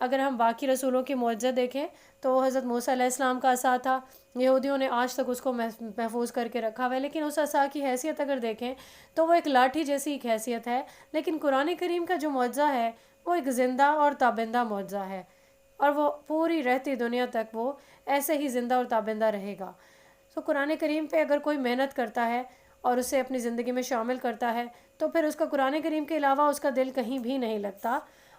اگر ہم باقی رسولوں کے معجزے دیکھیں تو حضرت موسیٰ علیہ السلام کا عصا تھا، یہودیوں نے آج تک اس کو محفوظ کر کے رکھا ہوا ہے، لیکن اس عصا کی حیثیت اگر دیکھیں تو وہ ایک لاٹھی جیسی ایک حیثیت ہے، لیکن قرآن کریم کا جو معجزہ ہے وہ ایک زندہ اور تابندہ معجزہ ہے، اور وہ پوری رہتی دنیا تک وہ ایسے ہی زندہ اور تابندہ رہے گا۔ تو قرآن کریم پہ اگر کوئی محنت کرتا ہے اور اسے اپنی زندگی میں شامل کرتا ہے تو پھر اس کا قرآن کریم کے علاوہ اس کا دل کہیں بھی نہیں لگتا۔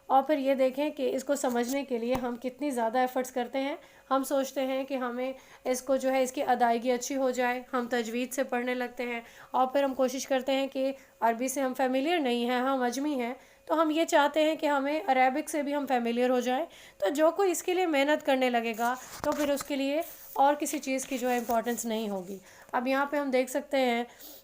اور پھر یہ دیکھیں کہ اس کو سمجھنے کے لیے ہم کتنی زیادہ ایفرٹس کرتے ہیں۔ ہم سوچتے ہیں کہ ہمیں اس کو جو ہے اس کی ادائیگی اچھی ہو جائے، ہم تجوید سے پڑھنے لگتے ہیں، اور پھر ہم کوشش کرتے ہیں کہ عربی سے ہم فیملیئر نہیں ہیں، ہم اجمی ہیں، تو ہم یہ چاہتے ہیں کہ ہمیں عربک سے بھی ہم فیملیئر ہو جائیں۔ تو جو کوئی اس کے لیے محنت کرنے لگے گا تو پھر اس کے لیے اور کسی چیز کی جو ہے امپورٹنس نہیں ہوگی۔ اب یہاں پہ ہم دیکھ سکتے ہیں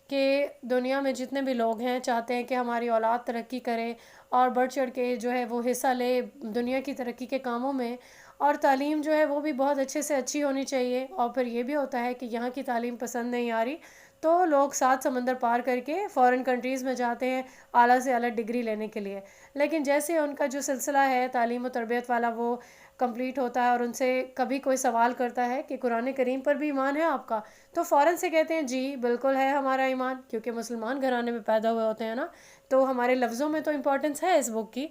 کہ دنیا میں جتنے بھی لوگ ہیں چاہتے ہیں کہ ہماری اولاد ترقی کرے اور بڑھ چڑھ کے جو ہے وہ حصہ لے دنیا کی ترقی کے کاموں میں، اور تعلیم جو ہے وہ بھی بہت اچھے سے اچھی ہونی چاہیے۔ اور پھر یہ بھی ہوتا ہے کہ یہاں کی تعلیم پسند نہیں آ رہی تو لوگ 7 سمندر پار کر کے فورن کنٹریز میں جاتے ہیں اعلیٰ سے اعلیٰ ڈگری لینے کے لیے، لیکن جیسے ان کا جو سلسلہ ہے تعلیم و تربیت والا وہ کمپلیٹ ہوتا ہے اور ان سے کبھی کوئی سوال کرتا ہے کہ قرآن کریم پر بھی ایمان ہے آپ کا، تو فوراً سے کہتے ہیں جی بالکل ہے ہمارا ایمان، کیونکہ مسلمان گھرانے میں پیدا ہوئے ہوتے ہیں نا، تو ہمارے لفظوں میں تو امپورٹنس ہے اس بک کی۔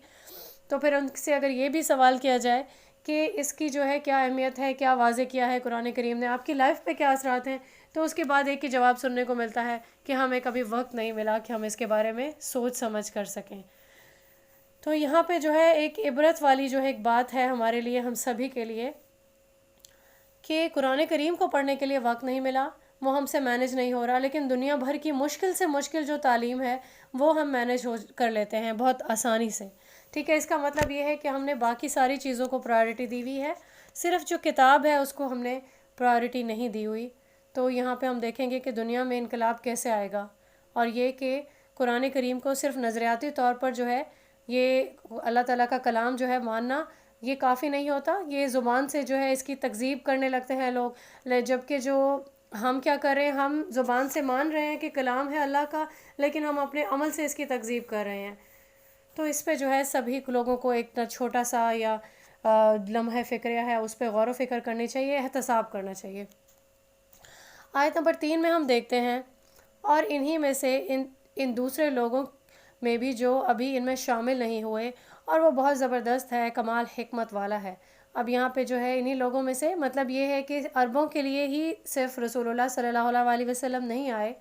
تو پھر ان سے اگر یہ بھی سوال کیا جائے کہ اس کی جو ہے کیا اہمیت ہے، کیا واضح کیا ہے قرآن کریم نے، آپ کی لائف پہ کیا اثرات ہیں، تو اس کے بعد ایک ہی جواب سننے کو ملتا ہے کہ ہمیں کبھی وقت نہیں ملا کہ ہم اس کے بارے میں سوچ سمجھ کر سکیں۔ تو یہاں پہ جو ہے ایک عبرت والی جو ہے ایک بات ہے ہمارے لیے، ہم سبھی کے لیے، کہ قرآن کریم کو پڑھنے کے لیے وقت نہیں ملا، وہ ہم سے مینیج نہیں ہو رہا، لیکن دنیا بھر کی مشکل سے مشکل جو تعلیم ہے وہ ہم مینیج کر لیتے ہیں بہت آسانی سے۔ ٹھیک ہے، اس کا مطلب یہ ہے کہ ہم نے باقی ساری چیزوں کو پرائرٹی دی ہوئی ہے، صرف جو کتاب ہے اس کو ہم نے پرائرٹی نہیں دی ہوئی۔ تو یہاں پہ ہم دیکھیں گے کہ دنیا میں انقلاب کیسے آئے گا، اور یہ کہ قرآن کریم کو صرف نظریاتی طور پر جو ہے یہ اللہ تعالیٰ کا کلام جو ہے ماننا یہ کافی نہیں ہوتا، یہ زبان سے جو ہے اس کی تکذیب کرنے لگتے ہیں لوگ، جبکہ جو ہم کیا کر رہے ہیں، ہم زبان سے مان رہے ہیں کہ کلام ہے اللہ کا، لیکن ہم اپنے عمل سے اس کی تکذیب کر رہے ہیں۔ تو اس پہ جو ہے سبھی لوگوں کو ایک چھوٹا سا یا لمحہ فکریہ ہے اس پہ غور و فکر کرنی چاہیے، احتساب کرنا چاہیے۔ آیت نمبر 3 میں ہم دیکھتے ہیں، اور انہی میں سے ان دوسرے لوگوں میں بھی جو ابھی ان میں شامل نہیں ہوئے، اور وہ بہت زبردست ہے، کمال حکمت والا ہے۔ اب یہاں پہ جو ہے انہی لوگوں میں سے مطلب یہ ہے کہ عربوں کے لیے ہی صرف رسول اللہ صلی اللہ علیہ وسلم نہیں آئے،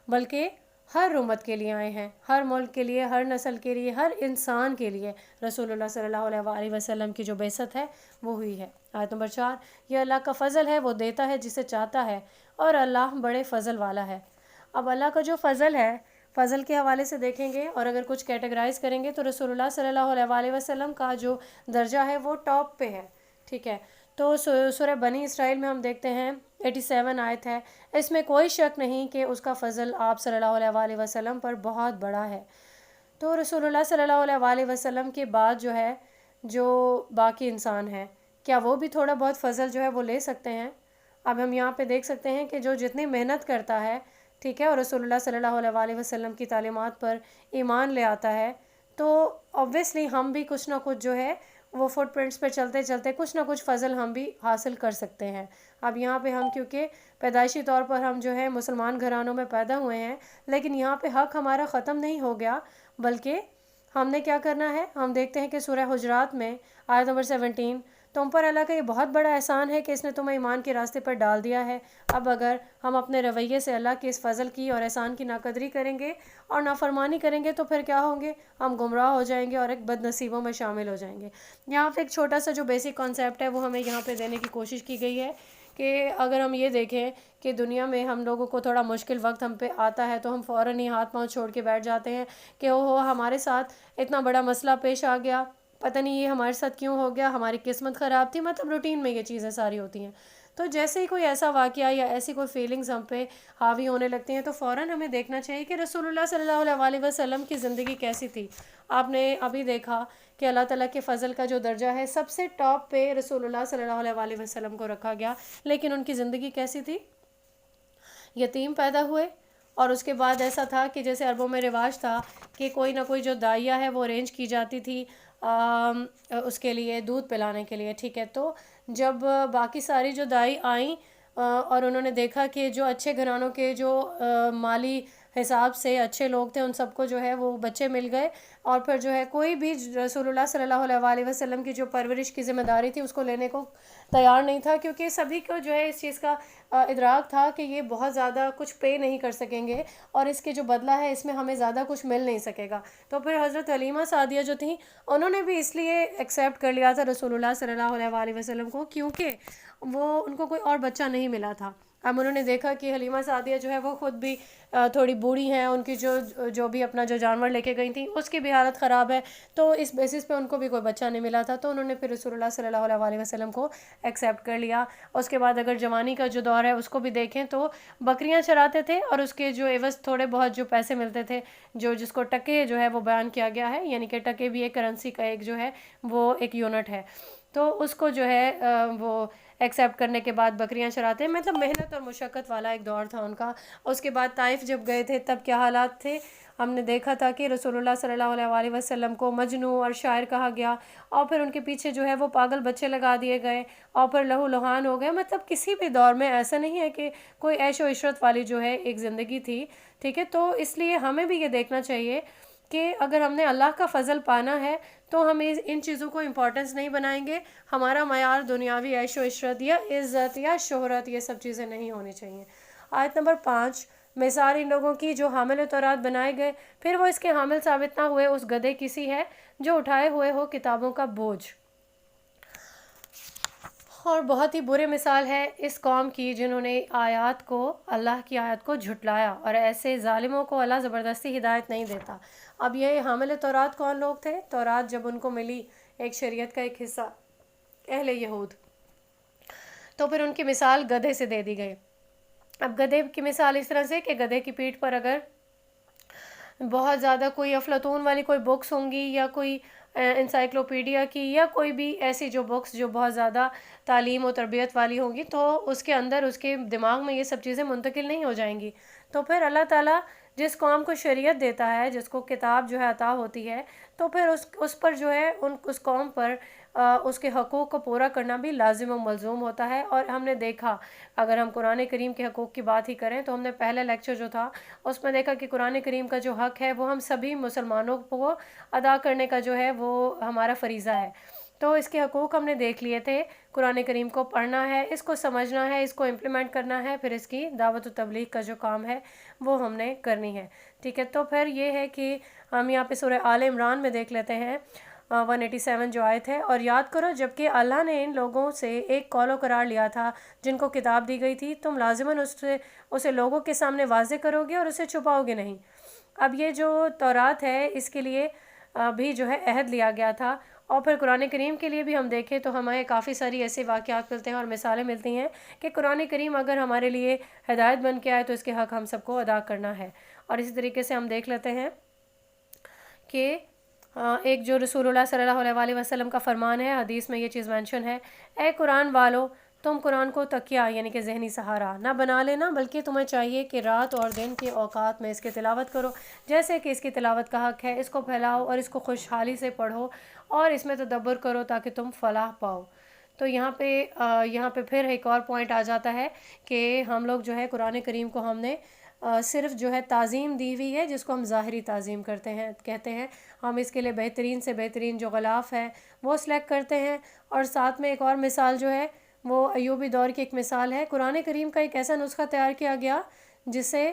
بلکہ ہر امت کے لیے آئے ہیں، ہر ملک کے لیے، ہر نسل کے لیے، ہر انسان کے لیے رسول اللہ صلی اللہ علیہ وسلم کی جو بعثت ہے وہ ہوئی ہے۔ آیت نمبر 4، یہ اللہ کا فضل ہے، وہ دیتا ہے جسے چاہتا ہے، اور اللہ بڑے فضل والا ہے۔ اب اللہ کا جو فضل ہے، فضل کے حوالے سے دیکھیں گے اور اگر کچھ کیٹیگرائز کریں گے تو رسول اللہ صلی اللہ علیہ وسلم کا جو درجہ ہے وہ ٹاپ پہ ہے۔ ٹھیک ہے، تو سورہ بنی اسرائیل میں ہم دیکھتے ہیں 87 آیت ہے، اس میں کوئی شک نہیں کہ اس کا فضل آپ صلی اللہ علیہ وسلم پر بہت بڑا ہے۔ تو رسول اللہ صلی اللہ علیہ وسلم کے بعد جو ہے جو باقی انسان ہیں، کیا وہ بھی تھوڑا بہت فضل جو ہے وہ لے سکتے ہیں؟ اب ہم یہاں پہ دیکھ سکتے ہیں کہ جو جتنی محنت کرتا ہے، ٹھیک ہے، اور رسول اللہ صلی اللہ علیہ وسلم کی تعلیمات پر ایمان لے آتا ہے، تو obviously ہم بھی کچھ نہ کچھ جو ہے وہ فٹ پرنٹس پہ چلتے چلتے کچھ نہ کچھ فضل ہم بھی حاصل کر سکتے ہیں۔ اب یہاں پہ ہم کیونکہ پیدائشی طور پر ہم جو ہے مسلمان گھرانوں میں پیدا ہوئے ہیں، لیکن یہاں پہ حق ہمارا ختم نہیں ہو گیا، بلکہ ہم نے کیا کرنا ہے، ہم دیکھتے ہیں کہ سورہ حجرات میں آیت نمبر 17، تم پر اللہ کا یہ بہت بڑا احسان ہے کہ اس نے تمہیں ایمان کے راستے پر ڈال دیا ہے۔ اب اگر ہم اپنے رویے سے اللہ کے اس فضل کی اور احسان کی ناقدری کریں گے اور نافرمانی کریں گے تو پھر کیا ہوں گے، ہم گمراہ ہو جائیں گے اور ایک بد نصیبوں میں شامل ہو جائیں گے۔ یہاں پہ ایک چھوٹا سا جو بیسک کانسیپٹ ہے وہ ہمیں یہاں پہ دینے کی کوشش کی گئی ہے کہ اگر ہم یہ دیکھیں کہ دنیا میں ہم لوگوں کو تھوڑا مشکل وقت ہم پہ آتا ہے تو ہم فوراً ہی ہاتھ پاؤں چھوڑ کے بیٹھ جاتے ہیں کہ اوہو ہمارے ساتھ اتنا بڑا مسئلہ پیش آ گیا، پتہ نہیں یہ ہمارے ساتھ کیوں ہو گیا، ہماری قسمت خراب تھی، مطلب روٹین میں یہ چیزیں ساری ہوتی ہیں۔ تو جیسے ہی کوئی ایسا واقعہ یا ایسی کوئی فیلنگز ہم پہ حاوی ہونے لگتی ہیں تو فوراً ہمیں دیکھنا چاہیے کہ رسول اللہ صلی اللہ علیہ وسلم کی زندگی کیسی تھی۔ آپ نے ابھی دیکھا کہ اللہ تعالیٰ کے فضل کا جو درجہ ہے سب سے ٹاپ پہ رسول اللہ صلی اللہ علیہ وسلم کو رکھا گیا، لیکن ان کی زندگی کیسی تھی؟ یتیم پیدا ہوئے، اور اس کے بعد ایسا تھا کہ جیسے عربوں میں رواج تھا کہ کوئی نہ کوئی جو داعیہ ہے وہ ارینج کی جاتی تھی اس کے لیے دودھ پلانے کے لیے، ٹھیک ہے۔ تو جب باقی ساری جو دائی آئیں اور انہوں نے دیکھا کہ جو اچھے گھرانوں کے جو مالی حساب سے اچھے لوگ تھے ان سب کو جو ہے وہ بچے مل گئے، اور پھر جو ہے کوئی بھی رسول اللہ صلی اللہ علیہ وسلم کی جو پرورش کی ذمہ داری تھی اس کو لینے کو تیار نہیں تھا، کیونکہ سبھی کو جو ہے اس چیز کا ادراک تھا کہ یہ بہت زیادہ کچھ پے نہیں کر سکیں گے، اور اس کے جو بدلہ ہے اس میں ہمیں زیادہ کچھ مل نہیں سکے گا۔ تو پھر حضرت حلیمہ سعدیہ جو تھیں انہوں نے بھی اس لیے ایکسیپٹ کر لیا تھا رسول اللہ صلی اللہ علیہ وسلم کو، کیونکہ وہ ان کو کوئی اور بچہ نہیں ملا تھا۔ اب انہوں نے دیکھا کہ حلیمہ سعدیہ جو ہے وہ خود بھی تھوڑی بوڑھی ہیں، ان کی جو بھی اپنا جو جانور لے کے گئی تھیں اس کی بھی حالت خراب ہے، تو اس بیسس پہ ان کو بھی کوئی بچہ نہیں ملا تھا، تو انہوں نے پھر رسول اللہ صلی اللہ علیہ وسلم کو ایکسیپٹ کر لیا۔ اس کے بعد اگر جوانی کا جو دور ہے اس کو بھی دیکھیں تو بکریاں چراتے تھے، اور اس کے جو عوض تھوڑے بہت جو پیسے ملتے تھے، جس کو ٹکے جو ہے وہ بیان کیا گیا ہے، یعنی کہ ٹکے بھی ایک کرنسی کا ایک جو ہے وہ ایک یونٹ ہے، تو اس کو جو ہے وہ ایکسیپٹ کرنے کے بعد بکریاں چراتے ہیں، مطلب محنت اور مشقت والا ایک دور تھا ان کا۔ اس کے بعد طائف جب گئے تھے تب کیا حالات تھے، ہم نے دیکھا تھا کہ رسول اللہ صلی اللہ علیہ وسلم کو مجنوں اور شاعر کہا گیا، اور پھر ان کے پیچھے جو ہے وہ پاگل بچے لگا دیے گئے، اور پھر لہو لہان ہو گئے۔ مطلب کسی بھی دور میں ایسا نہیں ہے کہ کوئی عیش و عشرت والی جو ہے ایک زندگی تھی، ٹھیک ہے۔ تو اس لیے ہمیں بھی یہ دیکھنا چاہیے کہ اگر ہم نے اللہ کا فضل پانا ہے تو ہم ان چیزوں کو امپورٹنس نہیں بنائیں گے، ہمارا معیار دنیاوی عیش و عشرت یا عزت یا شہرت یہ سب چیزیں نہیں ہونی چاہیے۔ آیت نمبر 5، مثال ان لوگوں کی جو حامل تورات بنائے گئے، پھر وہ اس کے حامل ثابت نہ ہوئے، اس گدھے کسی ہے جو اٹھائے ہوئے ہو کتابوں کا بوجھ۔ اور بہت ہی برے مثال ہے اس قوم کی جنہوں نے آیات کو، اللہ کی آیات کو جھٹلایا، اور ایسے ظالموں کو اللہ زبردستی ہدایت نہیں دیتا۔ اب یہ حامل تورات کون لوگ تھے؟ تورات جب ان کو ملی ایک شریعت کا ایک حصہ، اہل یہود، تو پھر ان کی مثال گدھے سے دے دی گئی۔ اب گدھے کی مثال اس طرح سے کہ گدھے کی پیٹھ پر اگر بہت زیادہ کوئی افلاطون والی کوئی بکس ہوں گی، یا کوئی انسائکلوپیڈیا کی، یا کوئی بھی ایسی جو بکس جو بہت زیادہ تعلیم و تربیت والی ہوں گی، تو اس کے اندر اس کے دماغ میں یہ سب چیزیں منتقل نہیں ہو جائیں گی۔ تو پھر اللہ تعالیٰ جس قوم کو شریعت دیتا ہے، جس کو کتاب جو ہے عطا ہوتی ہے، تو پھر اس پر جو ہے اس قوم پر اس کے حقوق کو پورا کرنا بھی لازم و ملزوم ہوتا ہے۔ اور ہم نے دیکھا، اگر ہم قرآن کریم کے حقوق کی بات ہی کریں تو ہم نے پہلا لیکچر جو تھا اس میں دیکھا کہ قرآن کریم کا جو حق ہے وہ ہم سبھی مسلمانوں کو ادا کرنے کا جو ہے وہ ہمارا فریضہ ہے۔ تو اس کے حقوق ہم نے دیکھ لیے تھے، قرآن کریم کو پڑھنا ہے، اس کو سمجھنا ہے، اس کو امپلیمنٹ کرنا ہے، پھر اس کی دعوت و تبلیغ کا جو کام ہے وہ ہم نے کرنی ہے، ٹھیک ہے۔ تو پھر یہ ہے کہ ہم یہاں پہ سورہ آل عمران میں دیکھ لیتے ہیں 187 جو آیت ہے، اور یاد کرو جبکہ اللہ نے ان لوگوں سے ایک قول و قرار لیا تھا جن کو کتاب دی گئی تھی، تم لازماً اسے لوگوں کے سامنے واضح کرو گے اور اسے چھپاؤ گے نہیں۔ اب یہ جو تورات ہے اس کے لیے بھی جو ہے عہد لیا گیا تھا، اور پھر قرآن کریم کے لیے بھی ہم دیکھیں تو ہمیں کافی ساری ایسے واقعات ملتے ہیں اور مثالیں ملتی ہیں کہ قرآن کریم اگر ہمارے لیے ہدایت بن کے آئے تو اس کے حق ہم سب کو ادا کرنا ہے۔ اور اسی طریقے سے ہم دیکھ لیتے ہیں کہ ایک جو رسول اللہ صلی اللہ علیہ وسلم کا فرمان ہے، حدیث میں یہ چیز مینشن ہے، اے قرآن والو، تم قرآن کو تکیہ یعنی کہ ذہنی سہارا نہ بنا لینا، بلکہ تمہیں چاہیے کہ رات اور دن کے اوقات میں اس کی تلاوت کرو، جیسے کہ اس کی تلاوت کا حق ہے، اس کو پھیلاؤ اور اس کو خوشحالی سے پڑھو اور اس میں تدبر کرو تاکہ تم فلاح پاؤ۔ تو یہاں پہ پھر ایک اور پوائنٹ آ جاتا ہے کہ ہم لوگ جو ہے قرآن کریم کو ہم نے صرف جو ہے تعظیم دی ہوئی ہے، جس کو ہم ظاہری تعظیم کہتے ہیں، ہم اس کے لیے بہترین سے بہترین جو غلاف ہے وہ سلیکٹ کرتے ہیں۔ اور ساتھ میں ایک اور مثال جو ہے وہ ایوبی دور کی ایک مثال ہے، قرآن کریم کا ایک ایسا نسخہ تیار کیا گیا جسے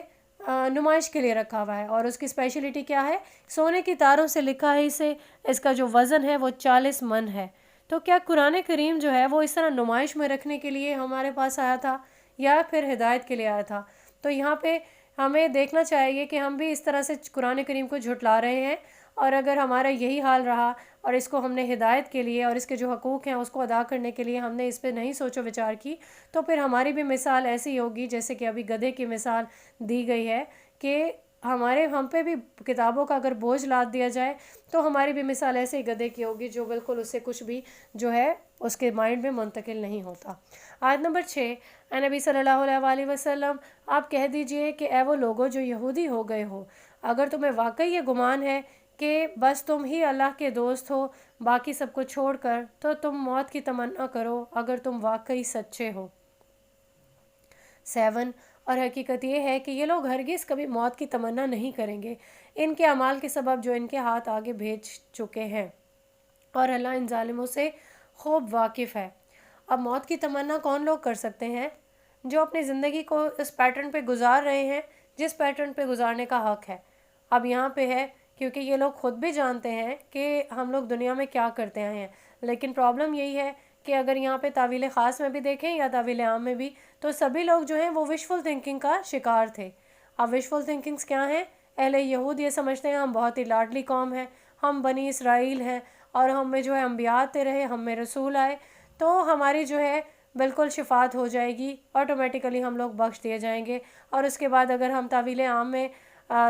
نمائش کے لیے رکھا ہوا ہے، اور اس کی اسپیشلٹی کیا ہے؟ سونے کی تاروں سے لکھا ہے اسے، اس کا جو وزن ہے وہ 40 من ہے۔ تو کیا قرآن کریم جو ہے وہ اس طرح نمائش میں رکھنے کے لیے ہمارے پاس آیا تھا یا پھر ہدایت کے لیے آیا تھا؟ تو یہاں پہ ہمیں دیکھنا چاہیے کہ ہم بھی اس طرح سے قرآن کریم کو جھٹلا رہے ہیں، اور اگر ہمارا یہی حال رہا اور اس کو ہم نے ہدایت کے لیے اور اس کے جو حقوق ہیں اس کو ادا کرنے کے لیے ہم نے اس پہ نہیں سوچ و وچار کی، تو پھر ہماری بھی مثال ایسی ہوگی جیسے کہ ابھی گدھے کی مثال دی گئی ہے کہ ہم پہ بھی کتابوں کا اگر بوجھ لاد دیا جائے تو ہماری بھی مثال ایسے ہی گدھے کی ہوگی جو بالکل اس سے کچھ بھی جو ہے اس کے مائنڈ میں منتقل نہیں ہوتا۔ آیت نمبر 6، اے نبی صلی اللہ علیہ وسلم، آپ کہہ دیجئے کہ اے وہ لوگوں جو یہودی ہو گئے ہو، اگر تمہیں واقعی یہ گمان ہے کہ بس تم ہی اللہ کے دوست ہو باقی سب کو چھوڑ کر، تو تم موت کی تمنا کرو اگر تم واقعی سچے ہو۔ 7 اور حقیقت یہ ہے کہ یہ لوگ ہرگز کبھی موت کی تمنا نہیں کریں گے، ان کے اعمال کے سبب جو ان کے ہاتھ آگے بھیج چکے ہیں، اور اللہ ان ظالموں سے خوب واقف ہے۔ اب موت کی تمنا کون لوگ کر سکتے ہیں؟ جو اپنی زندگی کو اس پیٹرن پہ گزار رہے ہیں جس پیٹرن پہ گزارنے کا حق ہے۔ اب یہاں پہ ہے کیونکہ یہ لوگ خود بھی جانتے ہیں کہ ہم لوگ دنیا میں کیا کرتے آئے ہیں، لیکن پرابلم یہی ہے کہ اگر یہاں پہ تعویل خاص میں بھی دیکھیں یا تعویل عام میں بھی، تو سبھی لوگ جو ہیں وہ وشفل تھنکنگ کا شکار تھے۔ اب وشفل تھنکنگز کیا ہیں؟ اہل یہود یہ سمجھتے ہیں ہم بہت ہی لاڈلی قوم ہیں، ہم بنی اسرائیل ہیں، اور ہم میں جو ہے انبیاء آتے رہے، ہم میں رسول آئے، تو ہماری جو ہے بالکل شفاعت ہو جائے گی، آٹومیٹیکلی ہم لوگ بخش دیے جائیں گے۔ اور اس کے بعد اگر ہم تعویل عام میں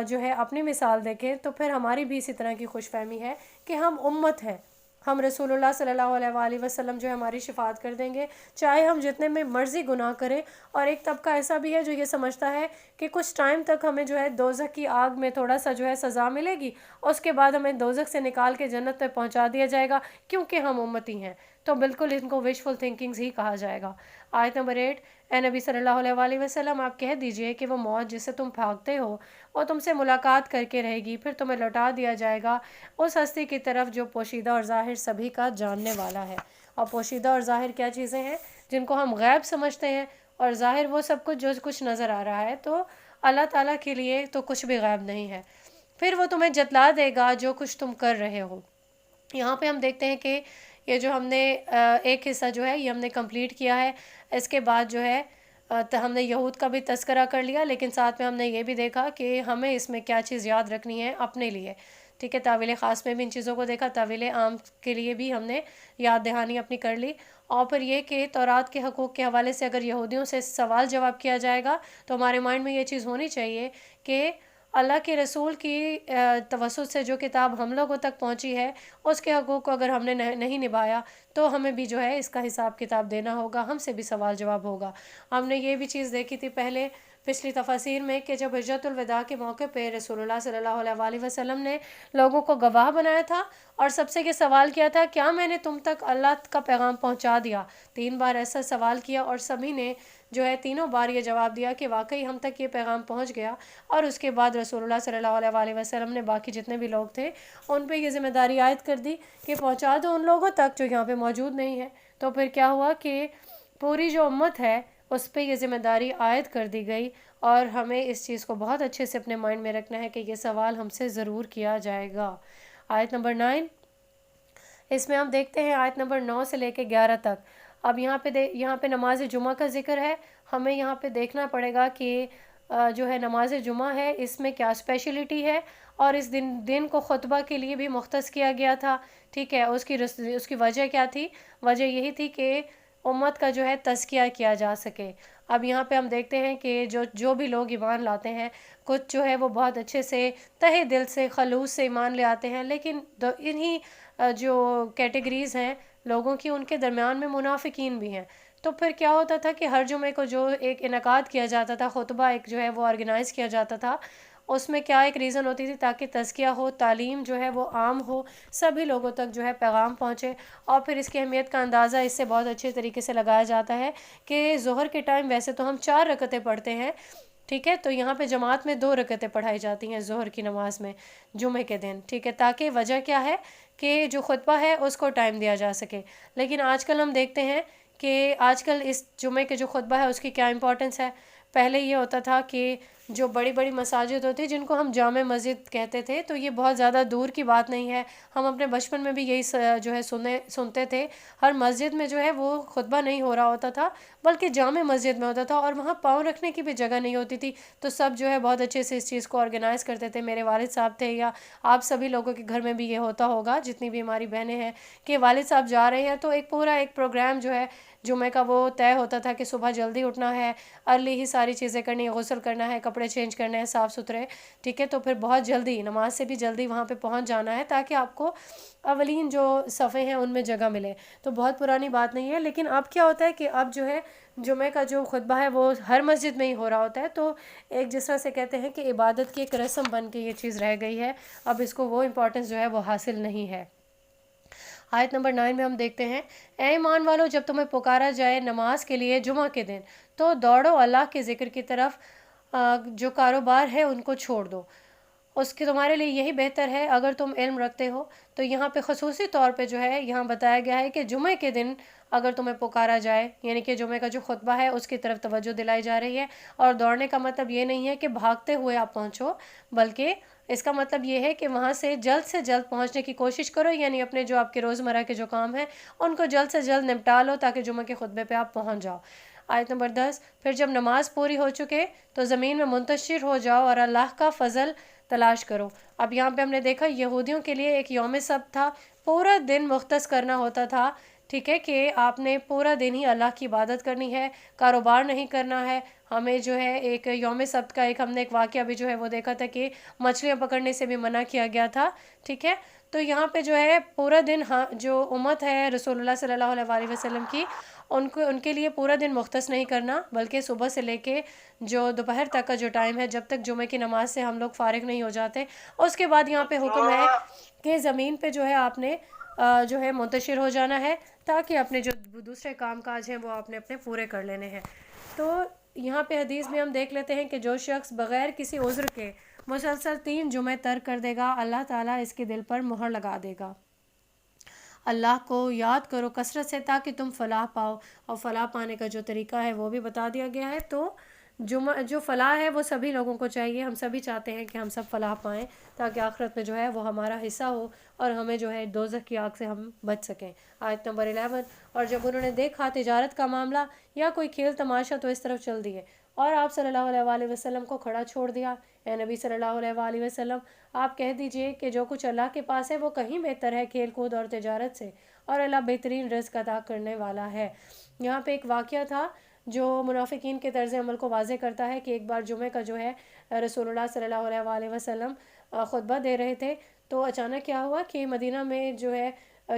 جو ہے اپنی مثال دیکھیں تو پھر ہماری بھی اسی طرح کی خوش فہمی ہے کہ ہم امت ہیں، ہم رسول اللہ صلی اللہ علیہ وآلہ وسلم جو ہے ہماری شفاعت کر دیں گے، چاہے ہم جتنے میں مرضی گناہ کریں۔ اور ایک طبقہ ایسا بھی ہے جو یہ سمجھتا ہے کہ کچھ ٹائم تک ہمیں جو ہے دوزخ کی آگ میں تھوڑا سا جو ہے سزا ملے گی، اور اس کے بعد ہمیں دوزخ سے نکال کے جنت تک پہنچا دیا جائے گا کیونکہ ہم امتی ہیں۔ تو بالکل ان کو وشفل تھنکنگز ہی کہا جائے گا۔ آیت نمبر 8، اے نبی صلی اللہ علیہ وآلہ وسلم آپ کہہ دیجئے کہ وہ موت جس سے تم بھاگتے ہو وہ تم سے ملاقات کر کے رہے گی، پھر تمہیں لوٹا دیا جائے گا اس ہستی کی طرف جو پوشیدہ اور ظاہر سبھی کا جاننے والا ہے۔ اور پوشیدہ اور ظاہر کیا چیزیں ہیں؟ جن کو ہم غیب سمجھتے ہیں، اور ظاہر وہ سب کچھ جو کچھ نظر آ رہا ہے، تو اللہ تعالیٰ کے لیے تو کچھ بھی غیب نہیں ہے۔ پھر وہ تمہیں جتلا دے گا جو کچھ تم کر رہے ہو۔ یہاں پہ ہم دیکھتے ہیں کہ یہ جو ہم نے ایک حصہ جو ہے یہ ہم نے کمپلیٹ کیا ہے۔ اس کے بعد جو ہے ہم نے یہود کا بھی تذکرہ کر لیا، لیکن ساتھ میں ہم نے یہ بھی دیکھا کہ ہمیں اس میں کیا چیز یاد رکھنی ہے اپنے لیے، ٹھیک ہے۔ تعویل خاص میں بھی ان چیزوں کو دیکھا، تعویل عام کے لیے بھی ہم نے یاد دہانی اپنی کر لی۔ اور پھر یہ کہ تورات کے حقوق کے حوالے سے اگر یہودیوں سے سوال جواب کیا جائے گا تو ہمارے مائنڈ میں یہ چیز ہونی چاہیے کہ اللہ کے رسول کی توسط سے جو کتاب ہم لوگوں تک پہنچی ہے اس کے حقوق کو اگر ہم نے نہیں نبھایا تو ہمیں بھی جو ہے اس کا حساب کتاب دینا ہوگا، ہم سے بھی سوال جواب ہوگا۔ ہم نے یہ بھی چیز دیکھی تھی پہلے پچھلی تفاسیر میں کہ جب حجۃ الوداع کے موقع پہ رسول اللہ صلی اللہ علیہ وآلہ وسلم نے لوگوں کو گواہ بنایا تھا اور سب سے یہ سوال کیا تھا، کیا میں نے تم تک اللہ کا پیغام پہنچا دیا؟ 3 بار ایسا سوال کیا اور سبھی نے جو ہے تینوں بار یہ جواب دیا کہ واقعی ہم تک یہ پیغام پہنچ گیا۔ اور اس کے بعد رسول اللہ صلی اللہ علیہ وآلہ وسلم نے باقی جتنے بھی لوگ تھے ان پہ یہ ذمہ داری عائد کر دی کہ پہنچا دو ان لوگوں تک جو یہاں پہ موجود نہیں ہے۔ تو پھر کیا ہوا کہ پوری جو امت ہے اس پہ یہ ذمہ داری عائد کر دی گئی، اور ہمیں اس چیز کو بہت اچھے سے اپنے مائنڈ میں رکھنا ہے کہ یہ سوال ہم سے ضرور کیا جائے گا۔ آیت نمبر 9، اس میں ہم دیکھتے ہیں آیت نمبر 9 سے لے کے 11 تک۔ اب یہاں پہ نماز جمعہ کا ذکر ہے۔ ہمیں یہاں پہ دیکھنا پڑے گا کہ جو ہے نماز جمعہ ہے اس میں کیا اسپیشلٹی ہے، اور اس دن کو خطبہ کے لیے بھی مختص کیا گیا تھا، ٹھیک ہے۔ اس کی وجہ کیا تھی؟ وجہ یہی تھی کہ امت کا جو ہے تزکیہ کیا جا سکے۔ اب یہاں پہ ہم دیکھتے ہیں کہ جو بھی لوگ ایمان لاتے ہیں، کچھ جو ہے وہ بہت اچھے سے تہہ دل سے خلوص سے ایمان لے آتے ہیں، لیکن انہی جو کیٹیگریز ہیں لوگوں کی، ان کے درمیان میں منافقین بھی ہیں۔ تو پھر کیا ہوتا تھا کہ ہر جمعے کو جو ایک انعقاد کیا جاتا تھا، خطبہ ایک جو ہے وہ آرگنائز کیا جاتا تھا، اس میں کیا ایک ریزن ہوتی تھی تاکہ تزکیہ ہو، تعلیم جو ہے وہ عام ہو، سبھی لوگوں تک جو ہے پیغام پہنچے۔ اور پھر اس کی اہمیت کا اندازہ اس سے بہت اچھے طریقے سے لگایا جاتا ہے کہ ظہر کے ٹائم ویسے تو ہم 4 رکعتیں پڑھتے ہیں، ٹھیک ہے، تو یہاں پہ جماعت میں 2 رکعتیں پڑھائی جاتی ہیں ظہر کی نماز میں جمعے کے دن، ٹھیک ہے، تاکہ وجہ کیا ہے کہ جو خطبہ ہے اس کو ٹائم دیا جا سکے۔ لیکن آج کل ہم دیکھتے ہیں کہ آج کل اس جمعے کے جو خطبہ ہے اس کی کیا امپورٹنس ہے۔ پہلے یہ ہوتا تھا کہ جو بڑی بڑی مساجد ہوتی جن کو ہم جامع مسجد کہتے تھے، تو یہ بہت زیادہ دور کی بات نہیں ہے، ہم اپنے بچپن میں بھی یہی جو ہے سنتے تھے۔ ہر مسجد میں جو ہے وہ خطبہ نہیں ہو رہا ہوتا تھا بلکہ جامع مسجد میں ہوتا تھا، اور وہاں پاؤں رکھنے کی بھی جگہ نہیں ہوتی تھی، تو سب جو ہے بہت اچھے سے اس چیز کو آرگنائز کرتے تھے۔ میرے والد صاحب تھے، یا آپ سبھی لوگوں کے گھر میں بھی یہ ہوتا ہوگا جتنی بھی ہماری بہنیں ہیں، کہ والد صاحب جا رہے ہیں تو ایک پورا ایک پروگرام جو ہے جمعہ کا وہ طے ہوتا تھا کہ صبح جلدی اٹھنا ہے، ارلی ہی ساری چیزیں کرنی ہے، غسل کرنا ہے، کپڑے کپڑے چینج کرنے ہیں صاف ستھرے، ٹھیک ہے، تو پھر بہت جلدی نماز سے بھی جلدی وہاں پہ پہنچ جانا ہے تاکہ آپ کو اولین جو صفحے ہیں ان میں جگہ ملے۔ تو بہت پرانی بات نہیں ہے، لیکن اب کیا ہوتا ہے کہ اب جو ہے جمعہ کا جو خطبہ ہے وہ ہر مسجد میں ہی ہو رہا ہوتا ہے، تو ایک جس طرح سے کہتے ہیں کہ عبادت کی ایک رسم بن کے یہ چیز رہ گئی ہے، اب اس کو وہ امپورٹنس جو ہے وہ حاصل نہیں ہے۔ آیت نمبر 9 میں ہم دیکھتے ہیں، اے ایمان والو، جب تمہیں پکارا جائے نماز کے لیے جمعہ کے دن تو دوڑو اللہ کے ذکر کی طرف، جو کاروبار ہے ان کو چھوڑ دو، اس کے تمہارے لیے یہی بہتر ہے اگر تم علم رکھتے ہو۔ تو یہاں پہ خصوصی طور پہ جو ہے یہاں بتایا گیا ہے کہ جمعہ کے دن اگر تمہیں پکارا جائے، یعنی کہ جمعہ کا جو خطبہ ہے اس کی طرف توجہ دلائی جا رہی ہے، اور دوڑنے کا مطلب یہ نہیں ہے کہ بھاگتے ہوئے آپ پہنچو، بلکہ اس کا مطلب یہ ہے کہ وہاں سے جلد پہنچنے کی کوشش کرو، یعنی اپنے جو آپ کے روزمرہ کے جو کام ہیں ان کو جلد سے جلد نپٹا لو تاکہ جمعہ کے خطبے پہ آپ پہنچ جاؤ۔ آیت نمبر 10، پھر جب نماز پوری ہو چکے تو زمین میں منتشر ہو جاؤ اور اللہ کا فضل تلاش کرو۔ اب یہاں پہ ہم نے دیکھا یہودیوں کے لیے ایک یوم سبت تھا، پورا دن مختص کرنا ہوتا تھا، ٹھیک ہے، کہ آپ نے پورا دن ہی اللہ کی عبادت کرنی ہے، کاروبار نہیں کرنا ہے۔ ہمیں جو ہے ایک یوم سبت کا ہم نے ایک واقعہ بھی جو ہے وہ دیکھا تھا کہ مچھلیاں پکڑنے سے بھی منع کیا گیا تھا، ٹھیک ہے۔ تو یہاں پہ جو ہے پورا دن جو امت ہے رسول اللہ صلی اللہ علیہ وآلہ وسلم کی، ان کے لیے پورا دن مختص نہیں کرنا، بلکہ صبح سے لے کے جو دوپہر تک کا جو ٹائم ہے، جب تک جمعہ کی نماز سے ہم لوگ فارغ نہیں ہو جاتے، اس کے بعد یہاں پہ حکم ہے کہ زمین پہ جو ہے آپ نے جو ہے منتشر ہو جانا ہے تاکہ اپنے جو دوسرے کام کاج ہیں وہ آپ نے اپنے پورے کر لینے ہیں۔ تو یہاں پہ حدیث میں ہم دیکھ لیتے ہیں کہ جو شخص بغیر کسی عذر کے مسلسل 3 جمعے ترک کر دے گا، اللہ تعالیٰ اس کے دل پر مہر لگا دے گا۔ اللہ کو یاد کرو کثرت سے تاکہ تم فلاح پاؤ، اور فلاح پانے کا جو طریقہ ہے وہ بھی بتا دیا گیا ہے۔ تو جو فلاح ہے وہ سبھی لوگوں کو چاہیے، ہم سبھی چاہتے ہیں کہ ہم سب فلاح پائیں تاکہ آخرت میں جو ہے وہ ہمارا حصہ ہو اور ہمیں جو ہے دوزخ کی آگ سے ہم بچ سکیں۔ آیت نمبر 11، اور جب انہوں نے دیکھا تجارت کا معاملہ یا کوئی کھیل تماشا تو اس طرف چل دیے اور آپ صلی اللہ علیہ وآلہ وسلم کو کھڑا چھوڑ دیا۔ اے نبی صلی اللہ علیہ وآلہ وسلم، آپ کہہ دیجئے کہ جو کچھ اللہ کے پاس ہے وہ کہیں بہتر ہے کھیل کود اور تجارت سے، اور اللہ بہترین رزق عطا کرنے والا ہے۔ یہاں پہ ایک واقعہ تھا جو منافقین کے طرز عمل کو واضح کرتا ہے کہ ایک بار جمعہ کا جو ہے رسول اللہ صلی اللہ علیہ وآلہ وسلم خطبہ دے رہے تھے، تو اچانک کیا ہوا کہ مدینہ میں جو ہے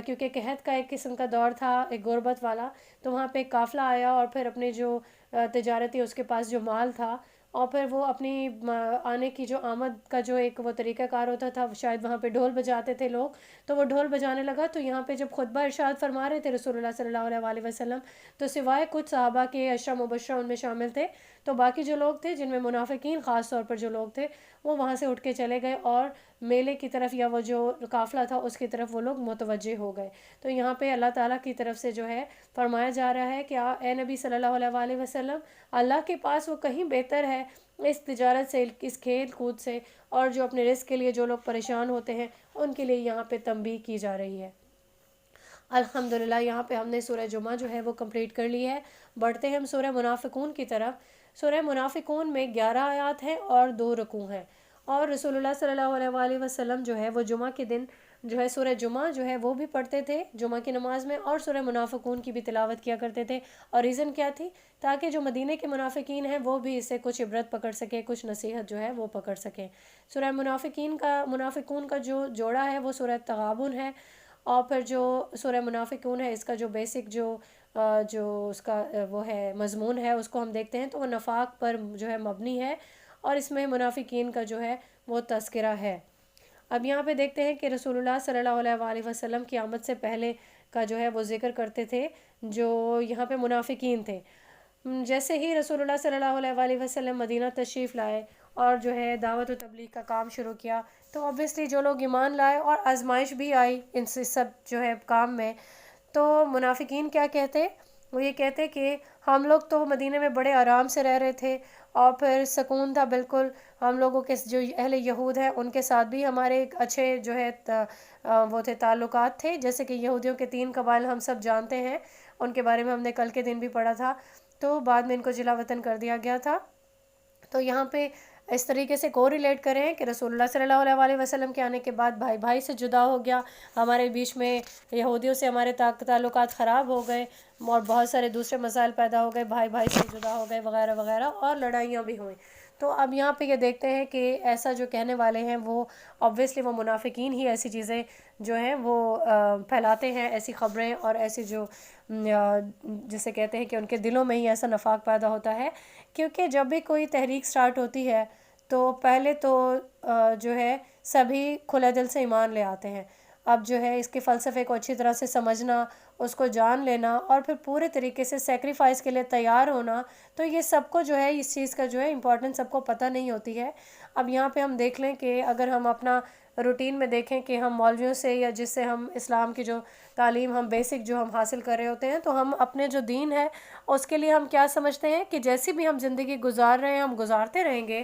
کیونکہ قحط کا ایک قسم کا دور تھا، ایک غربت والا، تو وہاں پہ ایک قافلہ آیا اور پھر اپنے جو تجارتی اس کے پاس جو مال تھا، اور پھر وہ اپنی آنے کی جو آمد کا جو ایک وہ طریقہ کار ہوتا تھا، شاید وہاں پہ ڈھول بجاتے تھے لوگ، تو وہ ڈھول بجانے لگا۔ تو یہاں پہ جب خطبہ ارشاد فرما رہے تھے رسول اللہ صلی اللہ علیہ وآلہ وسلم، تو سوائے کچھ صحابہ کے 10 مبشرہ ان میں شامل تھے، تو باقی جو لوگ تھے جن میں منافقین خاص طور پر جو لوگ تھے وہ وہاں سے اٹھ کے چلے گئے اور میلے کی طرف یا وہ جو قافلہ تھا اس کی طرف وہ لوگ متوجہ ہو گئے۔ تو یہاں پہ اللہ تعالیٰ کی طرف سے جو ہے فرمایا جا رہا ہے کہ اے نبی صلی اللہ علیہ وآلہ وسلم، اللہ کے پاس وہ کہیں بہتر ہے اس تجارت سے، اس کھیل کود سے، اور جو اپنے رزق کے لیے جو لوگ پریشان ہوتے ہیں ان کے لیے یہاں پہ تنبیہ کی جا رہی ہے۔ الحمدللہ یہاں پہ ہم نے سورہ جمعہ جو ہے وہ کمپلیٹ کر لی ہے۔ بڑھتے ہیں ہم سورہ منافقون کی طرف۔ سورہ منافقون میں 11 آیات ہیں اور 2 رکوع ہیں، اور رسول اللہ صلی اللہ علیہ وآلہ وسلم جو ہے وہ جمعہ کے دن جو ہے سورہ جمعہ جو ہے وہ بھی پڑھتے تھے جمعہ کی نماز میں، اور سورہ منافقون کی بھی تلاوت کیا کرتے تھے۔ اور ریزن کیا تھی؟ تاکہ جو مدینہ کے منافقین ہیں وہ بھی اس سے کچھ عبرت پکڑ سکیں، کچھ نصیحت جو ہے وہ پکڑ سکیں۔ سورہ منافقون کا جو جوڑا ہے وہ سورہ تغابن ہے، اور پھر جو سورہ منافقون ہے اس کا جو بیسک جو اس کا وہ ہے مضمون ہے اس کو ہم دیکھتے ہیں تو وہ نفاق پر جو ہے مبنی ہے، اور اس میں منافقین کا جو ہے وہ تذکرہ ہے۔ اب یہاں پہ دیکھتے ہیں کہ رسول اللہ صلی اللہ علیہ وآلہ وسلم کی آمد سے پہلے کا جو ہے وہ ذکر کرتے تھے جو یہاں پہ منافقین تھے۔ جیسے ہی رسول اللہ صلی اللہ علیہ وآلہ وسلم مدینہ تشریف لائے اور جو ہے دعوت و تبلیغ کا کام شروع کیا، تو obviously جو لوگ ایمان لائے اور آزمائش بھی آئی ان سے سب جو ہے کام میں، تو منافقین کیا کہتے؟ وہ یہ کہتے کہ ہم لوگ تو مدینہ میں بڑے آرام سے رہ رہے تھے اور پھر سکون تھا بالکل، ہم لوگوں کے جو اہل یہود ہیں ان کے ساتھ بھی ہمارے ایک اچھے جو ہے وہ تھے تعلقات تھے، جیسے کہ یہودیوں کے 3 قبائل ہم سب جانتے ہیں، ان کے بارے میں ہم نے کل کے دن بھی پڑھا تھا، تو بعد میں ان کو جلا وطن کر دیا گیا تھا۔ تو یہاں پہ اس طریقے سے کو ریلیٹ کریں کہ رسول اللہ صلی اللہ علیہ وسلم کے آنے کے بعد بھائی بھائی سے جدا ہو گیا، ہمارے بیچ میں یہودیوں سے ہمارے تعلقات خراب ہو گئے اور بہت سارے دوسرے مسائل پیدا ہو گئے، بھائی بھائی سے جدا ہو گئے وغیرہ وغیرہ، اور لڑائیاں بھی ہوئیں۔ تو اب یہاں پہ یہ دیکھتے ہیں کہ ایسا جو کہنے والے ہیں وہ obviously وہ منافقین ہی ایسی چیزیں جو ہیں وہ پھیلاتے ہیں، ایسی خبریں اور ایسی جو جسے کہتے ہیں کہ ان کے دلوں میں ہی ایسا نفاق پیدا ہوتا ہے، کیونکہ جب بھی کوئی تحریک سٹارٹ ہوتی ہے تو پہلے تو جو ہے سبھی کھلے دل سے ایمان لے آتے ہیں۔ اب جو ہے اس کے فلسفے کو اچھی طرح سے سمجھنا، اس کو جان لینا اور پھر پورے طریقے سے سیکریفائس کے لیے تیار ہونا، تو یہ سب کو جو ہے اس چیز کا جو ہے امپورٹنس سب کو پتہ نہیں ہوتی ہے۔ اب یہاں پہ ہم دیکھ لیں کہ اگر ہم اپنا روٹین میں دیکھیں کہ ہم مولویوں سے یا جس سے ہم اسلام کی جو تعلیم ہم بیسک جو ہم حاصل کر رہے ہوتے ہیں، تو ہم اپنے جو دین ہے اس کے لیے ہم کیا سمجھتے ہیں کہ جیسی بھی ہم زندگی گزار رہے ہیں ہم گزارتے رہیں گے،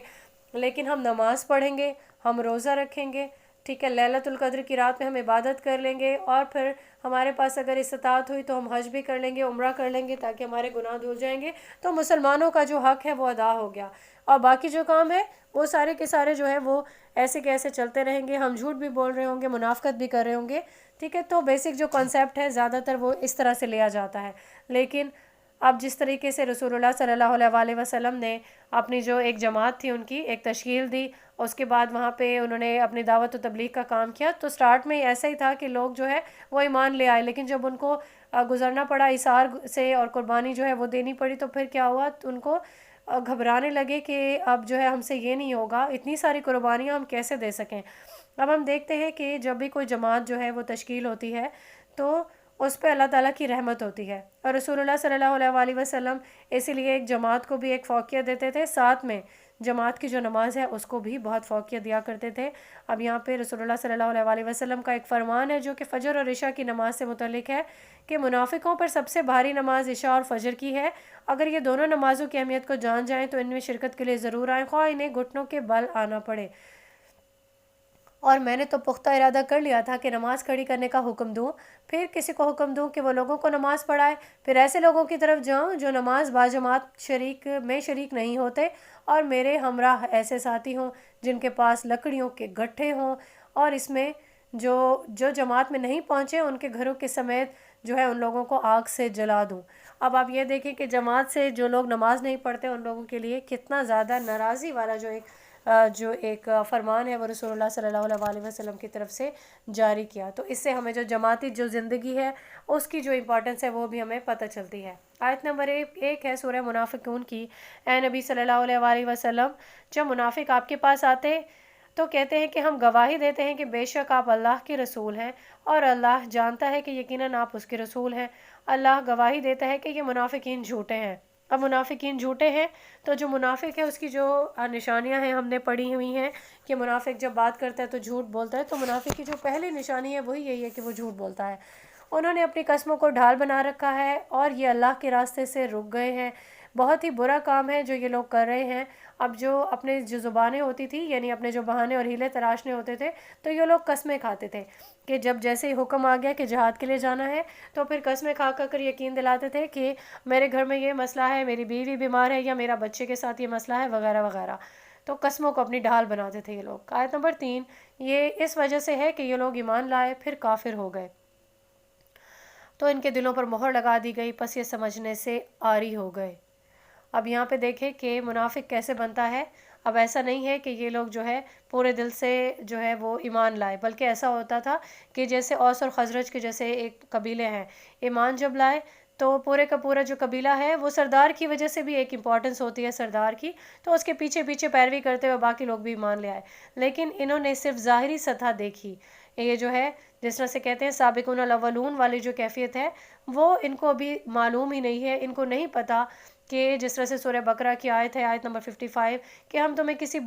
لیکن ہم نماز پڑھیں گے، ہم روزہ رکھیں گے، ٹھیک ہے، لیلۃ القدر کی رات میں ہم عبادت کر لیں گے، اور پھر ہمارے پاس اگر استطاعت ہوئی تو ہم حج بھی کر لیں گے، عمرہ کر لیں گے تاکہ ہمارے گناہ دھل جائیں گے، تو مسلمانوں کا جو حق ہے وہ ادا ہو گیا، اور باقی جو کام ہے وہ سارے کے سارے جو ہے وہ ایسے کے ایسے چلتے رہیں گے، ہم جھوٹ بھی بول رہے ہوں گے، منافقت بھی کر رہے ہوں گے، ٹھیک ہے۔ تو بیسک جو کانسیپٹ ہے زیادہ تر وہ اس طرح سے لیا جاتا ہے، لیکن اب جس طریقے سے رسول اللہ صلی اللہ علیہ وسلم نے اپنی جو ایک جماعت تھی ان کی ایک تشکیل دی، اس کے بعد وہاں پہ انہوں نے اپنی دعوت و تبلیغ کا کام کیا، تو سٹارٹ میں ایسا ہی تھا کہ لوگ جو ہے وہ ایمان لے آئے، لیکن جب ان کو گزرنا پڑا ایثار سے اور قربانی جو ہے وہ دینی پڑی، تو پھر کیا ہوا، ان کو گھبرانے لگے کہ اب جو ہے ہم سے یہ نہیں ہوگا، اتنی ساری قربانیاں ہم کیسے دے سکیں۔ اب ہم دیکھتے ہیں کہ جب بھی کوئی جماعت جو ہے وہ تشکیل ہوتی ہے تو اس پہ اللہ تعالیٰ کی رحمت ہوتی ہے، اور رسول اللہ صلی اللہ علیہ وسلم اسی لیے ایک جماعت کو بھی ایک فوقیت دیتے تھے، ساتھ میں جماعت کی جو نماز ہے اس کو بھی بہت فوقیت دیا کرتے تھے۔ اب یہاں پہ رسول اللہ صلی اللہ علیہ وسلم کا ایک فرمان ہے جو کہ فجر اور عشاء کی نماز سے متعلق ہے کہ منافقوں پر سب سے بھاری نماز عشاء اور فجر کی ہے، اگر یہ دونوں نمازوں کی اہمیت کو جان جائیں تو ان میں شرکت کے لیے ضرور آئیں، خواہ انہیں گھٹنوں کے بل آنا پڑے۔ اور میں نے تو پختہ ارادہ کر لیا تھا کہ نماز کھڑی کرنے کا حکم دوں، پھر کسی کو حکم دوں کہ وہ لوگوں کو نماز پڑھائے، پھر ایسے لوگوں کی طرف جاؤں جو نماز باجماعت شریک نہیں ہوتے، اور میرے ہمراہ ایسے ساتھی ہوں جن کے پاس لکڑیوں کے گٹھے ہوں، اور اس میں جو جماعت میں نہیں پہنچے ان کے گھروں کے سمیت جو ہے ان لوگوں کو آگ سے جلا دوں۔ اب آپ یہ دیکھیں کہ جماعت سے جو لوگ نماز نہیں پڑھتے ان لوگوں کے لیے کتنا زیادہ ناراضی والا جو ایک فرمان ہے وہ رسول اللہ صلی اللہ علیہ وسلم کی طرف سے جاری کیا۔ تو اس سے ہمیں جو جماعتی جو زندگی ہے اس کی جو امپورٹنس ہے وہ بھی ہمیں پتہ چلتی ہے۔ آیت نمبر 1 ہے سورہ منافقون کی۔ اے نبی صلی اللہ علیہ وسلم، جب منافق آپ کے پاس آتے تو کہتے ہیں کہ ہم گواہی دیتے ہیں کہ بے شک آپ اللہ کے رسول ہیں، اور اللہ جانتا ہے کہ یقیناً آپ اس کے رسول ہیں۔ اللہ گواہی دیتا ہے کہ یہ منافقین جھوٹے ہیں۔ اب منافقین جھوٹے ہیں تو جو منافق ہے اس کی جو نشانیاں ہیں ہم نے پڑھی ہوئی ہیں کہ منافق جب بات کرتا ہے تو جھوٹ بولتا ہے، تو منافق کی جو پہلی نشانی ہے وہی یہی ہے کہ وہ جھوٹ بولتا ہے۔ انہوں نے اپنی قسموں کو ڈھال بنا رکھا ہے اور یہ اللہ کے راستے سے رک گئے ہیں۔ بہت ہی برا کام ہے جو یہ لوگ کر رہے ہیں۔ اب جو اپنے جو زبانیں ہوتی تھی، یعنی اپنے جو بہانے اور ہیلے تراشنے ہوتے تھے، تو یہ لوگ قسمیں کھاتے تھے کہ جب جیسے ہی حکم آ گیا کہ جہاد کے لیے جانا ہے تو پھر قسمیں کھا کر یقین دلاتے تھے کہ میرے گھر میں یہ مسئلہ ہے، میری بیوی بیمار ہے، یا میرا بچے کے ساتھ یہ مسئلہ ہے وغیرہ وغیرہ، تو قسموں کو اپنی ڈھال بناتے تھے یہ لوگ۔ آیت نمبر 3 یہ اس وجہ سے ہے کہ یہ لوگ ایمان لائے پھر کافر ہو گئے تو ان کے دلوں پر مہر لگا دی گئی، پس یہ سمجھنے سے عاری ہو گئے۔ اب یہاں پہ دیکھیں کہ منافق کیسے بنتا ہے۔ اب ایسا نہیں ہے کہ یہ لوگ جو ہے پورے دل سے جو ہے وہ ایمان لائے، بلکہ ایسا ہوتا تھا کہ جیسے اوس اور خزرج کے جیسے ایک قبیلے ہیں، ایمان جب لائے تو پورے کا پورا جو قبیلہ ہے وہ سردار کی وجہ سے بھی ایک امپورٹنس ہوتی ہے سردار کی، تو اس کے پیچھے پیچھے پیروی کرتے ہوئے باقی لوگ بھی ایمان لے آئے، لیکن انہوں نے صرف ظاہری سطح دیکھی۔ یہ جو ہے جس طرح سے کہتے ہیں سابقون الاولون والی جو کیفیت ہے وہ ان کو ابھی معلوم ہی نہیں ہے، ان کو نہیں پتہ کہ جس طرح سے سورہ بقرہ کی آیت ہے، آیت نمبر 55، کہ ہم تمہیں کسی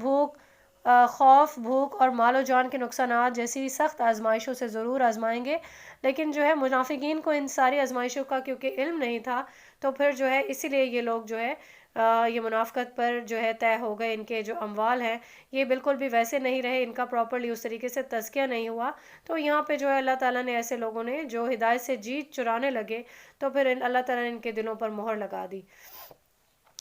خوف، بھوک اور مال و جان کے نقصانات جیسی سخت آزمائشوں سے ضرور آزمائیں گے، لیکن جو ہے منافقین کو ان ساری آزمائشوں کا کیونکہ علم نہیں تھا، تو پھر جو ہے اسی لیے یہ لوگ جو ہے یہ منافقت پر جو ہے طے ہو گئے۔ ان کے جو اموال ہیں یہ بالکل بھی ویسے نہیں رہے، ان کا پراپرلی اس طریقے سے تزکیہ نہیں ہوا، تو یہاں پہ جو ہے اللہ تعالیٰ نے ایسے لوگوں نے جو ہدایت سے جی چرانے لگے تو پھر اللہ تعالیٰ نے ان کے دلوں پر مہر لگا دی۔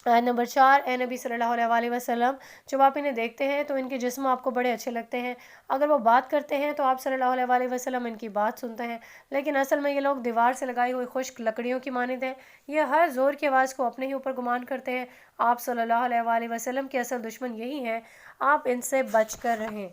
آیت نمبر 4، اے نبی صلی اللہ علیہ وسلم، جب آپ انہیں دیکھتے ہیں تو ان کے جسم آپ کو بڑے اچھے لگتے ہیں، اگر وہ بات کرتے ہیں تو آپ صلی اللہ علیہ وسلم ان کی بات سنتے ہیں، لیکن اصل میں یہ لوگ دیوار سے لگائی ہوئی خشک لکڑیوں کی مانند ہیں، یہ ہر زور کی آواز کو اپنے ہی اوپر گمان کرتے ہیں۔ آپ صلی اللہ علیہ وسلم کے اصل دشمن یہی ہیں، آپ ان سے بچ کر رہیں،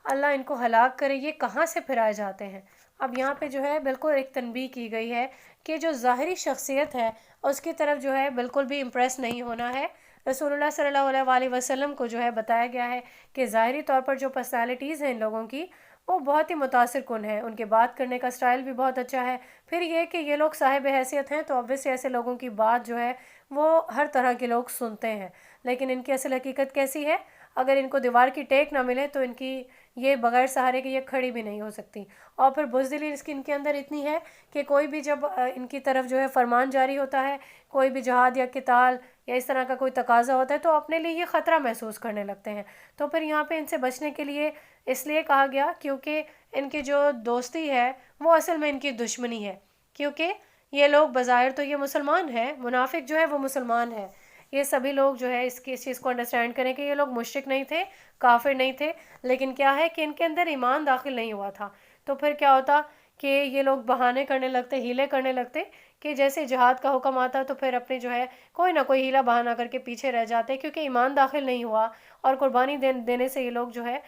اللہ ان کو ہلاک کرے، یہ کہاں سے پھر آئے جاتے ہیں۔ اب یہاں پہ جو ہے بالکل ایک تنبیہ کی گئی ہے کہ جو ظاہری شخصیت ہے اس کی طرف جو ہے بالکل بھی امپریس نہیں ہونا ہے۔ رسول اللہ صلی اللہ علیہ وسلم کو جو ہے بتایا گیا ہے کہ ظاہری طور پر جو پرسنالٹیز ہیں ان لوگوں کی وہ بہت ہی متاثر کن ہے، ان کے بات کرنے کا سٹائل بھی بہت اچھا ہے، پھر یہ کہ یہ لوگ صاحب حیثیت ہیں تو obviously ایسے لوگوں کی بات جو ہے وہ ہر طرح کے لوگ سنتے ہیں، لیکن ان کی اصل حقیقت کیسی ہے؟ اگر ان کو دیوار کی ٹیک نہ ملے تو ان کی یہ بغیر سہارے کے یہ کھڑی بھی نہیں ہو سکتی، اور پھر بزدلی اس کی ان کے اندر اتنی ہے کہ کوئی بھی جب ان کی طرف جو ہے فرمان جاری ہوتا ہے، کوئی بھی جہاد یا قتال یا اس طرح کا کوئی تقاضا ہوتا ہے تو اپنے لیے یہ خطرہ محسوس کرنے لگتے ہیں۔ تو پھر یہاں پہ ان سے بچنے کے لیے اس لیے کہا گیا کیونکہ ان کی جو دوستی ہے وہ اصل میں ان کی دشمنی ہے، کیونکہ یہ لوگ بظاہر تو یہ مسلمان ہیں، منافق جو ہے وہ مسلمان ہے، یہ سبھی لوگ جو ہے اس چیز کو انڈرسٹینڈ کریں کہ یہ لوگ مشرک نہیں تھے، کافر نہیں تھے، لیکن کیا ہے کہ ان کے اندر ایمان داخل نہیں ہوا تھا۔ تو پھر کیا ہوتا کہ یہ لوگ بہانے کرنے لگتے، ہیلے کرنے لگتے، کہ جیسے جہاد کا حکم آتا تو پھر اپنے جو ہے کوئی نہ کوئی ہیلا بہانہ کر کے پیچھے رہ جاتے، کیونکہ ایمان داخل نہیں ہوا اور قربانی دینے سے یہ لوگ جو ہے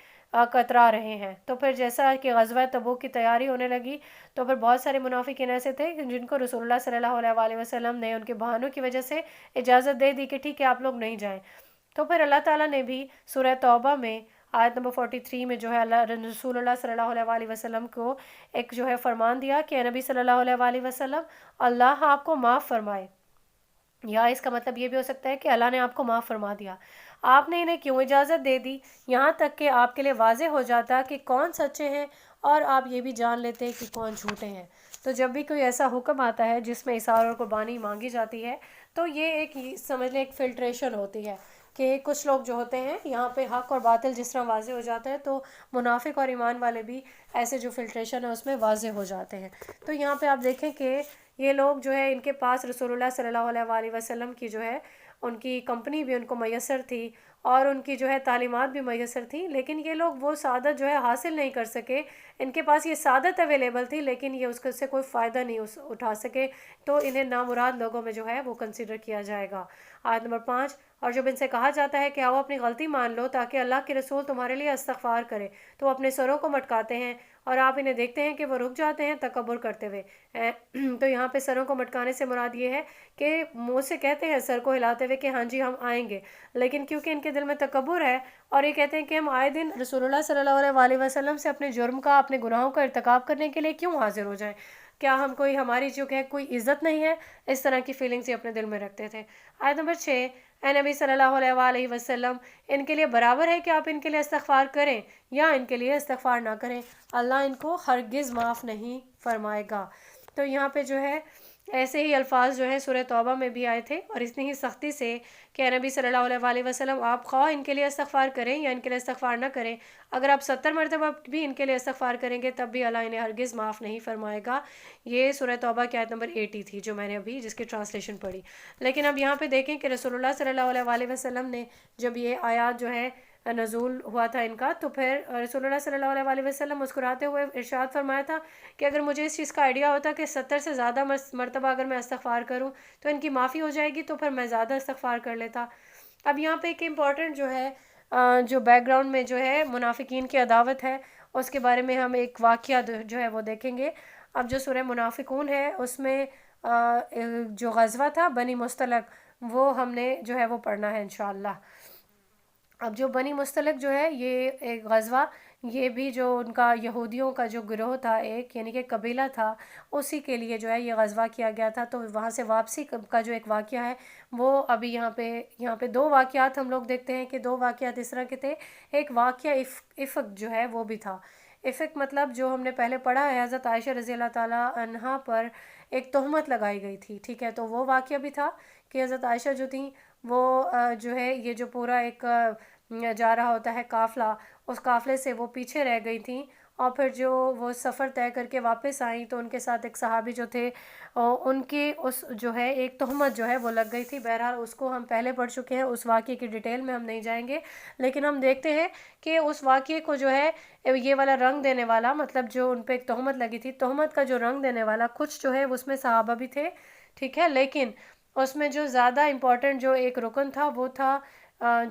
کترا رہے ہیں۔ تو پھر جیسا کہ غزوہ تبوک کی تیاری ہونے لگی تو پھر بہت سارے منافقین ایسے تھے جن کو رسول اللہ صلی اللہ علیہ وسلم نے ان کے بہانوں کی وجہ سے اجازت دے دی کہ ٹھیک ہے آپ لوگ نہیں جائیں۔ تو پھر اللہ تعالیٰ نے بھی سورہ توبہ میں آیت نمبر 43 میں جو ہے رسول اللہ صلی اللہ علیہ وسلم کو ایک جو ہے فرمان دیا کہ اے نبی صلی اللہ علیہ وسلم، اللہ آپ کو معاف فرمائے، یا اس کا مطلب یہ بھی ہو سکتا ہے کہ اللہ نے آپ کو معاف فرما دیا، آپ نے انہیں کیوں اجازت دے دی، یہاں تک کہ آپ کے لیے واضح ہو جاتا کہ کون سچے ہیں اور آپ یہ بھی جان لیتے کہ کون جھوٹے ہیں۔ تو جب بھی کوئی ایسا حکم آتا ہے جس میں اثار اور قربانی مانگی جاتی ہے تو یہ ایک سمجھ لیں ایک فلٹریشن ہوتی ہے کہ کچھ لوگ جو ہوتے ہیں یہاں پہ حق اور باطل جس طرح واضح ہو جاتا ہے تو منافق اور ایمان والے بھی ایسے جو فلٹریشن ہے اس میں واضح ہو جاتے ہیں۔ تو یہاں پہ آپ دیکھیں کہ یہ لوگ جو ہے ان کے پاس رسول اللہ صلی اللہ علیہ وسلم کی جو ہے ان کی کمپنی بھی ان کو میسر تھی اور ان کی جو ہے تعلیمات بھی میسر تھی، لیکن یہ لوگ وہ سعادت جو ہے حاصل نہیں کر سکے، ان کے پاس یہ سعادت اویلیبل تھی لیکن یہ اس سے کوئی فائدہ نہیں اٹھا سکے، تو انہیں نامراد لوگوں میں جو ہے وہ کنسیڈر کیا جائے گا۔ آیت نمبر 5، اور جب ان سے کہا جاتا ہے کہ آؤ اپنی غلطی مان لو تاکہ اللہ کے رسول تمہارے لیے استغفار کرے، تو اپنے سروں کو مٹکاتے ہیں اور آپ انہیں دیکھتے ہیں کہ وہ رک جاتے ہیں تکبر کرتے ہوئے۔ تو یہاں پہ سروں کو مٹکانے سے مراد یہ ہے کہ منہ سے کہتے ہیں سر کو ہلاتے ہوئے کہ ہاں جی ہم آئیں گے، لیکن کیونکہ ان کے دل میں تکبر ہے اور یہ کہتے ہیں کہ ہم آئے دن رسول اللہ صلی اللہ علیہ وسلم سے اپنے جرم کا، اپنے گناہوں کا ارتکاب کرنے کے لیے کیوں حاضر ہو جائیں، کیا ہم کوئی ہماری جو کہ کوئی عزت نہیں ہے، اس طرح کی فیلنگز یہ اپنے دل میں رکھتے تھے۔ آیت نمبر 6، اے نبی صلی اللہ علیہ وسلم، ان کے لیے برابر ہے کہ آپ ان کے لیے استغفار کریں یا ان کے لیے استغفار نہ کریں، اللہ ان کو ہرگز معاف نہیں فرمائے گا۔ تو یہاں پہ جو ہے ایسے ہی الفاظ جو ہے سورہ توبہ میں بھی آئے تھے اور اتنی ہی سختی سے کہ اے نبی صلی اللہ علیہ وسلم آپ خواہ ان کے لیے استغفار کریں یا ان کے لیے استغفار نہ کریں، اگر آپ 70 مرتبہ بھی ان کے لیے استغفار کریں گے تب بھی اللہ انہیں ہرگز معاف نہیں فرمائے گا۔ یہ سورہ توبہ کی آیت نمبر 80 تھی جو میں نے ابھی جس کی ٹرانسلیشن پڑھی۔ لیکن اب یہاں پہ دیکھیں کہ رسول اللہ صلی اللہ علیہ وسلم نے جب یہ آیات جو ہے نزول ہوا تھا ان کا، تو پھر رسول اللہ صلی اللہ علیہ وسلم مسکراتے ہوئے ارشاد فرمایا تھا کہ اگر مجھے اس چیز کا آئیڈیا ہوتا کہ 70 سے زیادہ مرتبہ اگر میں استغفار کروں تو ان کی معافی ہو جائے گی تو پھر میں زیادہ استغفار کر لیتا۔ اب یہاں پہ ایک امپورٹنٹ جو ہے جو بیک گراؤنڈ میں جو ہے منافقین کی عداوت ہے اس کے بارے میں ہم ایک واقعہ جو ہے وہ دیکھیں گے۔ اب جو سورہ منافقون ہے اس میں جو غزوہ تھا بنی مستلق وہ ہم نے جو ہے وہ پڑھنا ہے انشاءاللہ۔ اب جو بنی مستلق جو ہے یہ ایک غزوہ، یہ بھی جو ان کا یہودیوں کا جو گروہ تھا ایک یعنی کہ قبیلہ تھا اسی کے لیے جو ہے یہ غزوہ کیا گیا تھا۔ تو وہاں سے واپسی کا جو ایک واقعہ ہے وہ ابھی یہاں پہ دو واقعات ہم لوگ دیکھتے ہیں کہ دو واقعات اس طرح کے تھے۔ ایک واقعہ افق جو ہے وہ بھی تھا۔ افق مطلب جو ہم نے پہلے پڑھا ہے حضرت عائشہ رضی اللہ تعالیٰ عنہا پر ایک تہمت لگائی گئی تھی، ٹھیک ہے، تو وہ واقعہ بھی تھا کہ حضرت عائشہ جو تھیں وہ جو ہے یہ جو پورا ایک جا رہا ہوتا ہے قافلہ، اس قافلے سے وہ پیچھے رہ گئی تھیں اور پھر جو وہ سفر طے کر کے واپس آئیں تو ان کے ساتھ ایک صحابی جو تھے ان کی اس جو ہے ایک تہمت جو ہے وہ لگ گئی تھی. بہرحال اس کو ہم پہلے پڑھ چکے ہیں, اس واقعے کی ڈیٹیل میں ہم نہیں جائیں گے, لیکن ہم دیکھتے ہیں کہ اس واقعے کو جو ہے یہ والا رنگ دینے والا, مطلب جو ان پہ ایک تہمت لگی تھی, تہمت کا جو رنگ دینے والا کچھ جو ہے اس میں صحابہ بھی تھے, ٹھیک ہے, لیکن اس میں جو زیادہ امپورٹنٹ جو ایک رکن تھا وہ تھا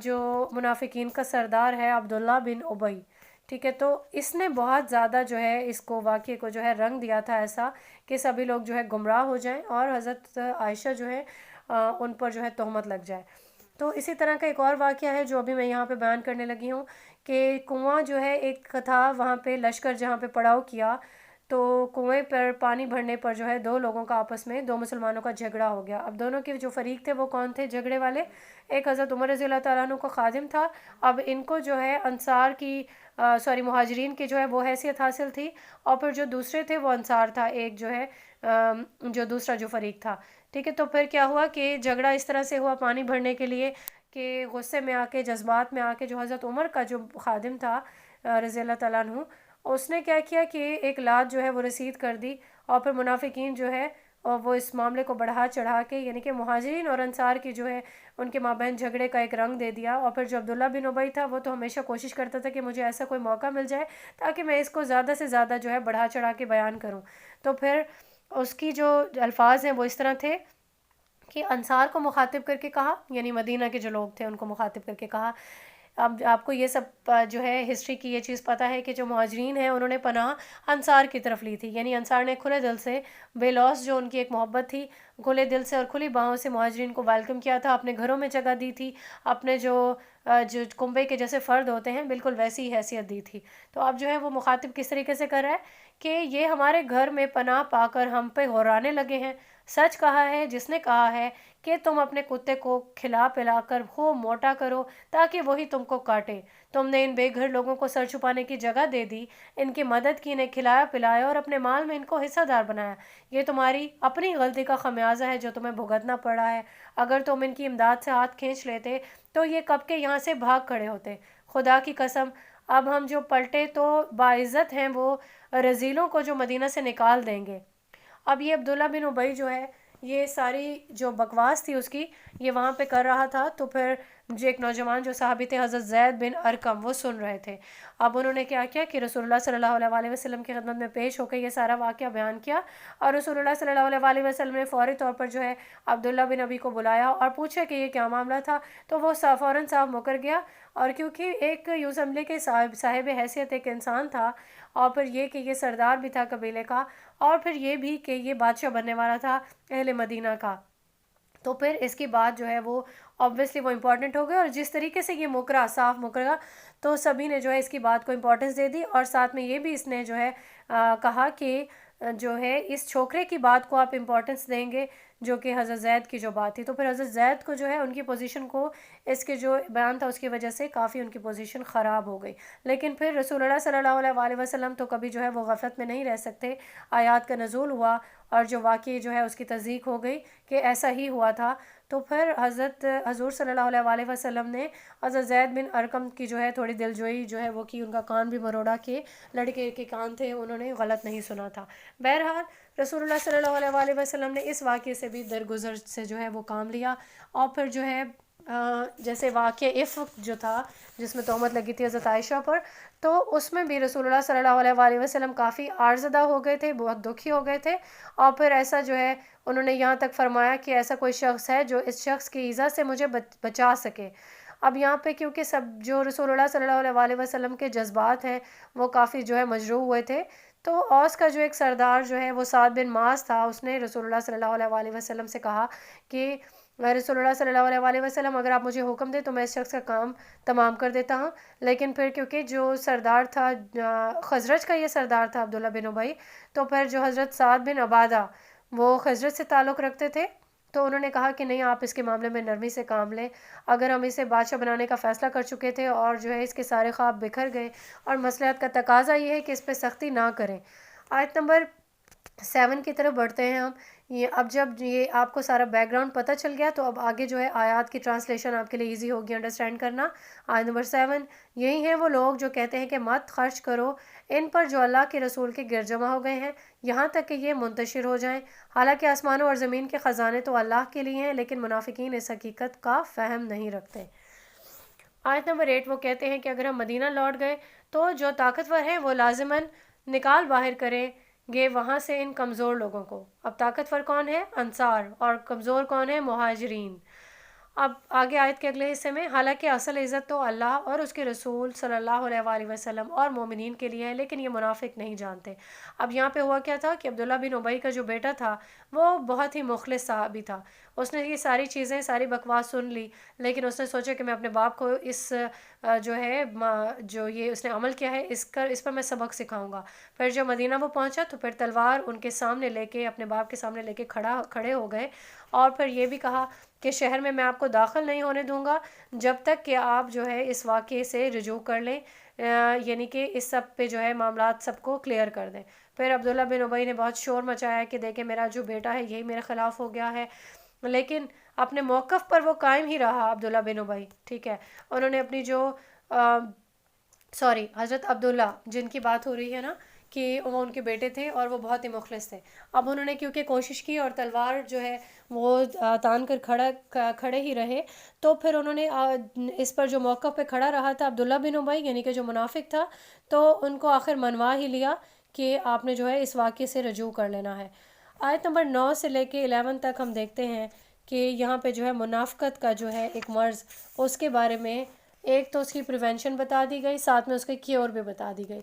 جو منافقین کا سردار ہے عبداللہ بن ابی, ٹھیک ہے. تو اس نے بہت زیادہ جو ہے اس کو واقعے کو جو ہے رنگ دیا تھا ایسا کہ سبھی لوگ جو ہے گمراہ ہو جائیں اور حضرت عائشہ جو ہے ان پر جو ہے تہمت لگ جائے. تو اسی طرح کا ایک اور واقعہ ہے جو ابھی میں یہاں پہ بیان کرنے لگی ہوں کہ کنواں جو ہے ایک تھا وہاں پہ لشکر جہاں پہ پڑاؤ کیا, تو کنویں پر پانی بھرنے پر جو ہے دو لوگوں کا آپس میں, دو مسلمانوں کا جھگڑا ہو گیا. اب دونوں کے جو فریق تھے وہ کون تھے جھگڑے والے؟ ایک حضرت عمر رضی اللہ تعالیٰ عنہ کا خادم تھا. اب ان کو جو ہے انصار کی مہاجرین کی جو ہے وہ حیثیت حاصل تھی, اور پھر جو دوسرے تھے وہ انصار تھا, ایک جو ہے جو دوسرا جو فریق تھا, ٹھیک ہے. تو پھر کیا ہوا کہ جھگڑا اس طرح سے ہوا پانی بھرنے کے لیے کہ غصے میں آ کے, جذبات میں آ کے, جو حضرت عمر کا جو خادم تھا رضی اللہ تعالیٰ عنہ, اس نے کیا کیا کہ ایک لات جو ہے وہ رسید کر دی, اور پھر منافقین جو ہے وہ اس معاملے کو بڑھا چڑھا کے, یعنی کہ مہاجرین اور انصار کی جو ہے ان کے مابین جھگڑے کا ایک رنگ دے دیا. اور پھر جو عبداللہ بن ابی تھا وہ تو ہمیشہ کوشش کرتا تھا کہ مجھے ایسا کوئی موقع مل جائے تاکہ میں اس کو زیادہ سے زیادہ جو ہے بڑھا چڑھا کے بیان کروں. تو پھر اس کی جو الفاظ ہیں وہ اس طرح تھے کہ انصار کو مخاطب کر کے کہا, یعنی مدینہ کے جو لوگ تھے ان کو مخاطب کر کے کہا. اب آپ کو یہ سب جو ہے ہسٹری کی یہ چیز پتہ ہے کہ جو مہاجرین ہیں انہوں نے پناہ انصار کی طرف لی تھی, یعنی انصار نے کھلے دل سے, بے لوث جو ان کی ایک محبت تھی, کھلے دل سے اور کھلی باہوں سے مہاجرین کو ویلکم کیا تھا, اپنے گھروں میں جگہ دی تھی, اپنے جو کنبے کے جیسے فرد ہوتے ہیں بالکل ویسی ہی حیثیت دی تھی. تو اب جو ہے وہ مخاطب کس طریقے سے کر رہا ہے کہ یہ ہمارے گھر میں پناہ پا کر ہم پہ غرانے لگے ہیں. سچ کہا ہے جس نے کہا ہے کہ تم اپنے کتے کو کھلا پلا کر خوب موٹا کرو تاکہ وہی تم کو کاٹے. تم نے ان بے گھر لوگوں کو سر چھپانے کی جگہ دے دی, ان کی مدد کی, انہیں کھلایا پلایا اور اپنے مال میں ان کو حصہ دار بنایا. یہ تمہاری اپنی غلطی کا خمیازہ ہے جو تمہیں بھگتنا پڑا ہے. اگر تم ان کی امداد سے ہاتھ کھینچ لیتے تو یہ کب کے یہاں سے بھاگ کھڑے ہوتے. خدا کی قسم اب ہم جو پلٹے تو باعزت ہیں وہ رذیلوں کو جو مدینہ سے نکال دیں گے. اب یہ عبداللہ بن ابی جو ہے یہ ساری جو بکواس تھی اس کی یہ وہاں پہ کر رہا تھا. تو پھر جو ایک نوجوان جو صحابی تھے حضرت زید بن ارقم وہ سن رہے تھے. اب انہوں نے کیا کیا کہ رسول اللہ صلی اللہ علیہ وسلم کی خدمت میں پیش ہو کے یہ سارا واقعہ بیان کیا, اور رسول اللہ صلی اللہ علیہ وسلم نے فوری طور پر جو ہے عبداللہ بن ابی کو بلایا اور پوچھا کہ یہ کیا معاملہ تھا. تو وہ فوراً صاحب مکر گیا, اور کیونکہ ایک یوں سمجھے کہ صاحب حیثیت ایک انسان تھا, اور پھر یہ کہ یہ سردار بھی تھا قبیلے کا, اور پھر یہ بھی کہ یہ بادشاہ بننے والا تھا اہل مدینہ کا, تو پھر اس کی بات جو ہے وہ obviously وہ امپورٹنٹ ہو گئی. اور جس طریقے سے یہ مکرا صاف مکرا تو سبھی نے جو ہے اس کی بات کو امپورٹنس دے دی, اور ساتھ میں یہ بھی اس نے جو ہے کہا کہ جو ہے اس چھوکرے کی بات کو آپ امپورٹنس دیں گے جو کہ حضرت زید کی جو بات تھی. تو پھر حضرت زید کو جو ہے ان کی پوزیشن کو اس کے جو بیان تھا اس کی وجہ سے کافی ان کی پوزیشن خراب ہو گئی. لیکن پھر رسول اللہ صلی اللہ علیہ وسلم تو کبھی جو ہے وہ غفلت میں نہیں رہ سکتے. آیات کا نزول ہوا اور جو واقعی جو ہے اس کی تصدیق ہو گئی کہ ایسا ہی ہوا تھا. تو پھر حضور صلی اللہ علیہ وسلم نے حضرت زید بن ارقم کی جو ہے تھوڑی دلجوئی جو ہے وہ کی, ان کا کان بھی مروڑا کہ لڑکے کے کان تھے انہوں نے غلط نہیں سنا تھا. بہرحال رسول اللہ صلی اللہ علیہ وسلم نے اس واقعے سے بھی درگزر سے جو ہے وہ کام لیا. اور پھر جو ہے جیسے واقعہ افک جو تھا جس میں تہمت لگی تھی حضرت عائشہ پر, تو اس میں بھی رسول اللہ صلی اللہ علیہ وسلم کافی عارضدہ ہو گئے تھے, بہت دکھی ہو گئے تھے. اور پھر ایسا جو ہے انہوں نے یہاں تک فرمایا کہ ایسا کوئی شخص ہے جو اس شخص کی ایذا سے مجھے بچا سکے. اب یہاں پہ کیونکہ سب جو رسول اللہ صلی اللہ علیہ وسلم کے جذبات ہیں وہ کافی جو ہے مجروح ہوئے تھے, تو اوس کا جو ایک سردار جو ہے وہ سعد بن معاذ تھا, اس نے رسول اللہ صلی اللہ علیہ وسلم سے کہا کہ رسول اللہ صلی اللہ علیہ وسلم اگر آپ مجھے حکم دیں تو میں اس شخص کا کام تمام کر دیتا ہوں. لیکن پھر کیونکہ جو سردار تھا خزرج کا یہ سردار تھا عبداللہ بن ابی, تو پھر جو حضرت سعد بن عبادہ وہ خزرج سے تعلق رکھتے تھے, تو انہوں نے کہا کہ نہیں آپ اس کے معاملے میں نرمی سے کام لیں. اگر ہم اسے بادشاہ بنانے کا فیصلہ کر چکے تھے اور جو ہے اس کے سارے خواب بکھر گئے اور مصلحت کا تقاضا یہ ہے کہ اس پہ سختی نہ کریں. آیت نمبر 7 کی طرف بڑھتے ہیں ہم. یہ اب جب یہ آپ کو سارا بیک گراؤنڈ پتہ چل گیا تو اب آگے جو ہے آیات کی ٹرانسلیشن آپ کے لیے ایزی ہوگی انڈرسٹینڈ کرنا. آیت نمبر 7. یہی ہیں وہ لوگ جو کہتے ہیں کہ مت خرچ کرو ان پر جو اللہ کے رسول کے گرد جمع ہو گئے ہیں یہاں تک کہ یہ منتشر ہو جائیں، حالانکہ آسمانوں اور زمین کے خزانے تو اللہ کے لیے ہیں، لیکن منافقین اس حقیقت کا فہم نہیں رکھتے. آیت نمبر 8 وہ کہتے ہیں کہ اگر ہم مدینہ لوٹ گئے تو جو طاقتور ہیں وہ لازماً نکال باہر کریں گے وہاں سے ان کمزور لوگوں کو. اب طاقتور کون ہے؟ انصار. اور کمزور کون ہے؟ مہاجرین. اب آگے آیت کے اگلے حصے میں، حالانکہ اصل عزت تو اللہ اور اس کے رسول صلی اللہ علیہ وآلہ وسلم اور مومنین کے لیے ہے، لیکن یہ منافق نہیں جانتے. اب یہاں پہ ہوا کیا تھا کہ عبداللہ بن ابی کا جو بیٹا تھا وہ بہت ہی مخلص صحابی تھا. اس نے یہ ساری چیزیں، ساری بکواس سن لی، لیکن اس نے سوچا کہ میں اپنے باپ کو اس جو ہے جو یہ اس نے عمل کیا ہے اس پر میں سبق سکھاؤں گا. پھر جب مدینہ وہ پہنچا تو پھر تلوار ان کے سامنے لے کے، اپنے باپ کے سامنے لے کے کھڑے ہو گئے، اور پھر یہ بھی کہا کہ شہر میں آپ کو داخل نہیں ہونے دوں گا جب تک کہ آپ جو ہے اس واقعے سے رجوع کر لیں، یعنی کہ اس سب پہ جو ہے معاملات سب کو کلیئر کر دیں. پھر عبداللہ بن ابی نے بہت شور مچایا کہ دیکھیں میرا جو بیٹا ہے یہی میرے خلاف ہو گیا ہے، لیکن اپنے موقف پر وہ قائم ہی رہا عبداللہ بن ابی. ٹھیک ہے، انہوں نے اپنی جو حضرت عبداللہ جن کی بات ہو رہی ہے نا کہ وہ ان کے بیٹے تھے اور وہ بہت ہی مخلص تھے. اب انہوں نے کیونکہ کوشش کی اور تلوار جو ہے وہ تان کر کھڑے ہی رہے، تو پھر انہوں نے اس پر جو موقف پہ کھڑا رہا تھا عبداللہ بن ابی یعنی کہ جو منافق تھا، تو ان کو آخر منوا ہی لیا کہ آپ نے جو ہے اس واقعے سے رجوع کر لینا ہے. آیت نمبر 9 سے لے کے 11 تک ہم دیکھتے ہیں کہ یہاں پہ جو ہے منافقت کا جو ہے ایک مرض، اس کے بارے میں ایک تو اس کی پریونشن بتا دی گئی، ساتھ میں اس کے کیور بھی بتا دی گئی،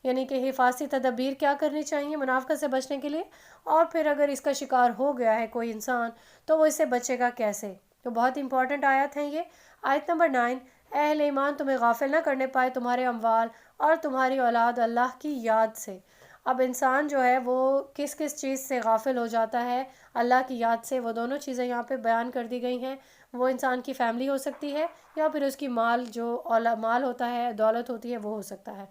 یعنی کہ حفاظتی تدابیر کیا کرنی چاہیے منافقت سے بچنے کے لیے، اور پھر اگر اس کا شکار ہو گیا ہے کوئی انسان تو وہ اس سے بچے گا کیسے. تو بہت امپورٹنٹ آیت ہیں یہ. آیت نمبر 9. اہل ایمان تمہیں غافل نہ کرنے پائے تمہارے اموال اور تمہاری اولاد اللہ کی یاد سے. اب انسان جو ہے وہ کس کس چیز سے غافل ہو جاتا ہے؟ اللہ کی یاد سے. وہ دونوں چیزیں یہاں پہ بیان کر دی گئی ہیں. وہ انسان کی فیملی ہو سکتی ہے یا پھر اس کی مال جو مال ہوتا ہے، دولت ہوتی ہے، وہ ہو سکتا ہے.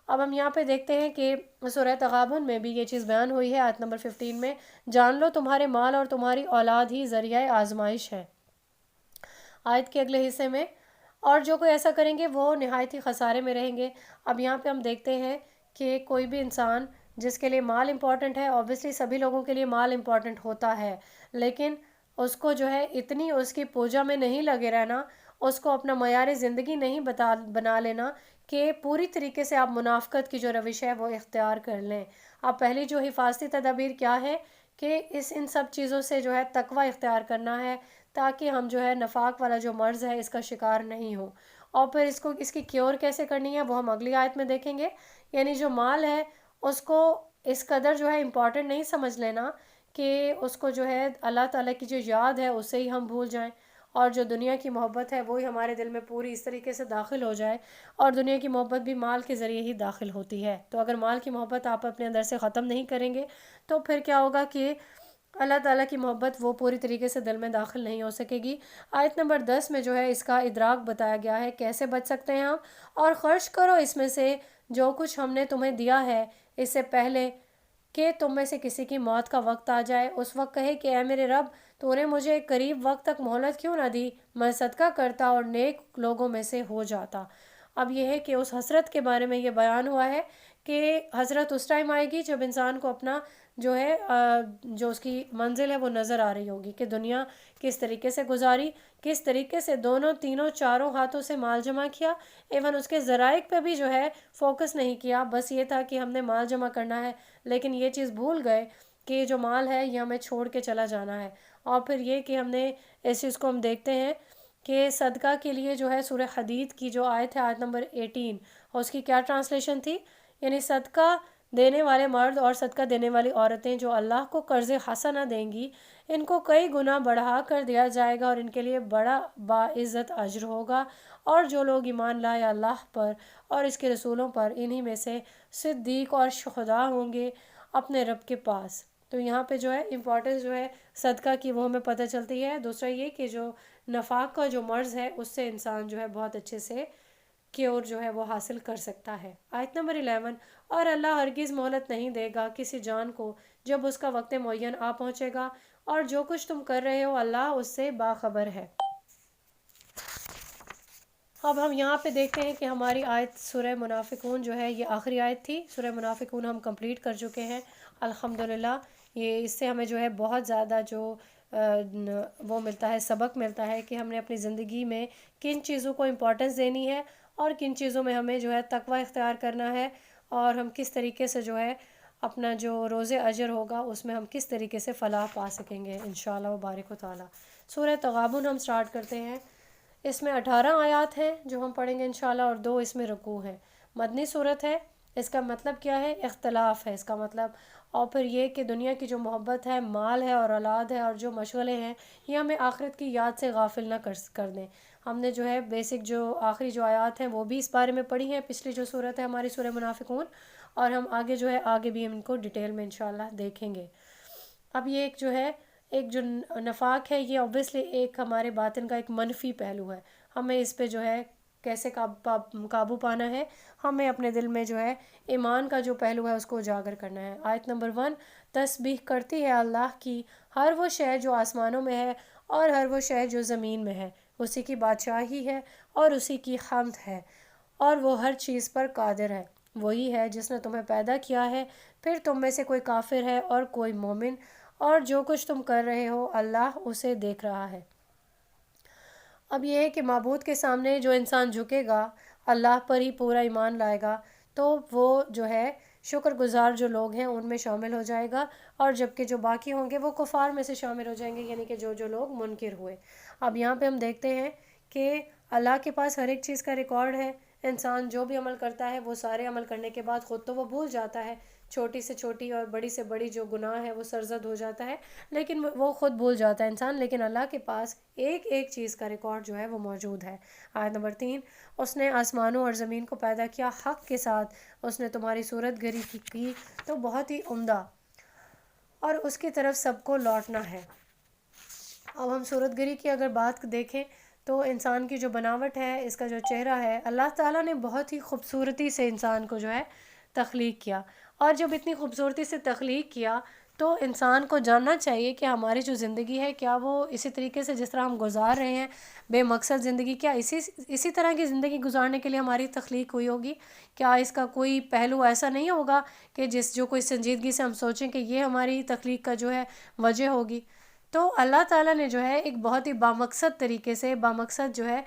اب ہم یہاں پہ دیکھتے ہیں کہ سورہ تغابن میں بھی یہ چیز بیان ہوئی ہے آیت نمبر 15 میں، جان لو تمہارے مال اور تمہاری اولاد ہی ذریعہ آزمائش ہے. آیت کے اگلے حصے میں، اور جو کوئی ایسا کریں گے وہ نہایت ہی خسارے میں رہیں گے. اب یہاں پہ ہم دیکھتے ہیں کہ کوئی بھی انسان جس کے لیے مال امپورٹنٹ ہے، اوبیسلی سبھی لوگوں کے لیے مال امپورٹنٹ ہوتا ہے، لیکن اس کو جو ہے اتنی اس کی پوجا میں نہیں لگے رہنا، اس کو اپنا معیار زندگی نہیں بنا لینا کہ پوری طریقے سے آپ منافقت کی جو روش ہے وہ اختیار کر لیں. اب پہلی جو حفاظتی تدابیر کیا ہے کہ ان سب چیزوں سے جو ہے تقوی اختیار کرنا ہے تاکہ ہم جو ہے نفاق والا جو مرض ہے اس کا شکار نہیں ہو. اور پھر اس کی کیور کیسے کرنی ہے وہ ہم اگلی آیت میں دیکھیں گے. یعنی جو مال ہے اس کو اس قدر جو ہے امپورٹنٹ نہیں سمجھ لینا کہ اس کو جو ہے اللہ تعالیٰ کی جو یاد ہے اسے ہی ہم بھول جائیں، اور جو دنیا کی محبت ہے وہی ہمارے دل میں پوری اس طریقے سے داخل ہو جائے. اور دنیا کی محبت بھی مال کے ذریعے ہی داخل ہوتی ہے، تو اگر مال کی محبت آپ اپنے اندر سے ختم نہیں کریں گے تو پھر کیا ہوگا کہ اللہ تعالیٰ کی محبت وہ پوری طریقے سے دل میں داخل نہیں ہو سکے گی. آیت نمبر 10 میں جو ہے اس کا ادراک بتایا گیا ہے کیسے بچ سکتے ہیں ہم. اور خرچ کرو اس میں سے جو کچھ ہم نے تمہیں دیا ہے اس سے پہلے کہ تم میں سے کسی کی موت کا وقت آ جائے، اس وقت کہے کہ اے میرے رب تو نے مجھے قریب وقت تک مہلت کیوں نہ دی، میں صدقہ کرتا اور نیک لوگوں میں سے ہو جاتا. اب یہ ہے کہ اس حسرت کے بارے میں یہ بیان ہوا ہے کہ حسرت اس ٹائم آئے گی جب انسان کو اپنا جو ہے جو اس کی منزل ہے وہ نظر آ رہی ہوگی کہ دنیا کس طریقے سے گزاری، کس طریقے سے دونوں تینوں چاروں ہاتھوں سے مال جمع کیا، ایون اس کے ذرائع پہ بھی جو ہے فوکس نہیں کیا، بس یہ تھا کہ ہم نے مال جمع کرنا ہے، لیکن یہ چیز بھول گئے کہ یہ جو مال ہے یہ ہمیں چھوڑ کے چلا جانا ہے. اور پھر یہ کہ ہم نے اس چیز کو ہم دیکھتے ہیں کہ صدقہ کے لیے جو ہے سورہ حدید کی جو آیت ہے آیت نمبر 18، اور اس کی کیا ٹرانسلیشن تھی؟ یعنی صدقہ دینے والے مرد اور صدقہ دینے والی عورتیں جو اللہ کو قرض حسنہ دیں گی ان کو کئی گنا بڑھا کر دیا جائے گا اور ان کے لیے بڑا باعزت اجر ہوگا. اور جو لوگ ایمان لائے اللہ پر اور اس کے رسولوں پر انہی میں سے صدیق اور شہداء ہوں گے اپنے رب کے پاس. تو یہاں پہ جو ہے امپورٹنس جو ہے صدقہ کی وہ ہمیں پتہ چلتی ہے. دوسرا یہ کہ جو نفاق کا جو مرض ہے اس سے انسان جو ہے بہت اچھے سے کیور جو ہے وہ حاصل کر سکتا ہے. آیت نمبر 11، اور اللہ ہرگز مہلت نہیں دے گا کسی جان کو جب اس کا وقت معین آ پہنچے گا، اور جو کچھ تم کر رہے ہو اللہ اس سے باخبر ہے۔ اب ہم یہاں پہ دیکھتے ہیں کہ ہماری آیت سورہ منافقون جو ہے یہ آخری آیت تھی۔ سورہ منافقون ہم کمپلیٹ کر چکے ہیں الحمدللہ۔ یہ اس سے ہمیں جو ہے بہت زیادہ جو وہ ملتا ہے، سبق ملتا ہے کہ ہم نے اپنی زندگی میں کن چیزوں کو امپورٹنس دینی ہے اور کن چیزوں میں ہمیں جو ہے تقوی اختیار کرنا ہے، اور ہم کس طریقے سے جو ہے اپنا جو روز اجر ہوگا اس میں ہم کس طریقے سے فلاح پا سکیں گے انشاءاللہ وبارک و تعالی۔ سورہ تغابن ہم سٹارٹ کرتے ہیں۔ اس میں 18 آیات ہیں جو ہم پڑھیں گے انشاءاللہ، اور 2 اس میں رکوع ہیں۔ مدنی صورت ہے۔ اس کا مطلب کیا ہے؟ اختلاف ہے اس کا مطلب، اور پھر یہ کہ دنیا کی جو محبت ہے، مال ہے اور اولاد ہے اور جو مشغلے ہیں، یہ ہمیں آخرت کی یاد سے غافل نہ کر دیں۔ ہم نے جو ہے بیسک جو آخری جو آیات ہیں وہ بھی اس بارے میں پڑھی ہیں، پچھلی جو صورت ہے ہماری سورہ منافقون، اور ہم آگے جو ہے آگے بھی ہم ان کو ڈیٹیل میں انشاءاللہ دیکھیں گے۔ اب یہ ایک جو ہے ایک جو نفاق ہے، یہ اوبویسلی ایک ہمارے باطن کا ایک منفی پہلو ہے۔ ہمیں اس پہ جو ہے کیسے قابو پانا ہے؟ ہمیں اپنے دل میں جو ہے ایمان کا جو پہلو ہے اس کو اجاگر کرنا ہے۔ آیت نمبر 1، تسبیح کرتی ہے اللہ کی ہر وہ شے جو آسمانوں میں ہے اور ہر وہ شے جو زمین میں ہے، اسی کی بادشاہی ہے اور اسی کی حمد ہے، اور وہ ہر چیز پر قادر ہے۔ وہی ہے جس نے تمہیں پیدا کیا ہے، پھر تم میں سے کوئی کافر ہے اور کوئی مومن، اور جو کچھ تم کر رہے ہو اللہ اسے دیکھ رہا ہے۔ اب یہ ہے کہ معبود کے سامنے جو انسان جھکے گا، اللہ پر ہی پورا ایمان لائے گا، تو وہ جو ہے شکر گزار جو لوگ ہیں ان میں شامل ہو جائے گا، اور جبکہ جو باقی ہوں گے وہ کفار میں سے شامل ہو جائیں گے، یعنی کہ جو لوگ منکر ہوئے۔ اب یہاں پہ ہم دیکھتے ہیں کہ اللہ کے پاس ہر ایک چیز کا ریکارڈ ہے۔ انسان جو بھی عمل کرتا ہے وہ سارے عمل کرنے کے بعد خود تو وہ بھول جاتا ہے، چھوٹی سے چھوٹی اور بڑی سے بڑی جو گناہ ہے وہ سرزد ہو جاتا ہے، لیکن وہ خود بھول جاتا ہے انسان، لیکن اللہ کے پاس ایک ایک چیز کا ریکارڈ جو ہے وہ موجود ہے۔ آیت نمبر 3، اس نے آسمانوں اور زمین کو پیدا کیا حق کے ساتھ، اس نے تمہاری صورت گری کی تو بہت ہی عمدہ، اور اس کی طرف سب کو لوٹنا ہے۔ اب ہم صورت گری کی اگر بات دیکھیں تو انسان کی جو بناوٹ ہے، اس کا جو چہرہ ہے، اللہ تعالیٰ نے بہت ہی خوبصورتی سے انسان کو جو ہے تخلیق کیا، اور جب اتنی خوبصورتی سے تخلیق کیا تو انسان کو جاننا چاہیے کہ ہماری جو زندگی ہے کیا وہ اسی طریقے سے جس طرح ہم گزار رہے ہیں بے مقصد زندگی، کیا اسی طرح کی زندگی گزارنے کے لیے ہماری تخلیق ہوئی ہوگی؟ کیا اس کا کوئی پہلو ایسا نہیں ہوگا کہ جو کوئی سنجیدگی سے ہم سوچیں کہ یہ ہماری تخلیق کا جو ہے وجہ ہوگی؟ تو اللہ تعالیٰ نے جو ہے ایک بہت ہی بامقصد طریقے سے بامقصد جو ہے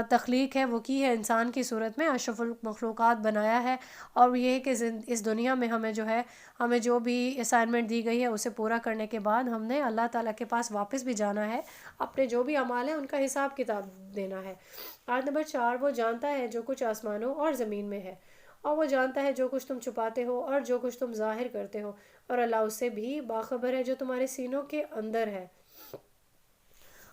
تخلیق ہے وہ کی ہے، انسان کی صورت میں اشرف المخلوقات بنایا ہے، اور یہ ہے کہ اس دنیا میں ہمیں جو ہے ہمیں جو بھی اسائنمنٹ دی گئی ہے اسے پورا کرنے کے بعد ہم نے اللہ تعالیٰ کے پاس واپس بھی جانا ہے، اپنے جو بھی اعمال ہیں ان کا حساب کتاب دینا ہے۔ آیت نمبر 4، وہ جانتا ہے جو کچھ آسمانوں اور زمین میں ہے، اور وہ جانتا ہے جو کچھ تم چھپاتے ہو اور جو کچھ تم ظاہر کرتے ہو، اور اللہ اس سے بھی باخبر ہے جو تمہارے سینوں کے اندر ہے۔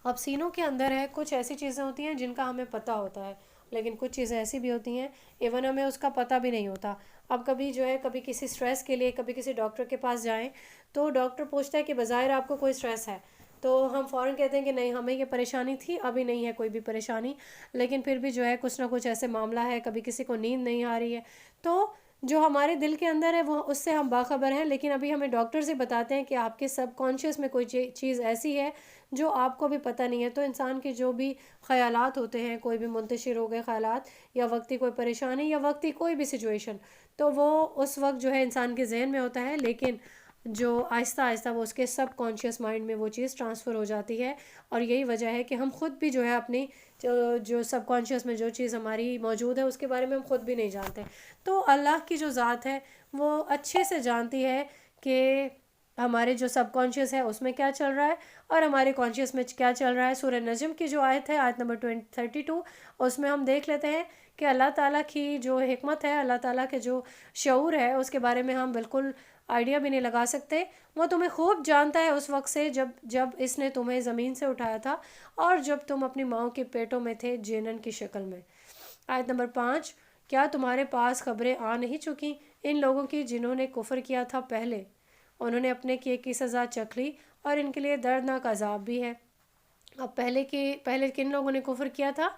اب سینوں کے اندر ہے، کچھ ایسی چیزیں ہوتی ہیں جن کا ہمیں پتہ ہوتا ہے، لیکن کچھ چیزیں ایسی بھی ہوتی ہیں ایون ہمیں اس کا پتہ بھی نہیں ہوتا۔ اب کبھی جو ہے کبھی کسی سٹریس کے لیے کبھی کسی ڈاکٹر کے پاس جائیں تو ڈاکٹر پوچھتا ہے کہ بظاہر آپ کو کوئی سٹریس ہے، تو ہم فوراً کہتے ہیں کہ نہیں ہمیں یہ پریشانی تھی، ابھی نہیں ہے کوئی بھی پریشانی، لیکن پھر بھی جو ہے کچھ نہ کچھ ایسے معاملہ ہے، کبھی کسی کو نیند نہیں آ رہی ہے، تو جو ہمارے دل کے اندر ہے وہ اس سے ہم باخبر ہیں، لیکن ابھی ہمیں ڈاکٹر سے بتاتے ہیں کہ آپ کے سب کانشیس میں کوئی چیز ایسی ہے جو آپ کو بھی پتہ نہیں ہے۔ تو انسان کے جو بھی خیالات ہوتے ہیں، کوئی بھی منتشر ہو گئے خیالات، یا وقتی کوئی پریشانی یا وقتی کوئی بھی سچویشن، تو وہ اس وقت جو ہے انسان کے ذہن میں ہوتا ہے، لیکن جو آہستہ آہستہ وہ اس کے سب کانشیس مائنڈ میں وہ چیز ٹرانسفر ہو جاتی ہے، اور یہی وجہ ہے کہ ہم خود بھی جو ہے اپنی جو سب کانشیس میں جو چیز ہماری موجود ہے اس کے بارے میں ہم خود بھی نہیں جانتے۔ تو اللہ کی جو ذات ہے وہ اچھے سے جانتی ہے کہ ہمارے جو سب کانشیس ہے اس میں کیا چل رہا ہے اور ہمارے کانشیس میں کیا چل رہا ہے۔ سورہ نجم کی جو آیت ہے، آیت نمبر 32، اس میں ہم دیکھ لیتے ہیں کہ اللہ تعالیٰ کی جو حکمت ہے، اللہ تعالیٰ کے جو شعور ہے اس کے بارے میں ہم بالکل آئیڈیا بھی نہیں لگا سکتے۔ وہ تمہیں خوب جانتا ہے اس وقت سے جب اس نے تمہیں زمین سے اٹھایا تھا اور جب تم اپنی ماؤں کے پیٹوں میں تھے جینن کی شکل میں۔ آیت نمبر 5، کیا تمہارے پاس خبریں آ نہیں چکیں ان لوگوں کی جنہوں نے کفر کیا تھا پہلے؟ انہوں نے اپنے کیے کی سزا چکھ لی اور ان کے لیے دردناک عذاب بھی ہے۔ اب پہلے کن لوگوں نے کفر کیا تھا؟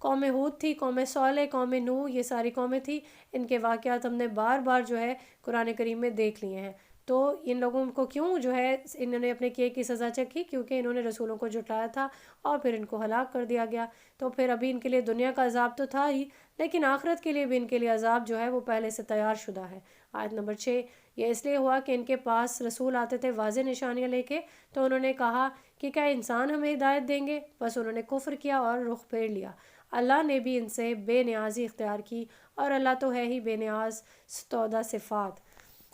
قوم ہود تھی، قوم صالح، قوم نوح، یہ ساری قومیں تھی، ان کے واقعات ہم نے بار بار جو ہے قرآن کریم میں دیکھ لیے ہیں۔ تو ان لوگوں کو کیوں جو ہے انہوں نے اپنے کیے کی سزا چکی؟ کیونکہ انہوں نے رسولوں کو جھٹلایا تھا اور پھر ان کو ہلاک کر دیا گیا. تو پھر ابھی ان کے لیے دنیا کا عذاب تو تھا ہی، لیکن آخرت کے لیے بھی ان کے لیے عذاب جو ہے وہ پہلے سے تیار شدہ ہے. آیت نمبر 6، یہ اس لیے ہوا کہ ان کے پاس رسول آتے تھے واضح نشانیاں لے کے، تو انہوں نے کہا کہ کیا انسان ہمیں ہدایت دیں گے؟ بس انہوں نے کفر کیا اور رخ پھیر لیا. اللہ نے بھی ان سے بے نیازی اختیار کی، اور اللہ تو ہے ہی بے نیاز. 14 صفات.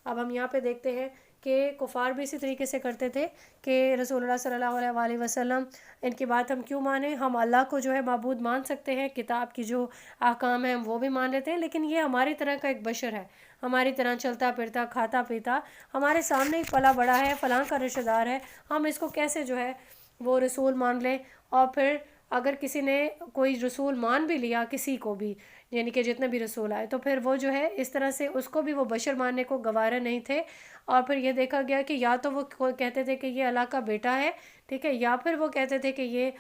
اب ہم یہاں پہ دیکھتے ہیں کہ کفار بھی اسی طریقے سے کرتے تھے کہ رسول اللہ صلی اللہ علیہ وآلہ وسلم ان کی بات ہم کیوں مانیں؟ ہم اللہ کو جو ہے معبود مان سکتے ہیں، کتاب کی جو احکام ہیں وہ بھی مان لیتے ہیں، لیکن یہ ہماری طرح کا ایک بشر ہے، ہماری طرح چلتا پھرتا کھاتا پیتا ہمارے سامنے ہی پلا بڑا ہے، فلاں کا رشتہ دار ہے، ہم اس کو کیسے جو ہے وہ رسول مان لیں؟ اور پھر اگر کسی نے کوئی رسول مان بھی لیا کسی کو بھی، یعنی کہ جتنے بھی رسول آئے، تو پھر وہ جو ہے اس طرح سے اس کو بھی وہ بشر ماننے کو گوارا نہیں تھے. اور پھر یہ دیکھا گیا کہ یا تو وہ کہتے تھے کہ یہ اللہ کا بیٹا ہے، ٹھیک ہے، یا پھر وہ کہتے تھے کہ یہ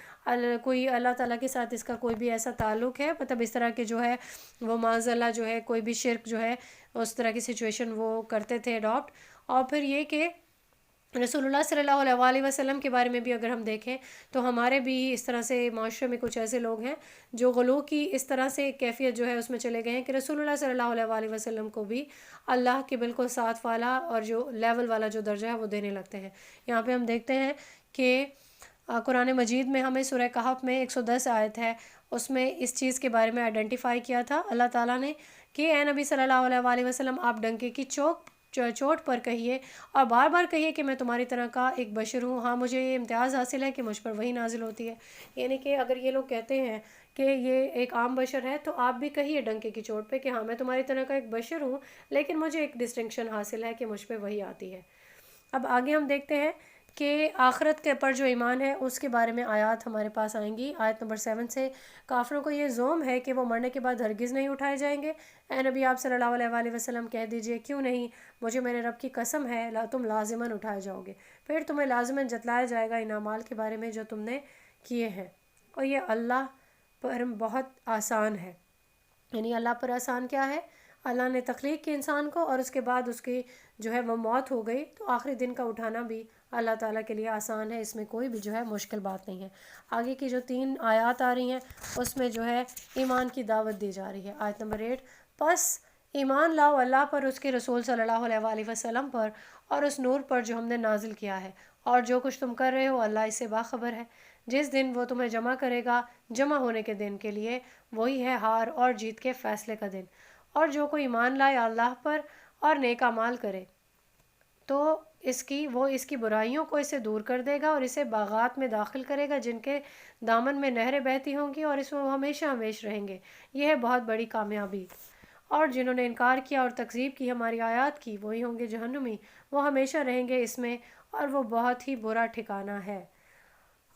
کوئی اللہ تعالیٰ کے ساتھ اس کا کوئی بھی ایسا تعلق ہے، مطلب اس طرح کے جو ہے وہ معاذ اللہ جو ہے کوئی بھی شرک جو ہے اس طرح کی سچویشن وہ کرتے تھے اڈاپٹ. اور پھر یہ کہ رسول اللہ صلی اللہ علیہ وآلہ وسلم کے بارے میں بھی اگر ہم دیکھیں تو ہمارے بھی اس طرح سے معاشرے میں کچھ ایسے لوگ ہیں جو غلو کی اس طرح سے کیفیت جو ہے اس میں چلے گئے ہیں کہ رسول اللہ صلی اللہ علیہ وآلہ وسلم کو بھی اللہ کے بالکل ساتھ والا اور جو لیول والا جو درجہ ہے وہ دینے لگتے ہیں. یہاں پہ ہم دیکھتے ہیں کہ قرآن مجید میں ہمیں سورہ کہف میں 110 آیت ہے، اس میں اس چیز کے بارے میں آئیڈینٹیفائی کیا تھا اللہ تعالیٰ نے کہ اے نبی صلی اللہ علیہ وآلہ وسلم، آپ ڈنکے کی چوٹ پر کہیے اور بار بار کہیے کہ میں تمہاری طرح کا ایک بشر ہوں. ہاں، مجھے یہ امتیاز حاصل ہے کہ مجھ پر وہی نازل ہوتی ہے. یعنی کہ اگر یہ لوگ کہتے ہیں کہ یہ ایک عام بشر ہے تو آپ بھی کہیے ڈنکے کی چوٹ پہ کہ ہاں میں تمہاری طرح کا ایک بشر ہوں، لیکن مجھے ایک ڈسٹنکشن حاصل ہے کہ مجھ پہ وہی آتی ہے. اب آگے ہم دیکھتے ہیں کہ آخرت کے پر جو ایمان ہے اس کے بارے میں آیات ہمارے پاس آئیں گی. آیت نمبر 7 سے، کافروں کو یہ زوم ہے کہ وہ مرنے کے بعد ہرگز نہیں اٹھائے جائیں گے. اے نبی آپ صلی اللہ علیہ وآلہ وسلم کہہ دیجئے کیوں نہیں، مجھے میرے رب کی قسم ہے تم لازماً اٹھائے جاؤ گے، پھر تمہیں لازماً جتلایا جائے گا ان اعمال کے بارے میں جو تم نے کیے ہیں، اور یہ اللہ پر بہت آسان ہے. یعنی اللہ پر آسان کیا ہے؟ اللہ نے تخلیق کی انسان کو اور اس کے بعد اس کی جو ہے وہ موت ہو گئی، تو آخری دن کا اٹھانا بھی اللہ تعالیٰ کے لیے آسان ہے، اس میں کوئی بھی جو ہے مشکل بات نہیں ہے. آگے کی جو 3 آیات آ رہی ہیں اس میں جو ہے ایمان کی دعوت دی جا رہی ہے. آیت نمبر 8، پس ایمان لاؤ اللہ پر، اس کے رسول صلی اللہ علیہ وآلہ وسلم پر، اور اس نور پر جو ہم نے نازل کیا ہے، اور جو کچھ تم کر رہے ہو اللہ اس سے باخبر ہے. جس دن وہ تمہیں جمع کرے گا، جمع ہونے کے دن کے لیے وہی ہے ہار اور جیت کے فیصلے کا دن. اور جو کوئی ایمان لائے اللہ پر اور نیک اعمال کرے تو اس کی برائیوں کو اسے دور کر دے گا اور اسے باغات میں داخل کرے گا جن کے دامن میں نہریں بہتی ہوں گی، اور اس میں وہ ہمیشہ ہمیشہ رہیں گے. یہ ہے بہت بڑی کامیابی. اور جنہوں نے انکار کیا اور تکذیب کی ہماری آیات کی، وہی ہوں گے جہنمی، وہ ہمیشہ رہیں گے اس میں، اور وہ بہت ہی برا ٹھکانہ ہے.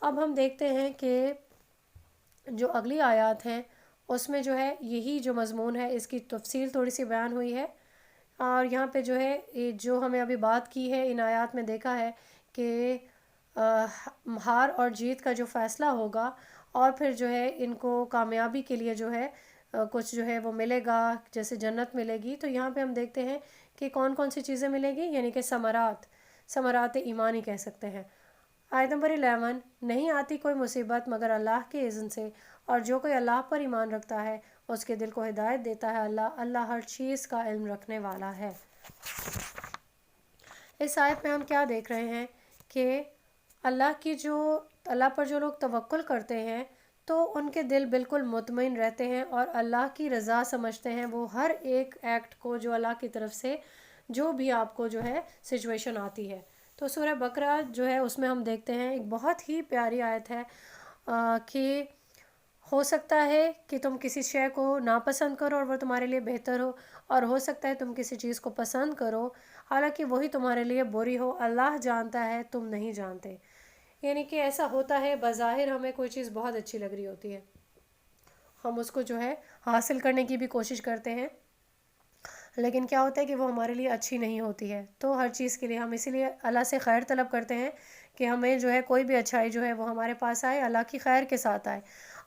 اب ہم دیکھتے ہیں کہ جو اگلی آیات ہیں اس میں جو ہے یہی جو مضمون ہے اس کی تفصیل تھوڑی سی بیان ہوئی ہے. اور یہاں پہ جو ہے جو ہمیں ابھی بات کی ہے ان آیات میں دیکھا ہے کہ ہار اور جیت کا جو فیصلہ ہوگا، اور پھر جو ہے ان کو کامیابی کے لیے جو ہے کچھ جو ہے وہ ملے گا، جیسے جنت ملے گی. تو یہاں پہ ہم دیکھتے ہیں کہ کون کون سی چیزیں ملے گی، یعنی کہ ثمرات ایمان ہی کہہ سکتے ہیں. آیت نمبر 11، نہیں آتی کوئی مصیبت مگر اللہ کے اذن سے، اور جو کوئی اللہ پر ایمان رکھتا ہے اس کے دل کو ہدایت دیتا ہے اللہ ہر چیز کا علم رکھنے والا ہے. اس آیت میں ہم کیا دیکھ رہے ہیں کہ اللہ پر جو لوگ توکل کرتے ہیں تو ان کے دل بالکل مطمئن رہتے ہیں اور اللہ کی رضا سمجھتے ہیں وہ ہر ایک ایکٹ کو جو اللہ کی طرف سے جو بھی آپ کو جو ہے سچویشن آتی ہے. تو سورہ بقرہ جو ہے اس میں ہم دیکھتے ہیں ایک بہت ہی پیاری آیت ہے کہ ہو سکتا ہے کہ تم کسی شے کو ناپسند کرو اور وہ تمہارے لیے بہتر ہو، اور ہو سکتا ہے تم کسی چیز کو پسند کرو حالانکہ وہی تمہارے لیے بری ہو. اللہ جانتا ہے تم نہیں جانتے. یعنی کہ ایسا ہوتا ہے بظاہر ہمیں کوئی چیز بہت اچھی لگ رہی ہوتی ہے، ہم اس کو جو ہے حاصل کرنے کی بھی کوشش کرتے ہیں، لیکن کیا ہوتا ہے کہ وہ ہمارے لیے اچھی نہیں ہوتی ہے. تو ہر چیز کے لیے ہم اسی لیے اللہ سے خیر طلب کرتے ہیں کہ ہمیں جو ہے کوئی بھی اچھائی جو ہے وہ ہمارے پاس آئے، اللہ کی خیر کے ساتھ آئے.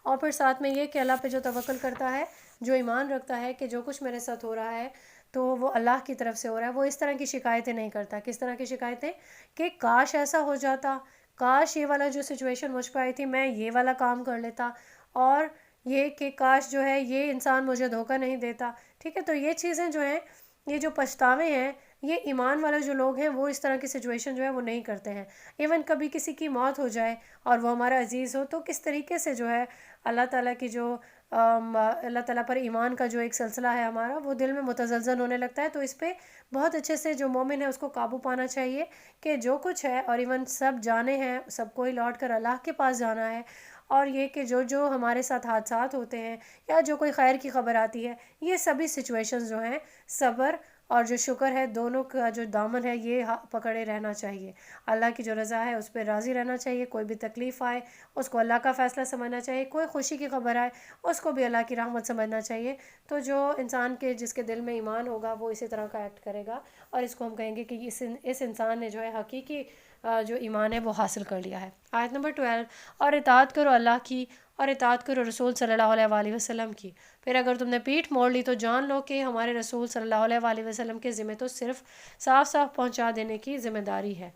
اور پھر ساتھ میں یہ کہ اللہ پہ جو توکل کرتا ہے، جو ایمان رکھتا ہے کہ جو کچھ میرے ساتھ ہو رہا ہے تو وہ اللہ کی طرف سے ہو رہا ہے. وہ اس طرح کی شکایتیں نہیں کرتا. کس طرح کی شکایتیں؟ کہ کاش ایسا ہو جاتا، کاش یہ والا جو سچویشن مجھ پہ آئی تھی میں یہ والا کام کر لیتا، اور یہ کہ کاش جو ہے یہ انسان مجھے دھوکہ نہیں دیتا. ٹھیک ہے، تو یہ چیزیں جو ہیں، یہ جو پچھتاوے ہیں، یہ ایمان والے جو لوگ ہیں وہ اس طرح کی سچویشن جو ہے وہ نہیں کرتے ہیں. ایون کبھی کسی کی موت ہو جائے اور وہ ہمارا عزیز ہو، تو کس طریقے سے جو ہے اللہ تعالیٰ کی جو اللہ تعالیٰ پر ایمان کا جو ایک سلسلہ ہے ہمارا، وہ دل میں متزلزل ہونے لگتا ہے. تو اس پہ بہت اچھے سے جو مومن ہے اس کو قابو پانا چاہیے کہ جو کچھ ہے، اور ایون سب جانے ہیں، سب کو ہی لوٹ کر اللہ کے پاس جانا ہے. اور یہ کہ جو ہمارے ساتھ حادثات ہوتے ہیں یا جو کوئی خیر کی خبر آتی ہے، یہ سبھی سچویشنز جو ہیں، صبر اور جو شکر ہے، دونوں کا جو دامن ہے یہ پکڑے رہنا چاہیے. اللہ کی جو رضا ہے اس پہ راضی رہنا چاہیے. کوئی بھی تکلیف آئے اس کو اللہ کا فیصلہ سمجھنا چاہیے. کوئی خوشی کی خبر آئے اس کو بھی اللہ کی رحمت سمجھنا چاہیے. تو جو انسان کے جس کے دل میں ایمان ہوگا وہ اسی طرح کا ایکٹ کرے گا، اور اس کو ہم کہیں گے کہ اس انسان نے جو ہے حقیقی جو ایمان ہے وہ حاصل کر لیا ہے. آیت نمبر 12، اور اطاعت کرو اللہ کی اور اطاعت کرو رسول صلی اللہ علیہ وآلہ وسلم کی. پھر اگر تم نے پیٹھ موڑ لی تو جان لو کہ ہمارے رسول صلی اللہ علیہ وآلہ وسلم کے ذمہ تو صرف صاف صاف پہنچا دینے کی ذمہ داری ہے.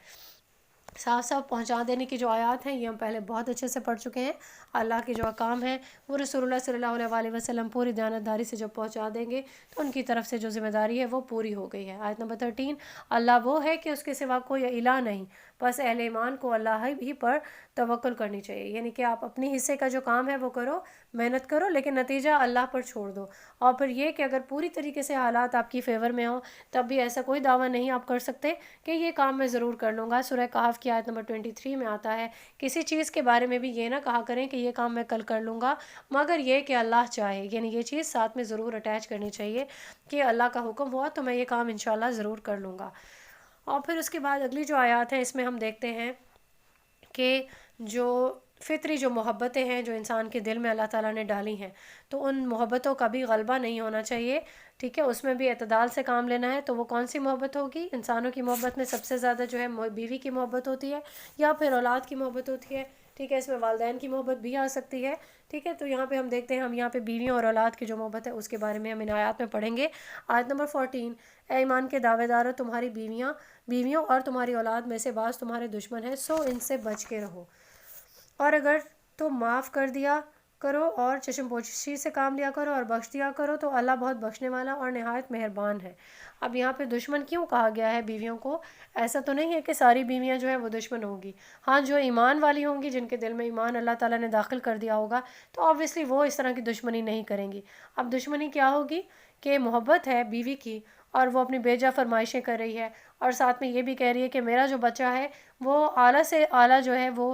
صاف صاف پہنچا دینے کی جو آیات ہیں یہ ہم پہلے بہت اچھے سے پڑھ چکے ہیں. اللہ کے جو احکام ہیں وہ رسول اللہ صلی اللہ علیہ وآلہ وسلم پوری دیانتداری سے جب پہنچا دیں گے تو ان کی طرف سے جو ذمہ داری ہے وہ پوری ہو گئی ہے. آیت نمبر 13، اللہ وہ ہے کہ اس کے سوا کوئی الہ نہیں، بس اہل ایمان کو اللہ ہی پر توکل کرنی چاہیے. یعنی کہ آپ اپنی حصے کا جو کام ہے وہ کرو، محنت کرو، لیکن نتیجہ اللہ پر چھوڑ دو. اور پھر یہ کہ اگر پوری طریقے سے حالات آپ کی فیور میں ہوں تب بھی ایسا کوئی دعویٰ نہیں آپ کر سکتے کہ یہ کام میں ضرور کر لوں گا. سورہ کہف کی آیت نمبر 23 میں آتا ہے، کسی چیز کے بارے میں بھی یہ نہ کہا کریں کہ یہ کام میں کل کر لوں گا مگر یہ کہ اللہ چاہے. یعنی یہ چیز ساتھ میں ضرور اٹیچ کرنی چاہیے کہ اللہ کا حکم ہوا تو میں یہ کام انشاءاللہ ضرور کر لوں گا. اور پھر اس کے بعد اگلی جو آیات ہیں اس میں ہم دیکھتے ہیں کہ جو فطری جو محبتیں ہیں جو انسان کے دل میں اللہ تعالیٰ نے ڈالی ہیں، تو ان محبتوں کا بھی غلبہ نہیں ہونا چاہیے. ٹھیک ہے، اس میں بھی اعتدال سے کام لینا ہے. تو وہ کون سی محبت ہوگی؟ انسانوں کی محبت میں سب سے زیادہ جو ہے بیوی کی محبت ہوتی ہے، یا پھر اولاد کی محبت ہوتی ہے. ٹھیک ہے، اس میں والدین کی محبت بھی آ سکتی ہے. ٹھیک ہے، تو یہاں پہ ہم دیکھتے ہیں، ہم یہاں پہ بیویوں اور اولاد کی جو محبت ہے اس کے بارے میں ہم ان آیات میں پڑھیں گے. آیت نمبر 14، اے ایمان کے دعوے دارو، تمہاری بیویوں اور تمہاری اولاد میں سے بعض تمہارے دشمن ہیں، سو ان سے بچ کے رہو. اور اگر تم معاف کر دیا کرو اور چشم پوشی سے کام لیا کرو اور بخش دیا کرو تو اللہ بہت بخشنے والا اور نہایت مہربان ہے. اب یہاں پہ دشمن کیوں کہا گیا ہے بیویوں کو؟ ایسا تو نہیں ہے کہ ساری بیویاں جو ہیں وہ دشمن ہوں گی. ہاں، جو ایمان والی ہوں گی، جن کے دل میں ایمان اللہ تعالیٰ نے داخل کر دیا ہوگا، تو آبویسلی وہ اس طرح کی دشمنی نہیں کریں گی. اب دشمنی کیا ہوگی؟ کہ محبت ہے بیوی کی اور وہ اپنی بیجا فرمائشیں کر رہی ہے، اور ساتھ میں یہ بھی کہہ رہی ہے کہ میرا جو بچہ ہے وہ اعلیٰ سے اعلیٰ جو ہے وہ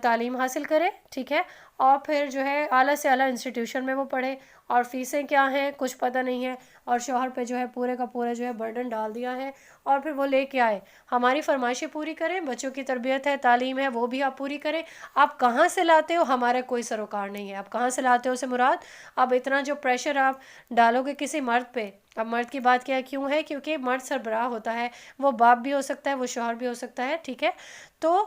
تعلیم حاصل کرے. ٹھیک ہے، اور پھر جو ہے اعلیٰ سے اعلیٰ انسٹیٹیوشن میں وہ پڑھے، اور فیسیں کیا ہیں کچھ پتہ نہیں ہے، اور شوہر پہ جو ہے پورے کا پورا جو ہے برڈن ڈال دیا ہے، اور پھر وہ لے کے آئے ہماری فرمائشیں پوری کریں، بچوں کی تربیت ہے، تعلیم ہے، وہ بھی آپ پوری کریں. آپ کہاں سے لاتے ہو؟ ہمارا کوئی سروکار نہیں ہے. آپ کہاں سے لاتے ہو سے مراد اب اتنا جو پریشر آپ ڈالو گے کسی مرد پہ. اب مرد کی بات کیوں ہے؟ کیونکہ مرد سربراہ ہوتا ہے، وہ باپ بھی ہو سکتا ہے، وہ شوہر بھی ہو سکتا ہے. ٹھیک ہے، تو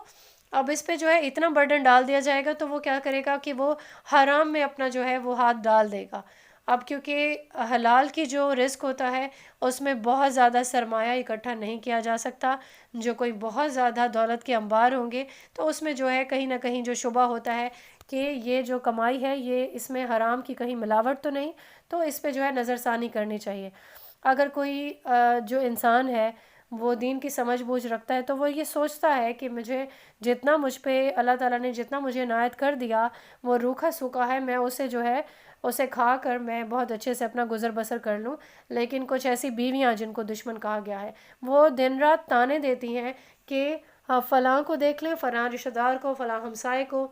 اب اس پہ جو ہے اتنا برڈن ڈال دیا جائے گا تو وہ کیا کرے گا کہ وہ حرام میں اپنا جو ہے وہ ہاتھ ڈال دے گا. اب کیونکہ حلال کی جو رزق ہوتا ہے اس میں بہت زیادہ سرمایہ اکٹھا نہیں کیا جا سکتا. جو کوئی بہت زیادہ دولت کے انبار ہوں گے تو اس میں جو ہے کہیں نہ کہیں جو شبہ ہوتا ہے کہ یہ جو کمائی ہے یہ اس میں حرام کی کہیں ملاوٹ تو نہیں، تو اس پہ جو ہے نظر ثانی کرنی چاہیے. اگر کوئی جو انسان ہے وہ دین کی سمجھ بوجھ رکھتا ہے تو وہ یہ سوچتا ہے کہ مجھے جتنا مجھ پہ اللہ تعالیٰ نے جتنا مجھے عنایت کر دیا وہ روکھا سوکھا ہے، میں اسے جو ہے اسے کھا کر میں بہت اچھے سے اپنا گزر بسر کر لوں. لیکن کچھ ایسی بیویاں جن کو دشمن کہا گیا ہے وہ دن رات تانے دیتی ہیں کہ فلاں کو دیکھ لیں، فلاں رشتہ دار کو، فلاں ہمسائے کو،